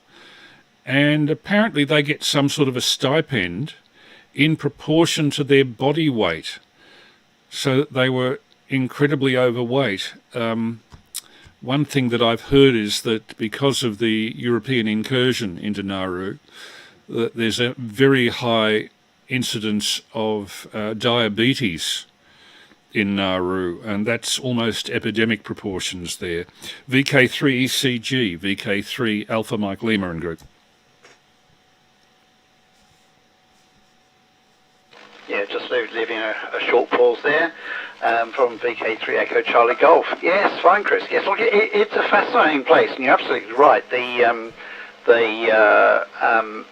and apparently they get some sort of a stipend in proportion to their body weight. So they were incredibly overweight. One thing that I've heard is that because of the European incursion into Nauru, that there's a very high incidence of diabetes in Nauru, and that's almost epidemic proportions there. VK3ECG, VK3 Alpha Mike Lima and group. Yeah, just leaving a short pause there from VK3 Echo Charlie Golf. Yes, fine, Chris. Yes, look, it's a fascinating place, and you're absolutely right. The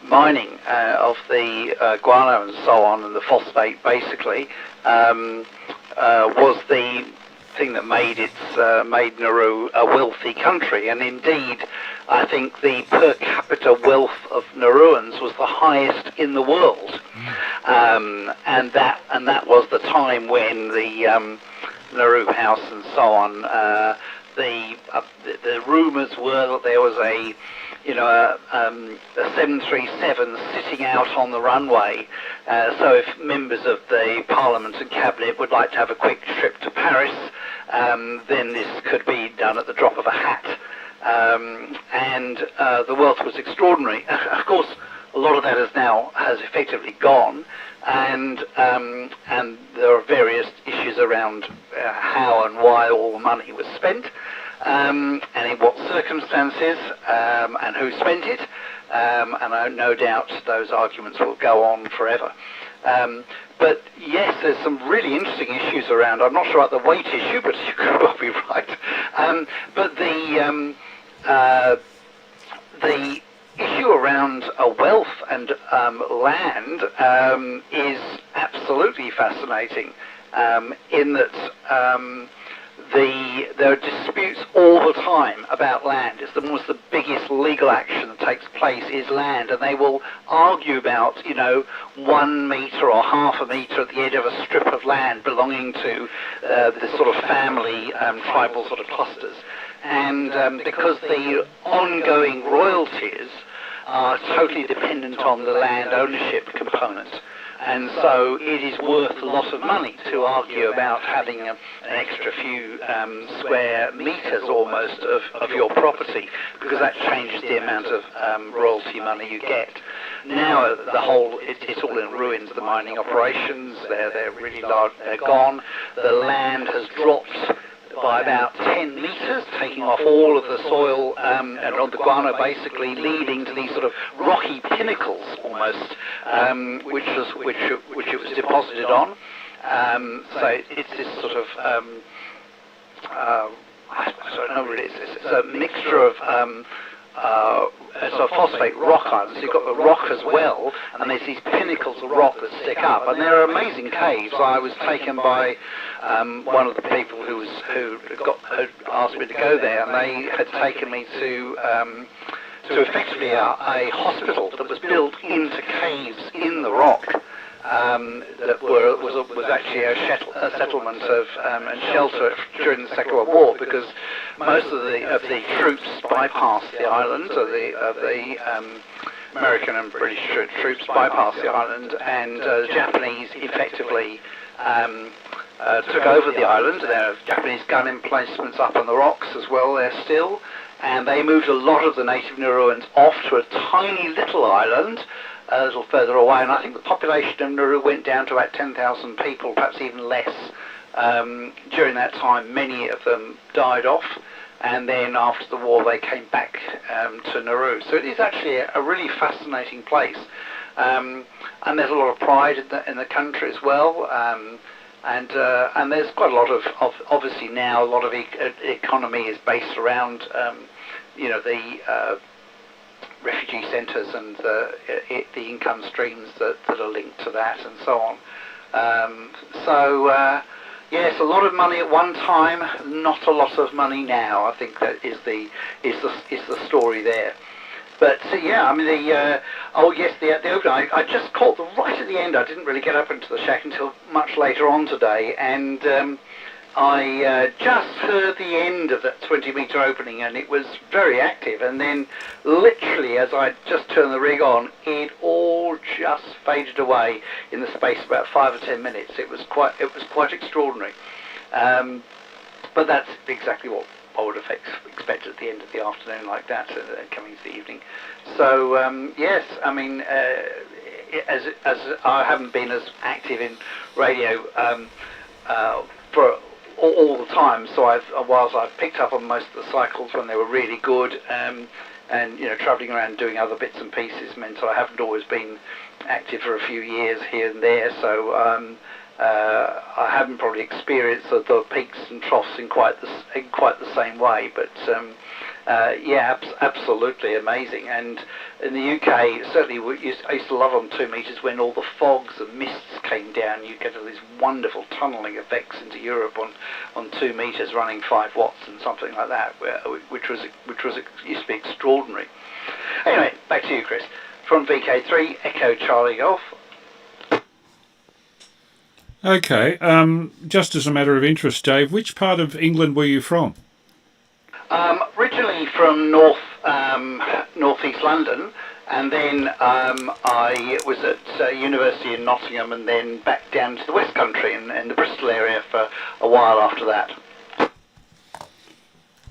mining of the guano and so on, and the phosphate basically, was the thing that made Nauru a wealthy country, and indeed I think the per capita wealth of Nauruans was the highest in the world, and that was the time when the Nauru House and so on, the rumours were that there was a 737 sitting out on the runway. So if members of the Parliament and Cabinet would like to have a quick trip to Paris, then this could be done at the drop of a hat. And the wealth was extraordinary. Of course, a lot of that has effectively gone, and there are various issues around how and why all the money was spent, and in what circumstances, and who spent it, and no doubt those arguments will go on forever. But yes, there's some really interesting issues around. I'm not sure about the weight issue, but you could well be right. But the issue around wealth and land is absolutely fascinating, in that there are disputes all the time about land. It's almost the biggest legal action that takes place is land, and they will argue about 1 metre or half a metre at the edge of a strip of land belonging to this sort of family, tribal sort of clusters. And because the ongoing royalties are totally dependent on the land ownership component, and so it is worth a lot of money to argue about having an extra few square metres almost of your property, because that changes the amount of royalty money you get. Now it's all in ruins. The mining operations, they're really large, they're gone. The land has dropped by about 10 metres, taking off all of the soil and on the guano, basically leading to these sort of rocky pinnacles almost, which it was deposited on. So it's this sort of I don't know what it is. It's a mixture of it's a phosphate rock island. So you've got the rock as well, and there's these pinnacles of rock that stick up, and they're amazing caves. I was taken by one of the people who asked me to go there, and they had taken me to effectively a hospital that was built into caves in the rock. That was actually a settlement of and shelter during the Second World War, because most of the troops bypassed the island, of the American and British troops bypassed the island, and the Japanese effectively took over the island. There are Japanese gun emplacements up on the rocks as well there still, and they moved a lot of the native Nauruans off to a tiny little island a little further away, and I think the population of Nauru went down to about 10,000 people, perhaps even less. During that time, many of them died off, and then after the war they came back to Nauru. So it is actually a really fascinating place, and there's a lot of pride in the country as well, and there's quite a lot of obviously now a lot of economy is based around the refugee centres and the income streams that are linked to that and so on. Yes, a lot of money at one time, not a lot of money now. I think that is the story there. But yeah, I mean the opening. I just caught right at the end. I didn't really get up into the shack until much later on today, and I just heard the end of that 20-metre opening, and it was very active. And then, literally, as I just turned the rig on, it all just faded away in the space of about 5 or 10 minutes. It was quite extraordinary. But that's exactly what I would have expected at the end of the afternoon, like that, coming to the evening. So yes, I mean, as I haven't been as active in radio for all the time, so whilst I've picked up on most of the cycles when they were really good, and travelling around doing other bits and pieces meant that I haven't always been active for a few years here and there. So I haven't probably experienced the peaks and troughs in quite the same way. But yeah, absolutely amazing. And in the UK, certainly I used to love on 2 metres when all the fogs and mists came down. You get all these wonderful tunnelling effects into Europe on 2 metres, running 5 watts and something like that, which used to be extraordinary. Anyway, back to you, Chris. From VK3, Echo Charlie Golf. Okay. Just as a matter of interest, Dave, which part of England were you from? Originally from northeast London, and then I was at university in Nottingham, and then back down to the West Country in the Bristol area for a while after that.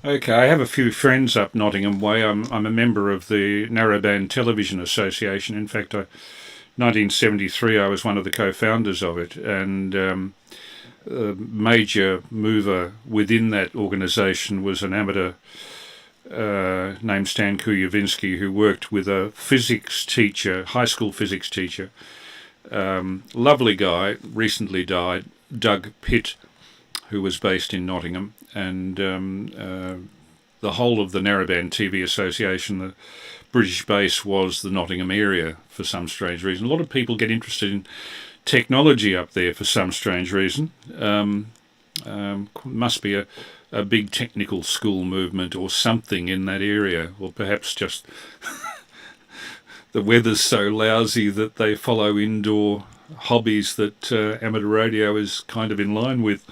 Okay, I have a few friends up Nottingham Way. I'm a member of the Narrowband Television Association. In fact, 1973 I was one of the co-founders of it, and a major mover within that organisation was an amateur named Stan Kujavinsky, who worked with a physics teacher, high school physics teacher, lovely guy, recently died, Doug Pitt, who was based in Nottingham, and the whole of the Narrowband TV Association, the British base was the Nottingham area for some strange reason. A lot of people get interested in technology up there for some strange reason. Must be a big technical school movement or something in that area, or perhaps just the weather's so lousy that they follow indoor hobbies that amateur radio is kind of in line with.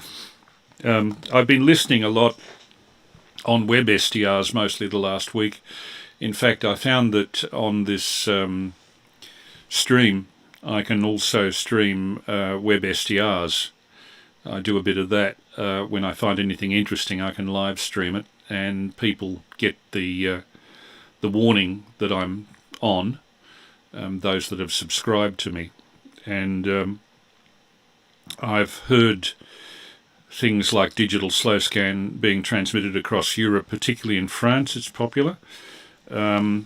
I've been listening a lot on web SDRs mostly the last week. In fact, I found that on this stream I can also stream web SDRs. I do a bit of that. When I find anything interesting, I can live stream it, and people get the warning that I'm on, those that have subscribed to me. And I've heard things like digital slow scan being transmitted across Europe, particularly in France. It's popular. There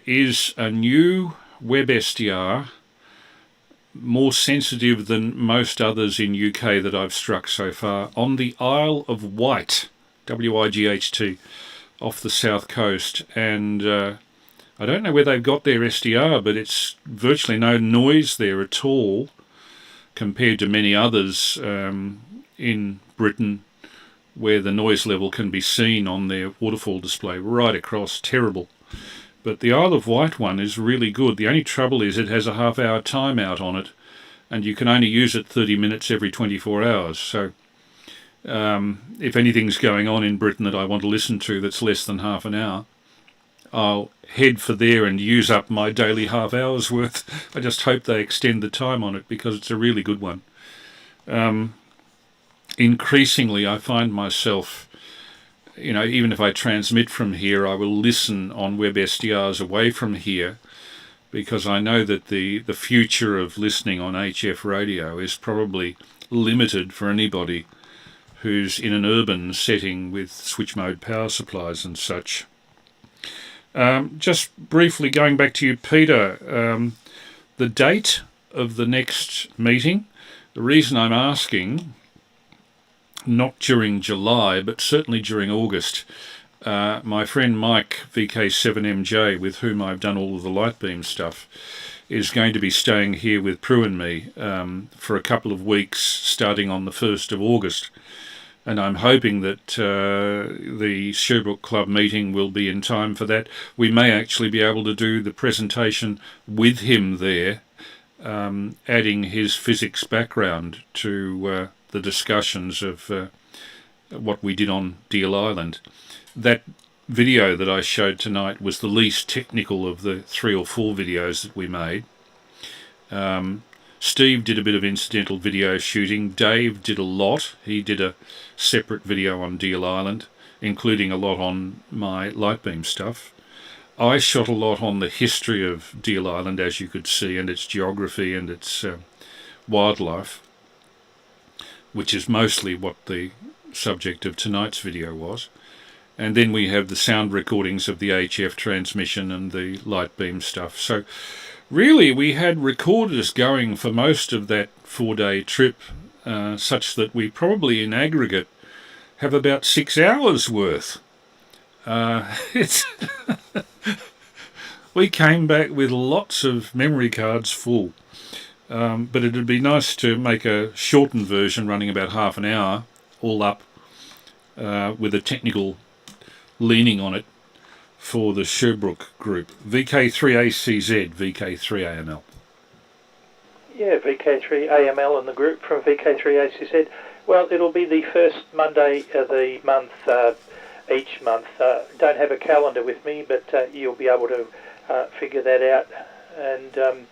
is a new web SDR, more sensitive than most others in UK that I've struck so far, on the Isle of Wight, Wight, off the south coast. And I don't know where they've got their SDR, but it's virtually no noise there at all compared to many others in Britain, where the noise level can be seen on their waterfall display right across. Terrible. But the Isle of Wight one is really good. The only trouble is it has a half-hour timeout on it, and you can only use it 30 minutes every 24 hours. So if anything's going on in Britain that I want to listen to that's less than half an hour, I'll head for there and use up my daily half hour's worth. I just hope they extend the time on it, because it's a really good one. Increasingly, I find myself, even if I transmit from here, I will listen on web SDRs away from here, because I know that the future of listening on HF radio is probably limited for anybody who's in an urban setting with switch mode power supplies and such. Just briefly going back to you, Peter, the date of the next meeting, the reason I'm asking, not during July, but certainly during August, my friend Mike, VK3AML, with whom I've done all of the light beam stuff, is going to be staying here with Prue and me for a couple of weeks starting on the 1st of August. And I'm hoping that the Sherbrooke Club meeting will be in time for that. We may actually be able to do the presentation with him there, adding his physics background to the discussions of what we did on Deal Island. That video that I showed tonight was the least technical of the 3 or 4 videos that we made. Steve did a bit of incidental video shooting. Dave did a lot. He did a separate video on Deal Island, including a lot on my light beam stuff. I shot a lot on the history of Deal Island, as you could see, and its geography and its wildlife, which is mostly what the subject of tonight's video was. And then we have the sound recordings of the HF transmission and the light beam stuff. So really, we had recorders going for most of that 4-day trip, such that we probably in aggregate have about 6 hours worth. We came back with lots of memory cards full, but it'd be nice to make a shortened version running about half an hour, all up, with a technical leaning on it for the Sherbrooke group. VK3ACZ, VK3AML. Yeah, VK3AML and the group from VK3ACZ. Well, it'll be the first Monday of the month, each month. Don't have a calendar with me, but you'll be able to figure that out, and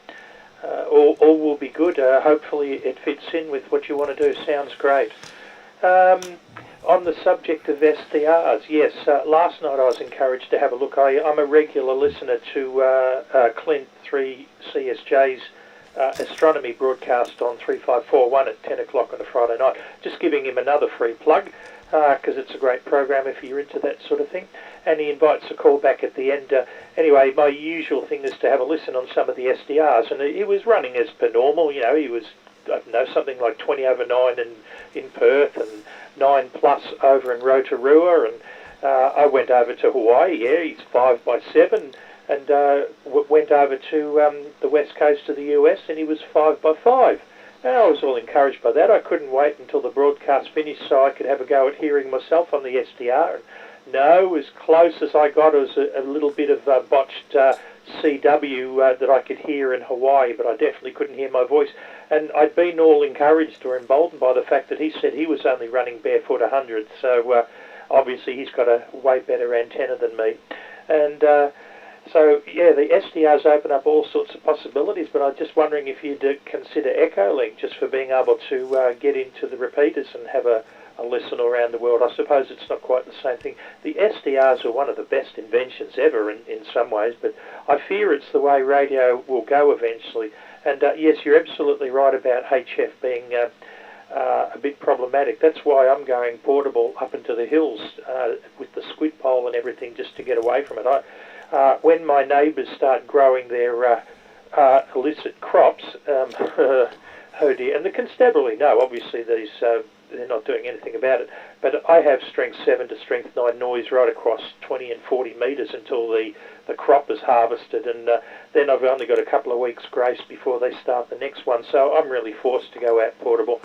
all will be good. Hopefully it fits in with what you want to do. Sounds great. On the subject of SDRs, yes, last night I was encouraged to have a look. I'm a regular listener to Clint 3CSJ's astronomy broadcast on 3541 at 10 o'clock on a Friday night. Just giving him another free plug, because it's a great program if you're into that sort of thing. And he invites a call back at the end. Anyway, my usual thing is to have a listen on some of the SDRs, and he was running as per normal. You know, he was, I don't know, something like 20 over 9 in Perth and 9 plus over in Rotorua, and I went over to Hawaii. Yeah, he's 5 by 7, and went over to the west coast of the US, and he was 5 by 5. And I was all encouraged by that. I couldn't wait until the broadcast finished so I could have a go at hearing myself on the SDR. No, as close as I got was a little bit of botched CW that I could hear in Hawaii, but I definitely couldn't hear my voice. And I'd been all encouraged or emboldened by the fact that he said he was only running barefoot 100, so obviously he's got a way better antenna than me. And so, yeah, the SDRs open up all sorts of possibilities, but I'm just wondering if you'd consider Echolink just for being able to get into the repeaters and have a listen around the world. I suppose it's not quite the same thing. The SDRs are one of the best inventions ever in some ways, but I fear it's the way radio will go eventually. And yes, you're absolutely right about HF being a bit problematic. That's why I'm going portable up into the hills with the squid pole and everything just to get away from it. When my neighbours start growing their illicit crops, oh dear, and the constabulary, no, obviously these they're not doing anything about it, but I have strength 7 to strength 9 noise right across 20 and 40 metres until the crop is harvested, and then I've only got a couple of weeks grace before they start the next one, so I'm really forced to go out portable.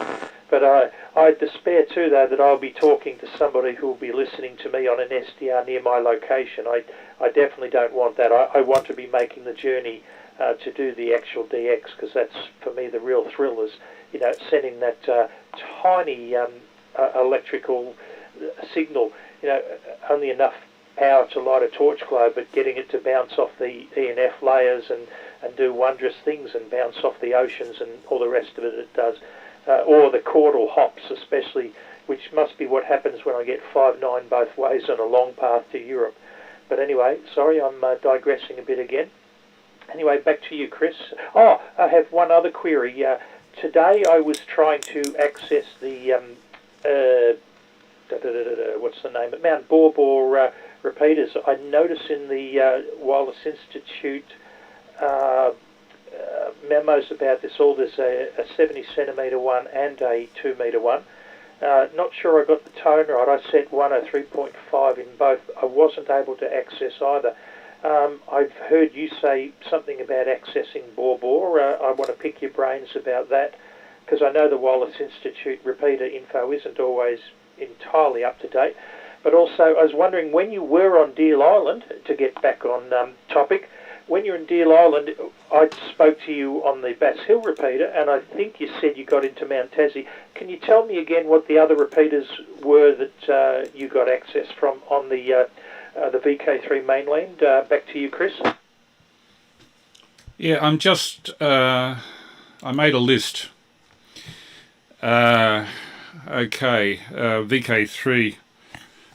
But I despair too, though, that I'll be talking to somebody who will be listening to me on an SDR near my location. I definitely don't want that. I want to be making the journey to do the actual DX, because that's, for me, the real thrill is, you know, sending that tiny electrical signal, you know, only enough power to light a torch globe, but getting it to bounce off the ENF layers and do wondrous things and bounce off the oceans and all the rest of it does. Or the caudal hops especially, which must be what happens when I get 5.9 both ways on a long path to Europe. But anyway, sorry, I'm digressing a bit again. Anyway, back to you, Chris. Oh, I have one other query. Today I was trying to access the, what's the name? Mount Borbor repeaters. I notice in the Wireless Institute memos about this all, there's a 70 centimetre one and a 2 metre one. Not sure I got the tone right. I set 103.5 in both. I wasn't able to access either. I've heard you say something about accessing Borbor. I want to pick your brains about that, because I know the Wireless Institute repeater info isn't always entirely up to date. But also, I was wondering, when you were on Deal Island, to get back on topic, when you're in Deal Island, I spoke to you on the Bass Hill repeater, and I think you said you got into Mount Tassie. Can you tell me again what the other repeaters were that you got access from on the VK3 mainland? Back to you, Chris. Yeah, I'm just, I made a list. Okay, VK3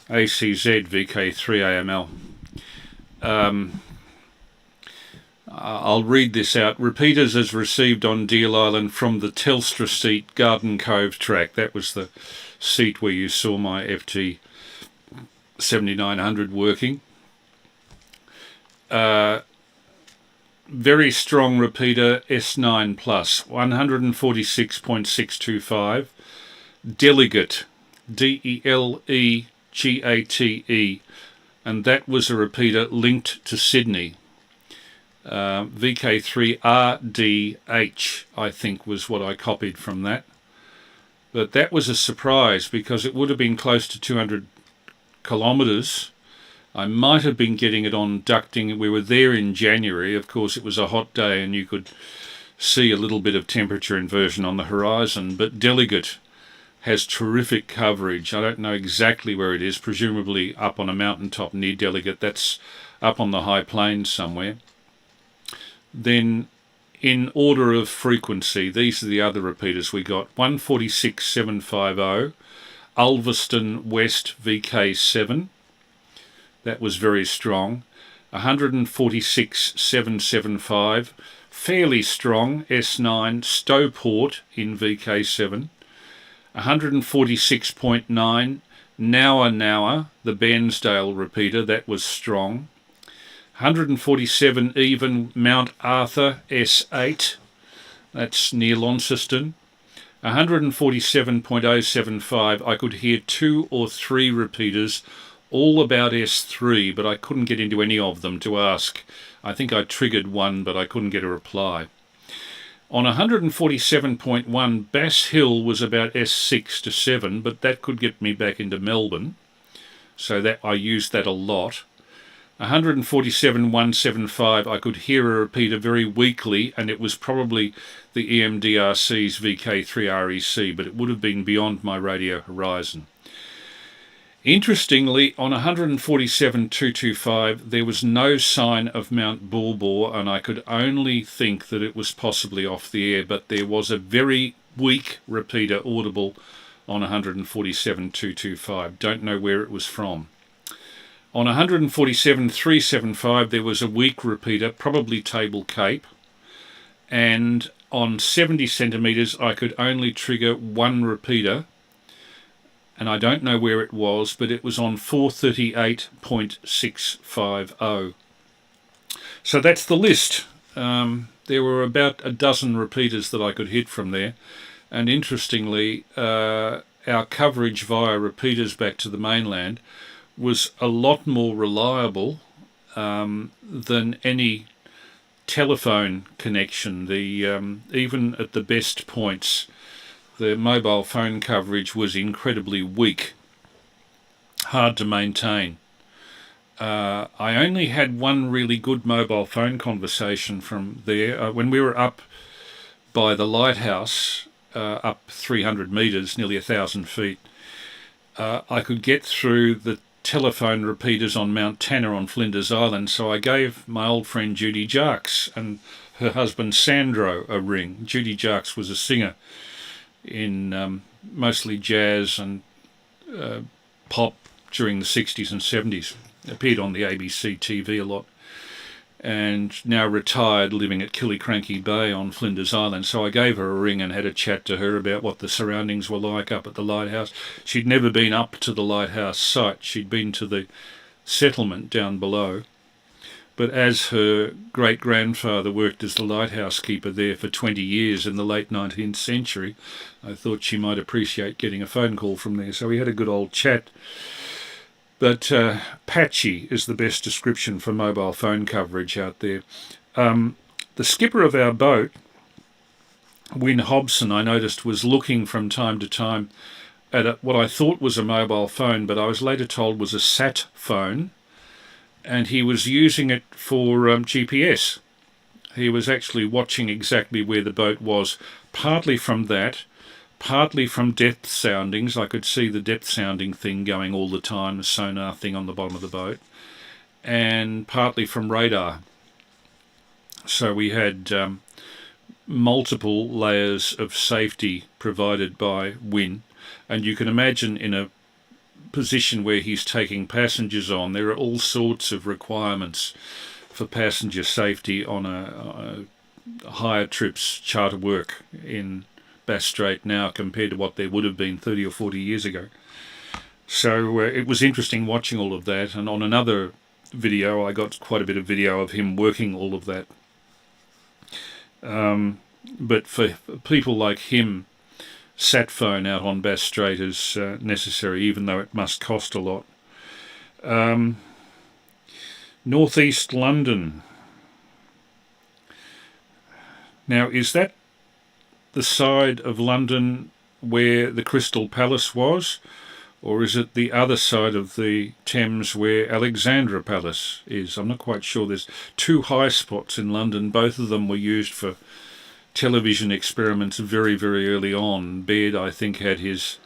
ACZ, VK3AML. I'll read this out. Repeaters as received on Deal Island from the Telstra seat, Garden Cove track. That was the seat where you saw my FT 7900 working. Very strong repeater, S9 plus, 146.625. Delegate, DELEGATE, and that was a repeater linked to Sydney. VK3RDH, I think, was what I copied from that. But that was a surprise, because it would have been close to 200 kilometres. I might have been getting it on ducting. We were there in January. Of course, it was a hot day and you could see a little bit of temperature inversion on the horizon, but Delegate has terrific coverage. I don't know exactly where it is, presumably up on a mountaintop near Delegate. That's up on the high plains somewhere. Then in order of frequency, these are the other repeaters we got. 146.750, Ulverston West VK7. That was very strong. 146.775, fairly strong, S9, Stowport in VK7. 146.9, Nowa, the Bairnsdale repeater, that was strong. 147 even, Mount Arthur S8, that's near Launceston. 147.075, I could hear 2 or 3 repeaters, all about S3, but I couldn't get into any of them to ask. I think I triggered one, but I couldn't get a reply. On 147.1, Bass Hill was about S6 to 7, but that could get me back into Melbourne, so that I used that a lot. 147.175, I could hear a repeater very weakly, and it was probably the EMDRC's VK3REC, but it would have been beyond my radio horizon. Interestingly, on 147.225, there was no sign of Mount Bulbor, and I could only think that it was possibly off the air, but there was a very weak repeater audible on 147.225. Don't know where it was from. On 147.375, there was a weak repeater, probably Table Cape, and on 70 centimetres, I could only trigger one repeater, and I don't know where it was, but it was on 438.650. So that's the list. There were about a dozen repeaters that I could hit from there, and interestingly, our coverage via repeaters back to the mainland was a lot more reliable than any telephone connection. Even at the best points, the mobile phone coverage was incredibly weak, hard to maintain. I only had one really good mobile phone conversation from there. When we were up by the lighthouse, up 300 metres, nearly 1,000 feet, I could get through the telephone repeaters on Mount Tanner on Flinders Island, so I gave my old friend Judy Jarks and her husband Sandro a ring. Judy Jarks was a singer in mostly jazz and pop during the 60s and 70s. Appeared on the ABC TV a lot, and now retired, living at Killiecrankie Bay on Flinders Island. So I gave her a ring and had a chat to her about what the surroundings were like up at the lighthouse. She'd never been up to the lighthouse site. She'd been to the settlement down below. But as her great-grandfather worked as the lighthouse keeper there for 20 years in the late 19th century, I thought she might appreciate getting a phone call from there. So we had a good old chat. But patchy is the best description for mobile phone coverage out there. The skipper of our boat, Wyn Hobson, I noticed, was looking from time to time at what I thought was a mobile phone, but I was later told was a sat phone, and he was using it for GPS. He was actually watching exactly where the boat was, partly from that, partly from depth soundings. I could see the depth sounding thing going all the time, the sonar thing on the bottom of the boat, and partly from radar. So we had multiple layers of safety provided by Wyn, and you can imagine in a position where he's taking passengers on, there are all sorts of requirements for passenger safety on a higher trips charter work in Bass Strait now compared to what there would have been 30 or 40 years ago. So it was interesting watching all of that, and on another video I got quite a bit of video of him working all of that. But for people like him, sat phone out on Bass Strait is necessary, even though it must cost a lot. Northeast London. Now, is that the side of London where the Crystal Palace was, or is it the other side of the Thames where Alexandra Palace is? I'm not quite sure. There's two high spots in London. Both of them were used for television experiments very, very early on. Baird, I think, had his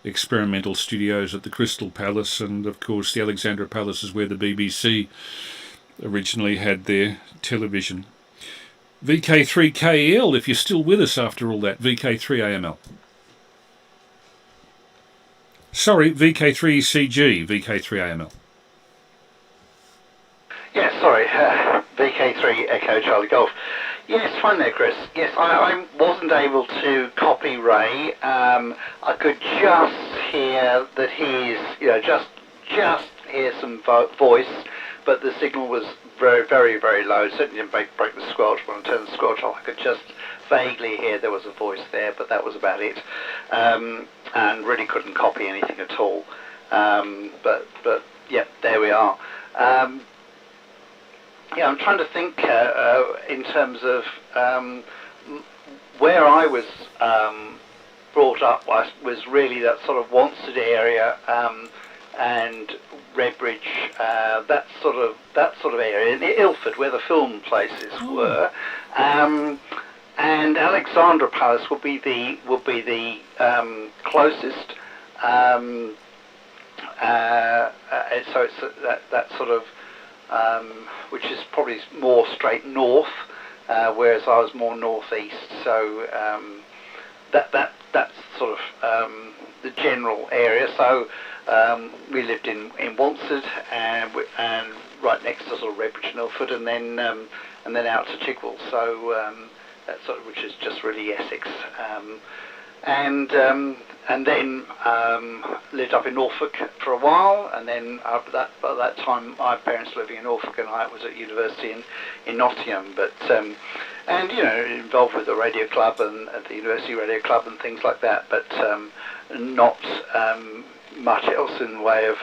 experimental studios at the Crystal Palace, and of course the Alexandra Palace is where the BBC originally had their television. VK3KL, if you're still with us after all that, VK3AML. Sorry, VK3CG, VK3AML. Yeah, sorry, VK3 Echo Charlie Golf. Yes, fine there, Chris. Yes, I wasn't able to copy Ray. I could just hear that he's, just hear some voice, but the signal was very, very, very low. Certainly didn't break the squelch. When I turned the squelch off, I could just vaguely hear there was a voice there, but that was about it. And really couldn't copy anything at all. But yeah, there we are. Yeah, I'm trying to think in terms of where I was brought up was really that sort of Wanstead area and Redbridge, that sort of area, in Ilford, where the film places were, and Alexandra Palace would be the closest. So it's that sort of. Which is probably more straight north, whereas I was more northeast. So that's sort of the general area. So we lived in Wanstead and right next to sort of Redbridge and Ilford, and then out to Chigwell. So that's sort of, which is just really Essex. And then lived up in Norfolk for a while, and then by that time my parents were living in Norfolk and I was at university in Nottingham, but and involved with the radio club and at the university radio club and things like that, but not much else in the way of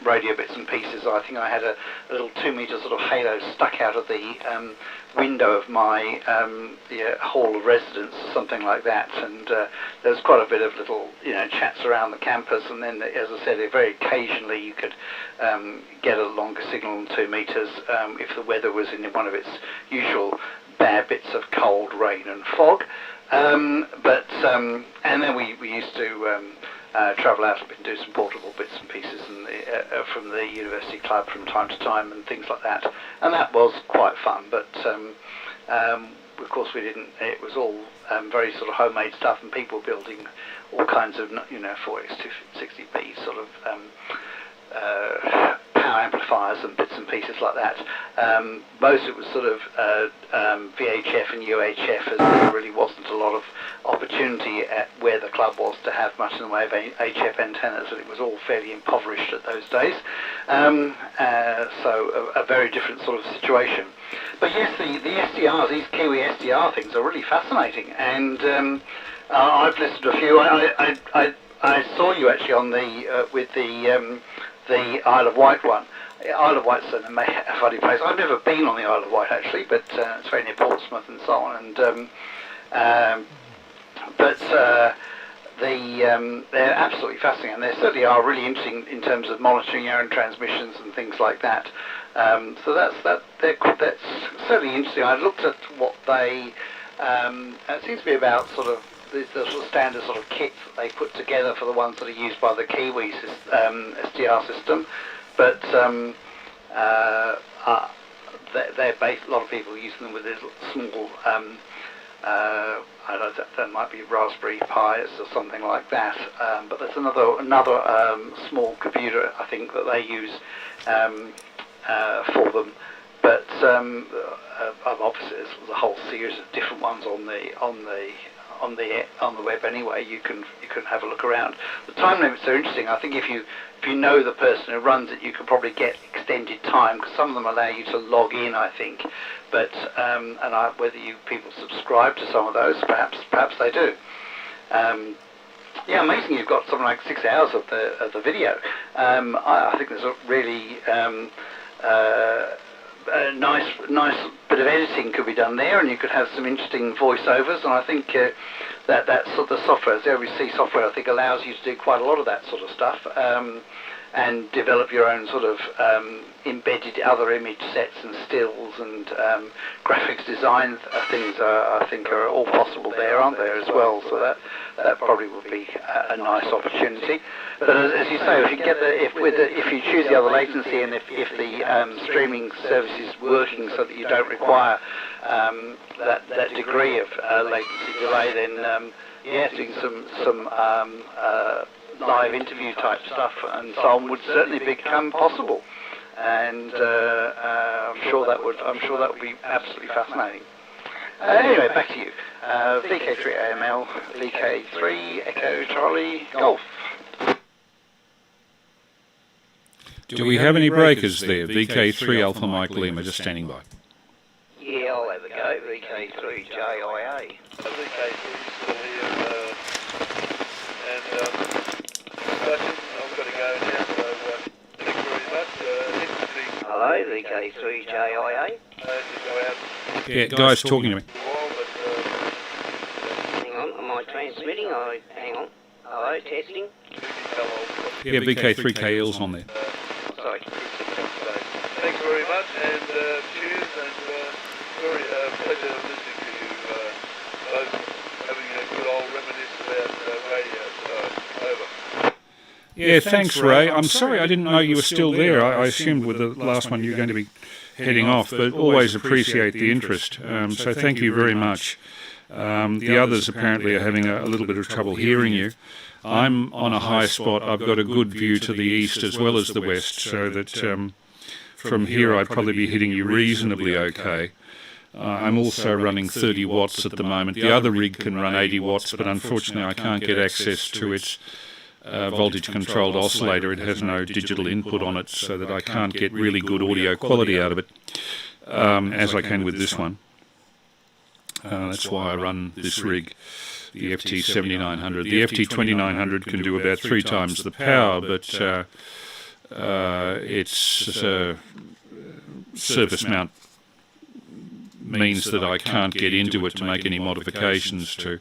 radio bits and pieces. I think I had a little 2-metre sort of halo stuck out of the window of my hall of residence or something like that, and there was quite a bit of little chats around the campus, and then, as I said, very occasionally you could get a longer signal than 2 metres if the weather was in one of its usual bad bits of cold, rain and fog, and then we used to travel out and do some portable bits and pieces from the university club from time to time and things like that, and that was quite fun. But of course we didn't. It was all very sort of homemade stuff, and people building all kinds of 4X260p sort of power amplifiers and bits and pieces like that. Most of it was sort of VHF and UHF, as there really wasn't a lot of opportunity at where the club was to have much in the way of HF antennas, and it was all fairly impoverished at those days. So a very different sort of situation. But yes, the SDRs, these Kiwi SDR things are really fascinating, and I've listened to a few. I saw you actually on the with the Isle of Wight one. Isle of Wight's a funny place. I've never been on the Isle of Wight actually, but it's very near Portsmouth and so on. And they're absolutely fascinating, and they certainly are really interesting in terms of monitoring your own transmissions and things like that. So that's certainly interesting. I looked at what they. It seems to be about sort of the sort of standard sort of kits that they put together for the ones that are used by the Kiwi SDR system, but they're based. A lot of people use them with these small. I don't know, that might be Raspberry Pis or something like that. But there's another small computer I think that they use for them. But obviously there's a whole series of different ones on the web anyway. You can have a look around. The time limits are interesting. I think if you know the person who runs it, you can probably get extended time, because some of them allow you to log in, I think. But whether people subscribe to some of those, perhaps they do. Yeah, amazing. You've got something like 6 hours of the video. I think there's a really a nice bit of editing could be done there, and you could have some interesting voiceovers. And I think that sort of software, the OBC software, I think allows you to do quite a lot of that sort of stuff. and develop your own sort of embedded other image sets and stills and graphics design things I think are all possible there, aren't there, as well? So that probably would be a nice opportunity. But as you say, if you get if you choose the other latency, and if the streaming service is working so that you don't require that degree of latency delay, then doing some live interview type stuff and so on would certainly become possible, and I'm sure that would be absolutely fascinating. Anyway, back to you. VK3AML, VK3 Echo Charlie Golf. Do we have any breakers there? VK3 Alpha Mike Lima just standing by. Yeah, I'll have a go. VK3JIA. VK3 still here, and I've got to go now, so thank you very much. Hello, VK3JIA. Yeah, guys talking to me. Hang on, am I transmitting? Hang on. Hello, testing. Yeah, VK3KL's on there. Sorry. Thanks very much, and cheers, and very pleasure listening to you both having a good old reminisce about radio. So, over. Yeah, thanks, Ray. I'm sorry I didn't know you were still there. I assumed with the last one you were going to be heading off, but always appreciate the interest. So thank you very much. The others apparently are having a little bit of trouble hearing you. I'm on a high spot. I've got a good view to the east as well as the west, so that from here I'd probably be hitting you reasonably okay. I'm also running 30 watts at the moment. The other rig can run 80 watts, but unfortunately I can't get access to its voltage-controlled oscillator. It has no digital input on it, so that I can't get really good audio quality out of it, as I can with this one. That's why I run this rig, the FT7900. The FT2900 can do about 3 times the power, but its surface mount means that I can't get into it to make any modifications to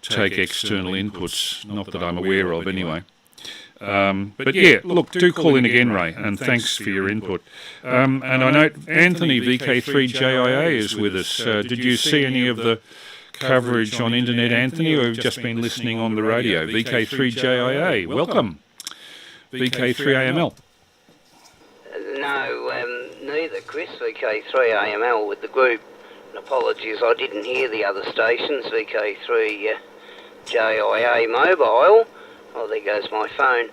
take external inputs, not that I'm aware of anyway. But yeah, look, do call in again, Ray, and thanks for your input. And I note Anthony, VK3JIA, is with us. Did you see any of the coverage on internet, Anthony, or have you just been listening on the radio? VK3JIA, welcome. VK3AML. No, neither, Chris. VK3AML with the group. And apologies, I didn't hear the other stations. VK3JIA mobile. Oh, there goes my phone.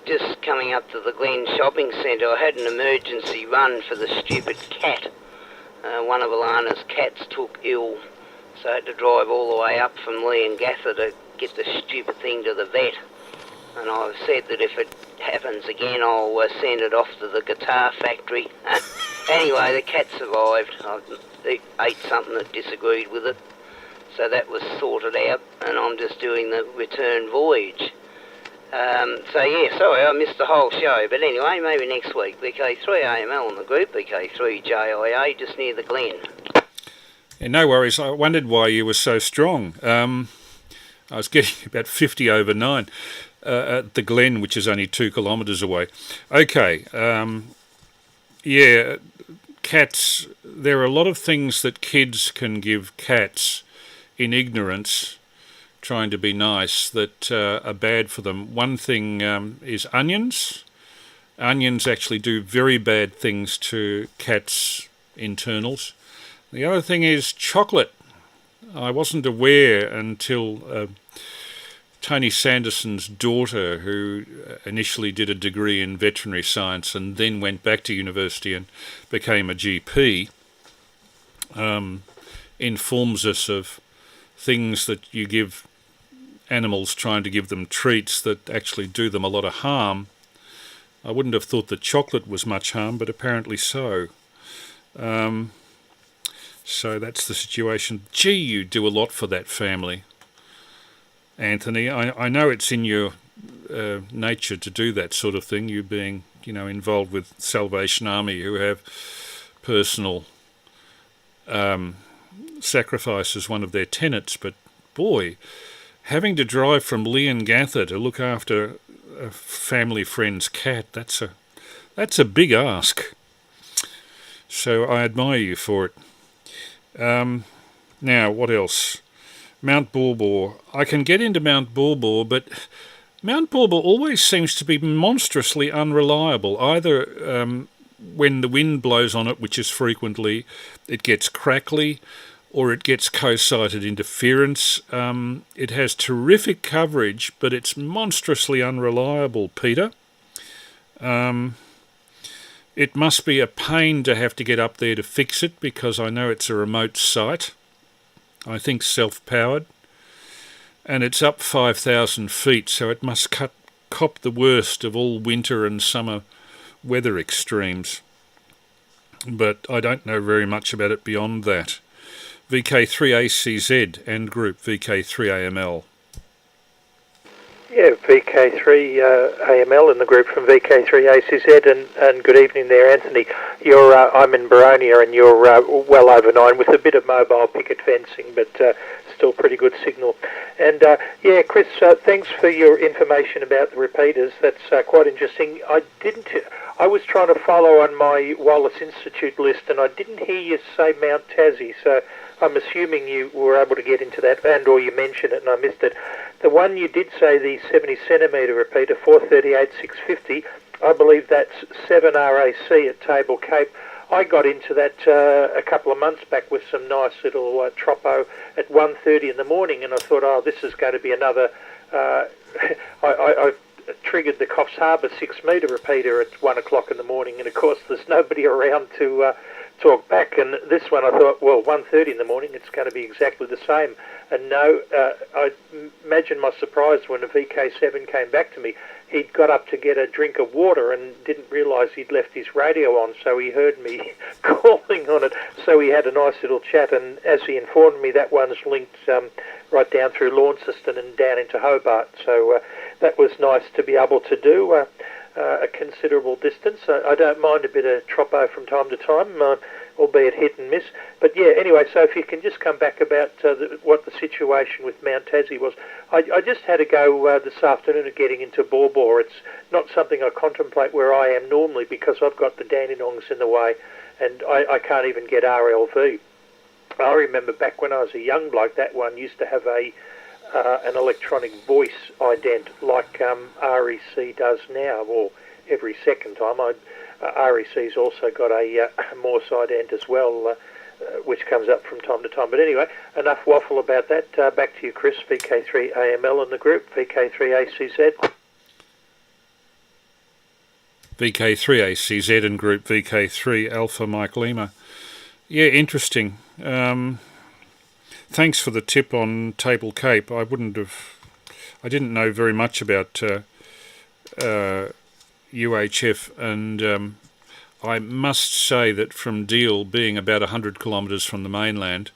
Just coming up to the Glen Shopping Centre, I had an emergency run for the stupid cat. One of Alana's cats took ill, so I had to drive all the way up from Leongatha to get the stupid thing to the vet. And I've said that if it happens again, I'll send it off to the guitar factory. Anyway, the cat survived. I ate something that disagreed with it. So that was sorted out, and I'm just doing the return voyage. So yeah, sorry I missed the whole show, but anyway, maybe next week. VK3AML on the group, VK3JIA, just near the Glen. Yeah, no worries. I wondered why you were so strong. I was getting about 50 over 9 at the Glen, which is only 2 kilometres away. Okay, yeah, cats, there are a lot of things that kids can give cats in ignorance, trying to be nice, that are bad for them. One thing is onions. Onions actually do very bad things to cats' internals. The other thing is chocolate. I wasn't aware until Tony Sanderson's daughter, who initially did a degree in veterinary science and then went back to university and became a GP, informs us of things that you give animals, trying to give them treats that actually do them a lot of harm. I wouldn't have thought that chocolate was much harm, but apparently so. So that's the situation. Gee, you do a lot for that family, Anthony. I know it's in your nature to do that sort of thing, you being, involved with Salvation Army, who have personal sacrifice as one of their tenets, but boy, having to drive from Leongatha to look after a family friend's cat. That's a big ask. So I admire you for it. Now, what else? Mount Baw Baw. I can get into Mount Baw Baw, but Mount Baw Baw always seems to be monstrously unreliable. Either when the wind blows on it, which is frequently, it gets crackly, or it gets co-sighted interference. It has terrific coverage, but it's monstrously unreliable, Peter. It must be a pain to have to get up there to fix it, because I know it's a remote site. I think self-powered. And it's up 5,000 feet, so it must cop the worst of all winter and summer weather extremes. But I don't know very much about it beyond that. VK3ACZ and group VK3AML. Yeah, VK3AML in the group from VK3ACZ, and good evening there, Anthony. I'm in Baronia, and you're well over 9 with a bit of mobile picket fencing, but still pretty good signal. And yeah, Chris, thanks for your information about the repeaters. That's quite interesting. I was trying to follow on my Wallace Institute list, and I didn't hear you say Mount Tassie, so I'm assuming you were able to get into that, or you mentioned it and I missed it. The one you did say, the 70 centimetre repeater, 438-650, I believe that's 7RAC at Table Cape. I got into that a couple of months back with some nice little troppo at 1:30 in the morning, and I thought, oh, this is going to be another... I triggered the Coffs Harbour 6 metre repeater at 1 o'clock in the morning, and of course there's nobody around to talk back. And this one I thought, well, 1:30 in the morning, it's going to be exactly the same. And no, I imagine my surprise when the VK7 came back to me. He'd got up to get a drink of water and didn't realise he'd left his radio on, so he heard me calling on it. So we had a nice little chat, and as he informed me, that one's linked right down through Launceston and down into Hobart. So that was nice to be able to do a considerable distance. I don't mind a bit of troppo from time to time, albeit hit and miss. But yeah, anyway, so if you can just come back about what the situation with Mount Tassie was. I just had to go this afternoon at getting into Baw Baw. It's not something I contemplate where I am normally, because I've got the Dandenongs in the way, and I can't even get RLV. I remember back when I was a young bloke, that one used to have an electronic voice ident like REC does now, or every second time. REC's also got a Morse ident as well, which comes up from time to time. But anyway, enough waffle about that. Back to you, Chris, VK3AML in the group, VK3ACZ. VK3ACZ and group VK3 Alpha Mike Lima. Yeah, interesting. Thanks for the tip on Table Cape. I didn't know very much about UHF, and I must say that from Deal being about 100 kilometres from the mainland,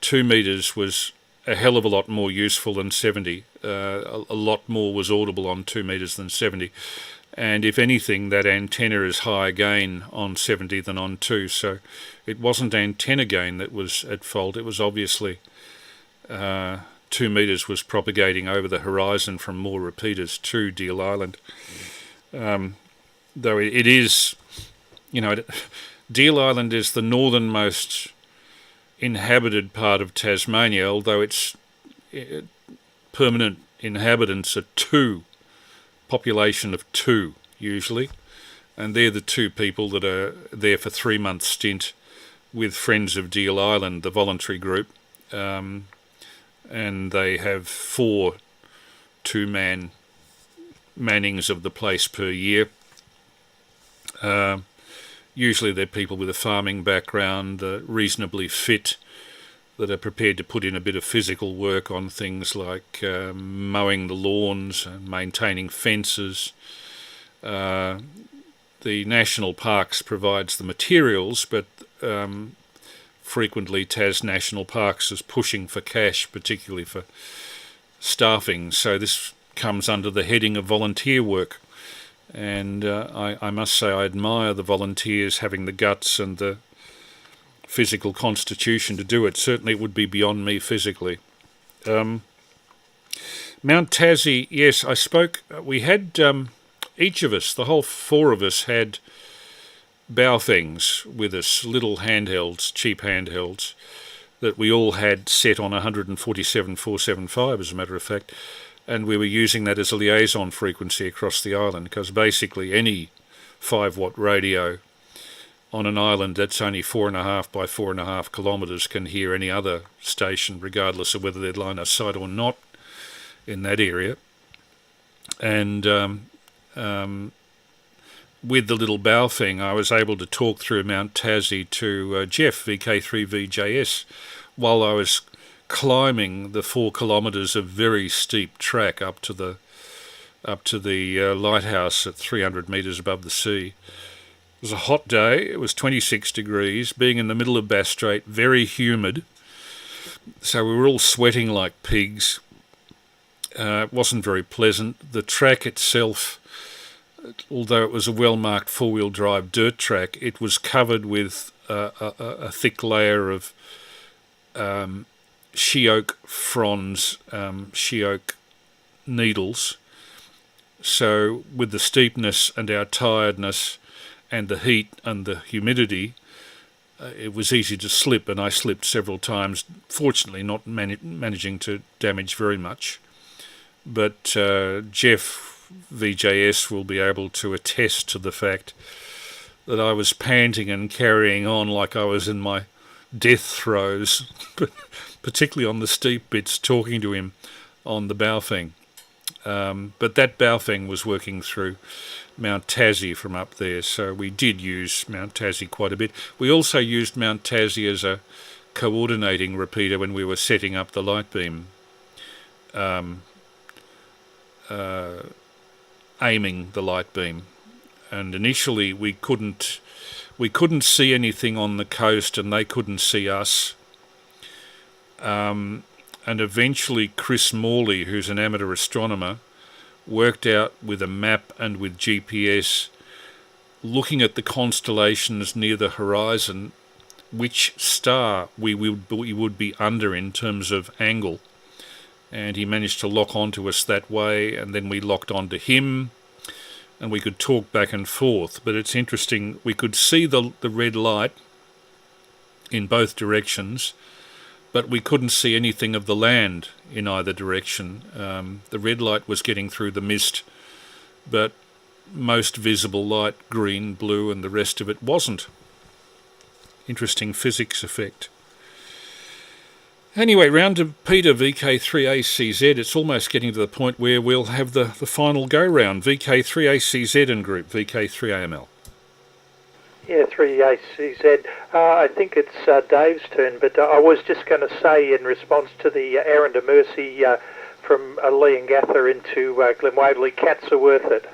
2 metres was a hell of a lot more useful than 70. A lot more was audible on 2 metres than 70. And if anything, that antenna is higher gain on 70 than on 2. So it wasn't antenna gain that was at fault. It was obviously 2 metres was propagating over the horizon from more repeaters to Deal Island. Though it is, Deal Island is the northernmost inhabited part of Tasmania, although its permanent inhabitants are 2. Population of 2 usually, and they're the 2 people that are there for 3-month stint with Friends of Deal Island, the voluntary group, and they have 4 2-man mannings of the place per year. Usually they're people with a farming background, reasonably fit, that are prepared to put in a bit of physical work on things like mowing the lawns and maintaining fences. The National Parks provides the materials, but frequently Tas National Parks is pushing for cash, particularly for staffing. So this comes under the heading of volunteer work. And I must say I admire the volunteers having the guts and the physical constitution to do it. Certainly it would be beyond me physically. Mount Tassie, yes, I spoke. We had, each of us, the whole four of us, had Baofengs with us, little handhelds, cheap handhelds, that we all had set on 147.475, as a matter of fact, and we were using that as a liaison frequency across the island, because basically any 5-watt radio on an island that's only 4.5 by 4.5 kilometres can hear any other station, regardless of whether they'd line of sight or not in that area. And with the little Baofeng, I was able to talk through Mount Tassie to Jeff, VK3VJS, while I was climbing the 4 kilometres of very steep track up to the lighthouse at 300 metres above the sea. It was a hot day. It was 26 degrees, being in the middle of Bass Strait, very humid. So we were all sweating like pigs. It wasn't very pleasant. The track itself, although it was a well-marked four-wheel drive dirt track, it was covered with a thick layer of she-oak fronds, she-oak needles. So with the steepness and our tiredness and the heat and the humidity, it was easy to slip, and I slipped several times, fortunately not managing to damage very much. But Jeff VJS will be able to attest to the fact that I was panting and carrying on like I was in my death throes, particularly on the steep bits, talking to him on the Baofeng. But that Baofeng was working through Mount Tassie from up there, so we did use Mount Tassie quite a bit. We also used Mount Tassie as a coordinating repeater when we were setting up the light beam, aiming the light beam. And initially we couldn't see anything on the coast, and they couldn't see us. And eventually Chris Morley, who's an amateur astronomer, worked out with a map and with GPS, looking at the constellations near the horizon, which star we would be under in terms of angle. And he managed to lock onto us that way, and then we locked onto him, and we could talk back and forth. But it's interesting, we could see the red light in both directions, but we couldn't see anything of the land in either direction. The red light was getting through the mist, but most visible light, green, blue, and the rest of it wasn't. Interesting physics effect. Anyway, round to Peter, VK3ACZ. It's almost getting to the point where we'll have the final go-round. VK3ACZ and group, VK3AML. Yeah, 3ACZ. I think it's Dave's turn, but I was just going to say, in response to the errand of mercy from Leongatha into Glen Waverley, cats are worth it.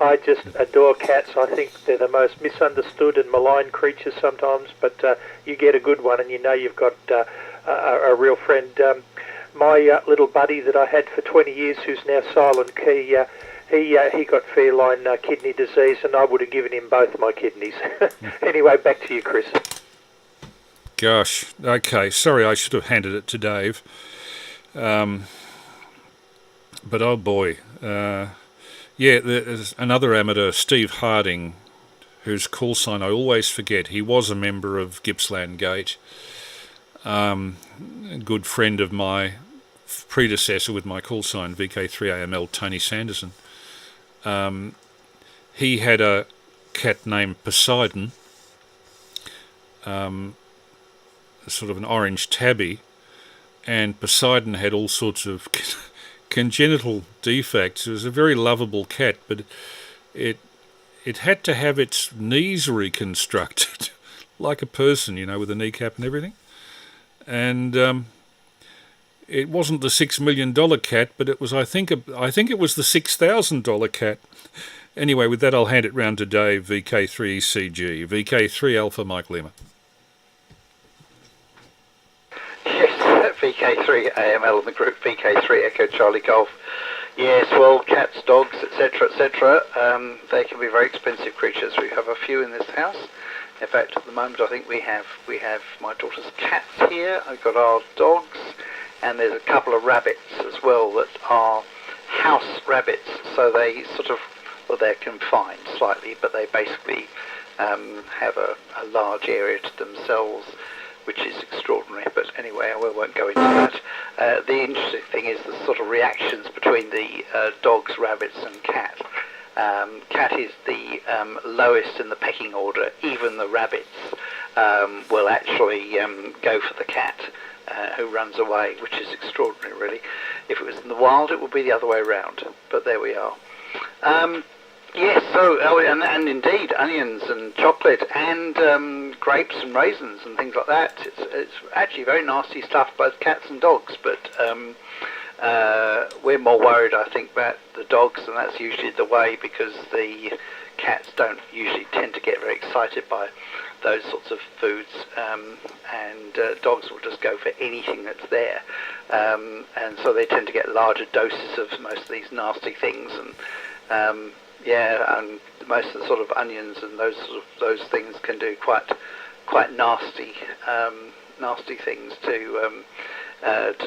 I just adore cats. I think they're the most misunderstood and maligned creatures sometimes, but you get a good one and you know you've got a real friend. My little buddy that I had for 20 years, who's now Silent Key, he got feline kidney disease, and I would have given him both my kidneys. Anyway, back to you, Chris. Gosh, okay, sorry, I should have handed it to Dave. But oh boy, yeah, there's another amateur, Steve Harding, whose call sign I always forget. He was a member of Gippsland Gate, a good friend of my predecessor with my call sign, VK3AML, Tony Sanderson. He had a cat named Poseidon, sort of an orange tabby, and Poseidon had all sorts of congenital defects. It was a very lovable cat, but it had to have its knees reconstructed, like a person, you know, with a kneecap and everything. And it wasn't the $6 million cat, but it was, I think it was the $6,000 cat. Anyway, with that, I'll hand it round to Dave, VK3CG, VK3 Alpha Mike Lima. Yes, VK3AML in the group, VK3 Echo Charlie Golf. Yes, well, cats, dogs, etc., etc., they can be very expensive creatures. We have a few in this house. In fact, at the moment, I think we have my daughter's cats here. I've got our dogs, and there's a couple of rabbits as well that are house rabbits, so they sort of, well, they're confined slightly, but they basically have a large area to themselves, which is extraordinary. But anyway, I won't go into that. The interesting thing is the sort of reactions between the dogs, rabbits and cat. Cat is the lowest in the pecking order. Even the rabbits will actually go for the cat who runs away, which is extraordinary, really. If it was in the wild, it would be the other way around, but there we are. Yes, so, and indeed, onions and chocolate and grapes and raisins and things like that. It's actually very nasty stuff, both cats and dogs, but we're more worried, I think, about the dogs, and that's usually the way, because the cats don't usually tend to get very excited by those sorts of foods, and dogs will just go for anything that's there, and so they tend to get larger doses of most of these nasty things, and yeah, and most of the sort of onions and those things can do quite nasty things to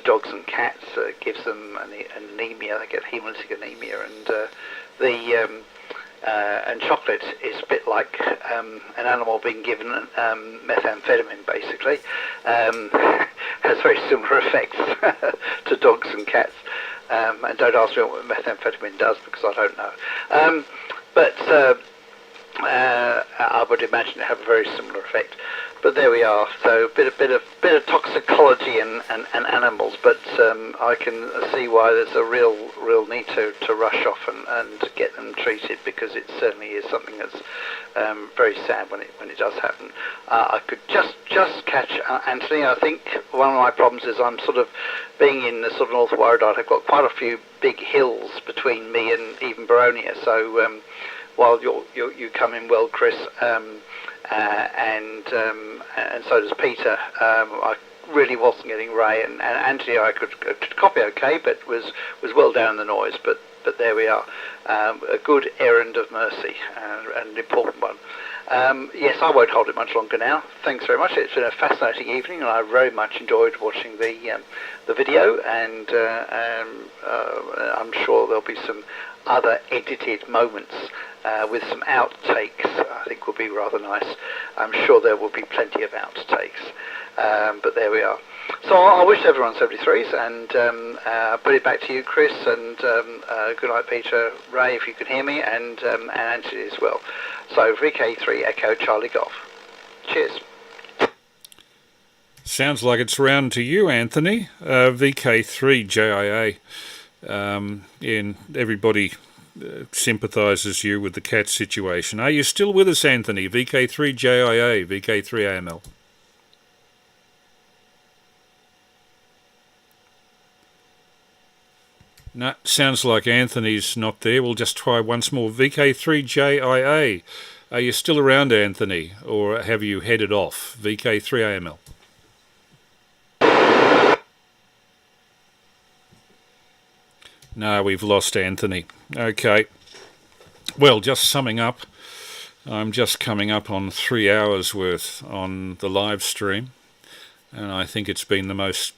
dogs and cats. It gives them an anemia. They get hemolytic anemia, and and chocolate is a bit like an animal being given methamphetamine, basically. Has very similar effects to dogs and cats. And don't ask me what methamphetamine does, because I don't know. But I would imagine it have a very similar effect. But there we are. So a bit of toxicology and animals, but I can see why there's a real need to rush off and get them treated, because it certainly is something that's very sad when it does happen. I could just catch Anthony. I think one of my problems is I'm sort of being in the sort of North Warradite. I've got quite a few big hills between me and even Baronia. So while you come in well, Chris. And so does Peter. I really wasn't getting Ray and Anthony. I could copy okay, but was well down in the noise. But there we are. A good errand of mercy, and an important one. Yes, I won't hold it much longer now. Thanks very much. It's been a fascinating evening, and I very much enjoyed watching the video. And I'm sure there'll be some other edited moments with some outtakes. I think will be rather nice. I'm sure there will be plenty of outtakes. But there we are. So I wish everyone 73s, and put it back to you, Chris, and good night, Peter, Ray, if you can hear me, and Anthony as well. So VK3 Echo Charlie Golf. Cheers. Sounds like it's round to you, Anthony. VK3JIA. And everybody sympathises you with the cat situation. Are you still with us, Anthony? VK3JIA, VK3AML. No, sounds like Anthony's not there. We'll just try once more. VK3JIA. Are you still around, Anthony, or have you headed off? VK3AML. No, we've lost Anthony. Okay. Well, just summing up, I'm just coming up on 3 hours worth on the live stream. And I think it's been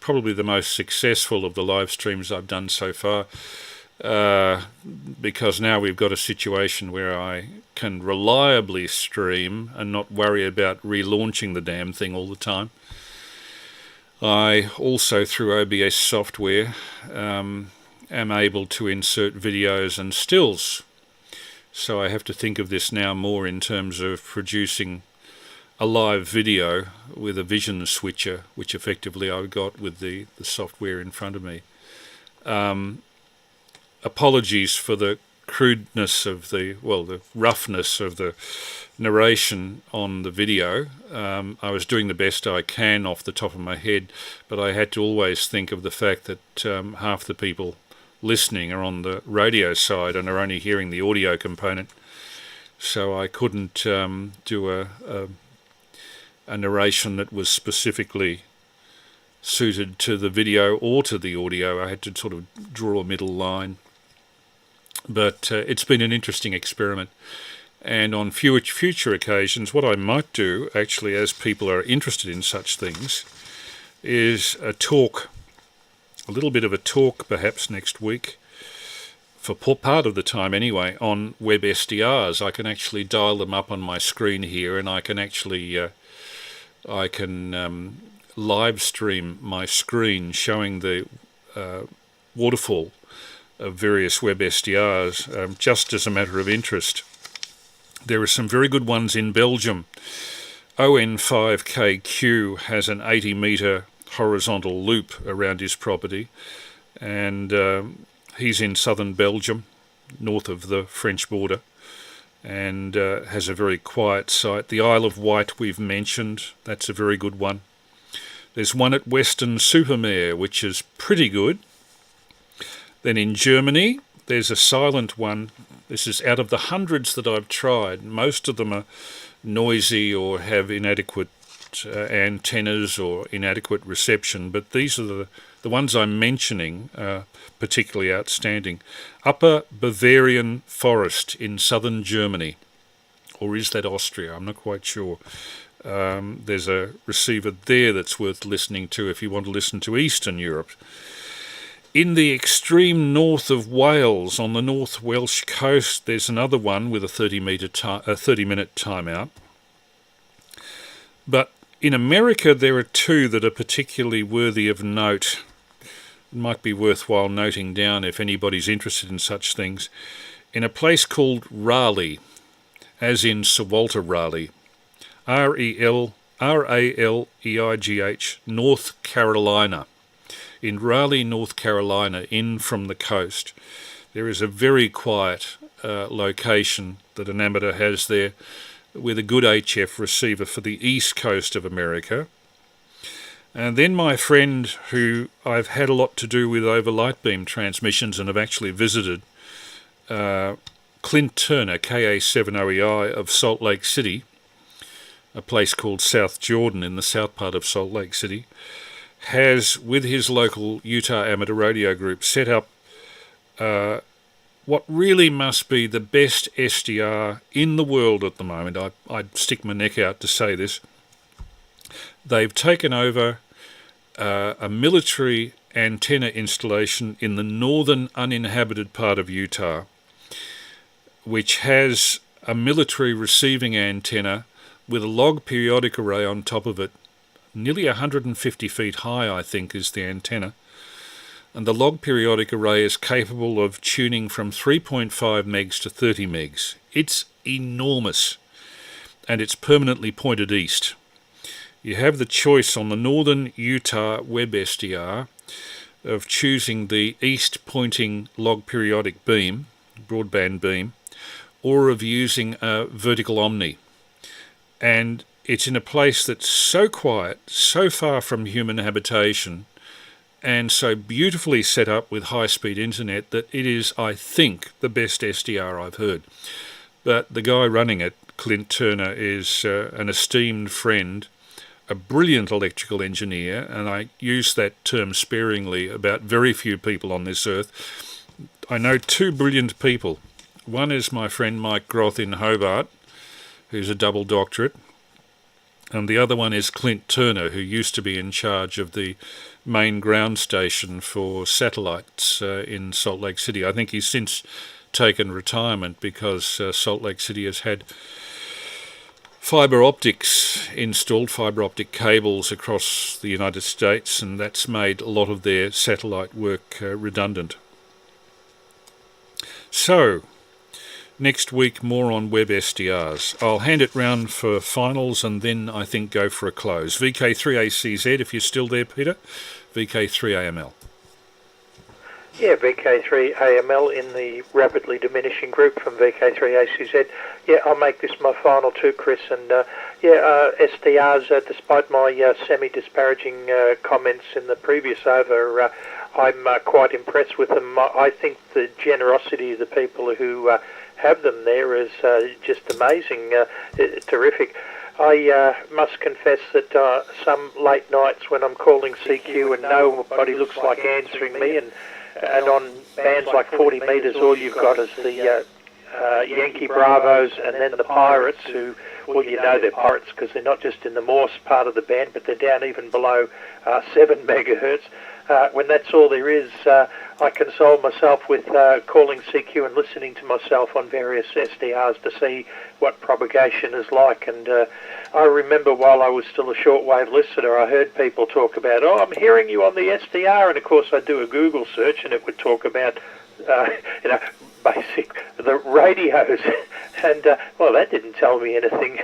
probably the most successful of the live streams I've done so far, because now we've got a situation where I can reliably stream and not worry about relaunching the damn thing all the time. I also, through OBS software, am able to insert videos and stills. So I have to think of this now more in terms of producing a live video with a vision switcher, which effectively I got with the software in front of me. Apologies for the crudeness of the roughness of the narration on the video. I was doing the best I can off the top of my head, but I had to always think of the fact that half the people listening are on the radio side and are only hearing the audio component. So I couldn't do a narration that was specifically suited to the video or to the audio. I had to sort of draw a middle line. But it's been an interesting experiment. And on future occasions, what I might do, actually, as people are interested in such things, is a talk a little bit of a talk perhaps next week, for part of the time anyway, on web SDRs. I can actually dial them up on my screen here, and I can actually live stream my screen showing the waterfall of various web SDRs, just as a matter of interest. There are some very good ones in Belgium. ON5KQ has an 80-metre horizontal loop around his property, and he's in southern Belgium, north of the French border, and has a very quiet site. The Isle of Wight we've mentioned, that's a very good one. There's one at Weston-super-Mare, which is pretty good. Then in Germany, there's a silent one. This is out of the hundreds that I've tried. Most of them are noisy or have inadequate antennas or inadequate reception, but these are the ones I'm mentioning are particularly outstanding. Upper Bavarian Forest in southern Germany, or is that Austria? I'm not quite sure. There's a receiver there that's worth listening to if you want to listen to Eastern Europe. In the extreme north of Wales, on the North Welsh coast, there's another one with a 30-minute timeout. But in America, there are two that are particularly worthy of note. It might be worthwhile noting down if anybody's interested in such things. In a place called Raleigh, as in Sir Walter Raleigh, R-A-L-E-I-G-H, North Carolina. In Raleigh, North Carolina, in from the coast, there is a very quiet location that an amateur has there with a good HF receiver for the east coast of America. And then my friend, who I've had a lot to do with over light beam transmissions and have actually visited, Clint Turner, KA7OEI of Salt Lake City, a place called South Jordan in the south part of Salt Lake City, has, with his local Utah amateur radio group, set up what really must be the best SDR in the world at the moment. I'd stick my neck out to say this. They've taken over a military antenna installation in the northern uninhabited part of Utah, which has a military receiving antenna with a log periodic array on top of it. Nearly 150 feet high, I think, is the antenna. And the log periodic array is capable of tuning from 3.5 megs to 30 megs. It's enormous, and it's permanently pointed east. You have the choice on the northern Utah web SDR of choosing the east-pointing log periodic beam, broadband beam, or of using a vertical omni. And it's in a place that's so quiet, so far from human habitation, and so beautifully set up with high-speed internet that it is, I think, the best SDR I've heard. But the guy running it, Clint Turner, is an esteemed friend, a brilliant electrical engineer, and I use that term sparingly about very few people on this earth. I know two brilliant people. One is my friend Mike Groth in Hobart, who's a double doctorate, and the other one is Clint Turner, who used to be in charge of the main ground station for satellites in Salt Lake City. I think he's since taken retirement because Salt Lake City has had fibre optics installed, fibre optic cables across the United States, and that's made a lot of their satellite work redundant. So, next week, more on web SDRs. I'll hand it round for finals and then I think go for a close. VK3ACZ, if you're still there, Peter. VK3AML. Yeah, VK3AML in the rapidly diminishing group from VK3ACZ. Yeah, I'll make this my final too, Chris. And SDRs, despite my semi-disparaging comments in the previous over, I'm quite impressed with them. I think the generosity of the people who have them there is just amazing, terrific. I must confess that some late nights when I'm calling CQ and nobody looks like answering me, and on bands like 40 metres, all you've got is the Yankee Bravos, and then the Pirates, who, well, you know they're Pirates because they're not just in the Morse part of the band, but they're down even below 7 megahertz. When that's all there is, I console myself with calling CQ and listening to myself on various SDRs to see what propagation is like. And I remember while I was still a shortwave listener, I heard people talk about, oh, I'm hearing you on the SDR, and of course I do a Google search and it would talk about, the radios, and well, that didn't tell me anything.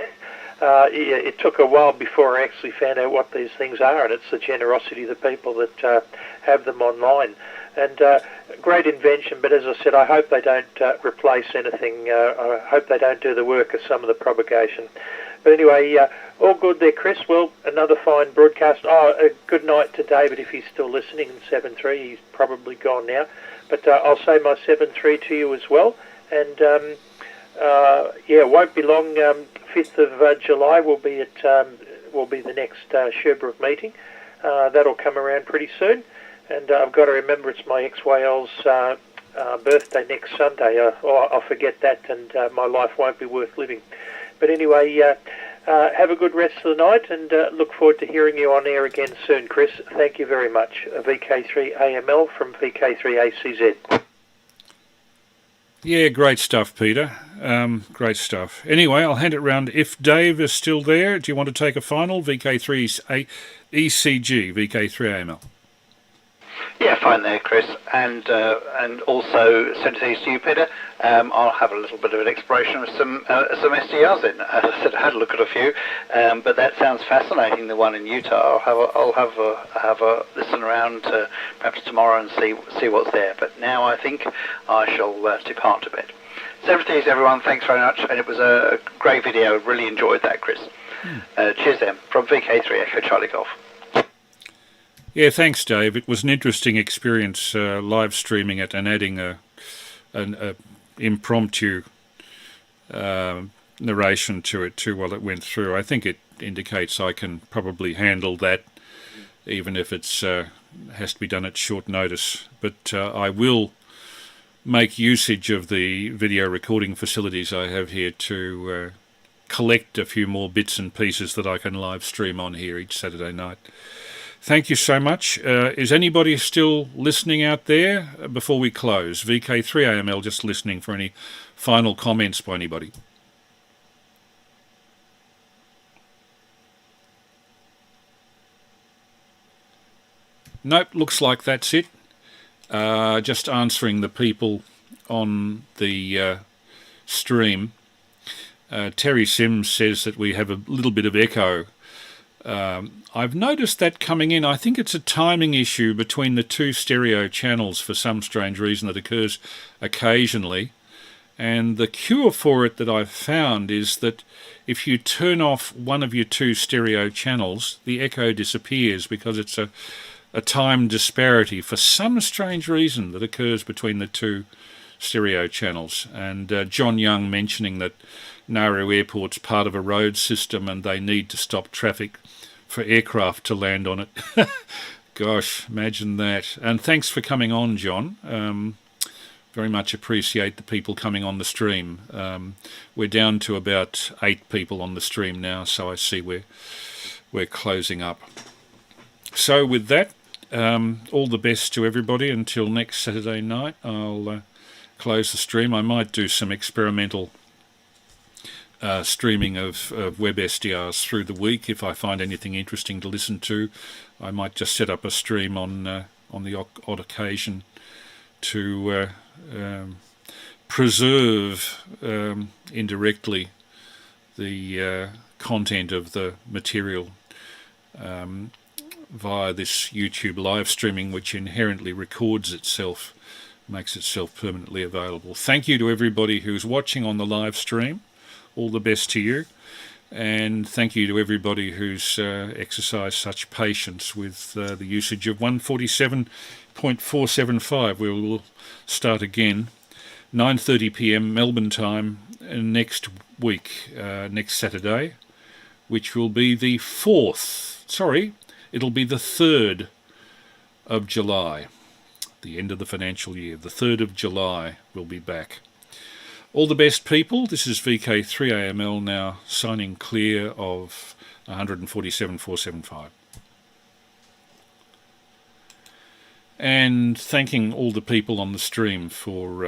It took a while before I actually found out what these things are, and it's the generosity of the people that have them online. And great invention, but as I said, I hope they don't replace anything. I hope they don't do the work of some of the propagation. But anyway, all good there, Chris. Well, another fine broadcast. Oh, good night to David if he's still listening in 7.3. He's probably gone now. But I'll say my 7.3 to you as well. And yeah, it won't be long. 5th of July will be the next Sherbrooke meeting. That'll come around pretty soon. And I've got to remember it's my ex-whale's birthday next Sunday. Or I'll forget that, and my life won't be worth living. But anyway, have a good rest of the night, and look forward to hearing you on air again soon, Chris. Thank you very much. VK3AML from VK3ACZ. Yeah, great stuff, Peter. Great stuff. Anyway, I'll hand it round. If Dave is still there, do you want to take a final? VK3 ECG, VK3AML. Yeah, fine there, Chris. And also send these to you, Peter. I'll have a little bit of an exploration of some SDRs in. As I said, I had a look at a few, but that sounds fascinating. The one in Utah. I'll have a listen around perhaps tomorrow and see what's there. But now I think I shall depart to bed. So everything, everyone. Thanks very much, and it was a great video. Really enjoyed that, Chris. Cheers, then, from VK3 Echo Charlie Golf. Yeah, thanks, Dave. It was an interesting experience live streaming it and adding an impromptu narration to it too while it went through. I think it indicates I can probably handle that, even if it's has to be done at short notice. But I will make usage of the video recording facilities I have here to collect a few more bits and pieces that I can live stream on here each Saturday night. Thank you so much. Is anybody still listening out there before we close? VK3AML just listening for any final comments by anybody. Nope, looks like that's it. Just answering the people on the stream. Terry Sims says that we have a little bit of echo. I've noticed that coming in. I think it's a timing issue between the two stereo channels for some strange reason that occurs occasionally. And the cure for it that I've found is that if you turn off one of your two stereo channels, the echo disappears because it's a time disparity for some strange reason that occurs between the two stereo channels. And John Young mentioning that Nauru Airport's part of a road system and they need to stop traffic for aircraft to land on it. Gosh, imagine that. And thanks for coming on, John. Very much appreciate the people coming on the stream. We're down to about 8 people on the stream now, so I see we're closing up. So with that, all the best to everybody until next Saturday night. I'll close the stream. I might do some experimental streaming of web SDRs through the week. If I find anything interesting to listen to, I might just set up a stream on the odd occasion to preserve indirectly the content of the material via this YouTube live streaming, which inherently records itself, makes itself permanently available. Thank you to everybody who's watching on the live stream. All the best to you, and thank you to everybody who's exercised such patience with the usage of 147.475. We will start again 9:30 p.m. Melbourne time next week, next Saturday, which will be the 3rd of July, the end of the financial year. The 3rd of July we'll be back. All the best, people. This is VK3AML now signing clear of 147,475. And thanking all the people on the stream for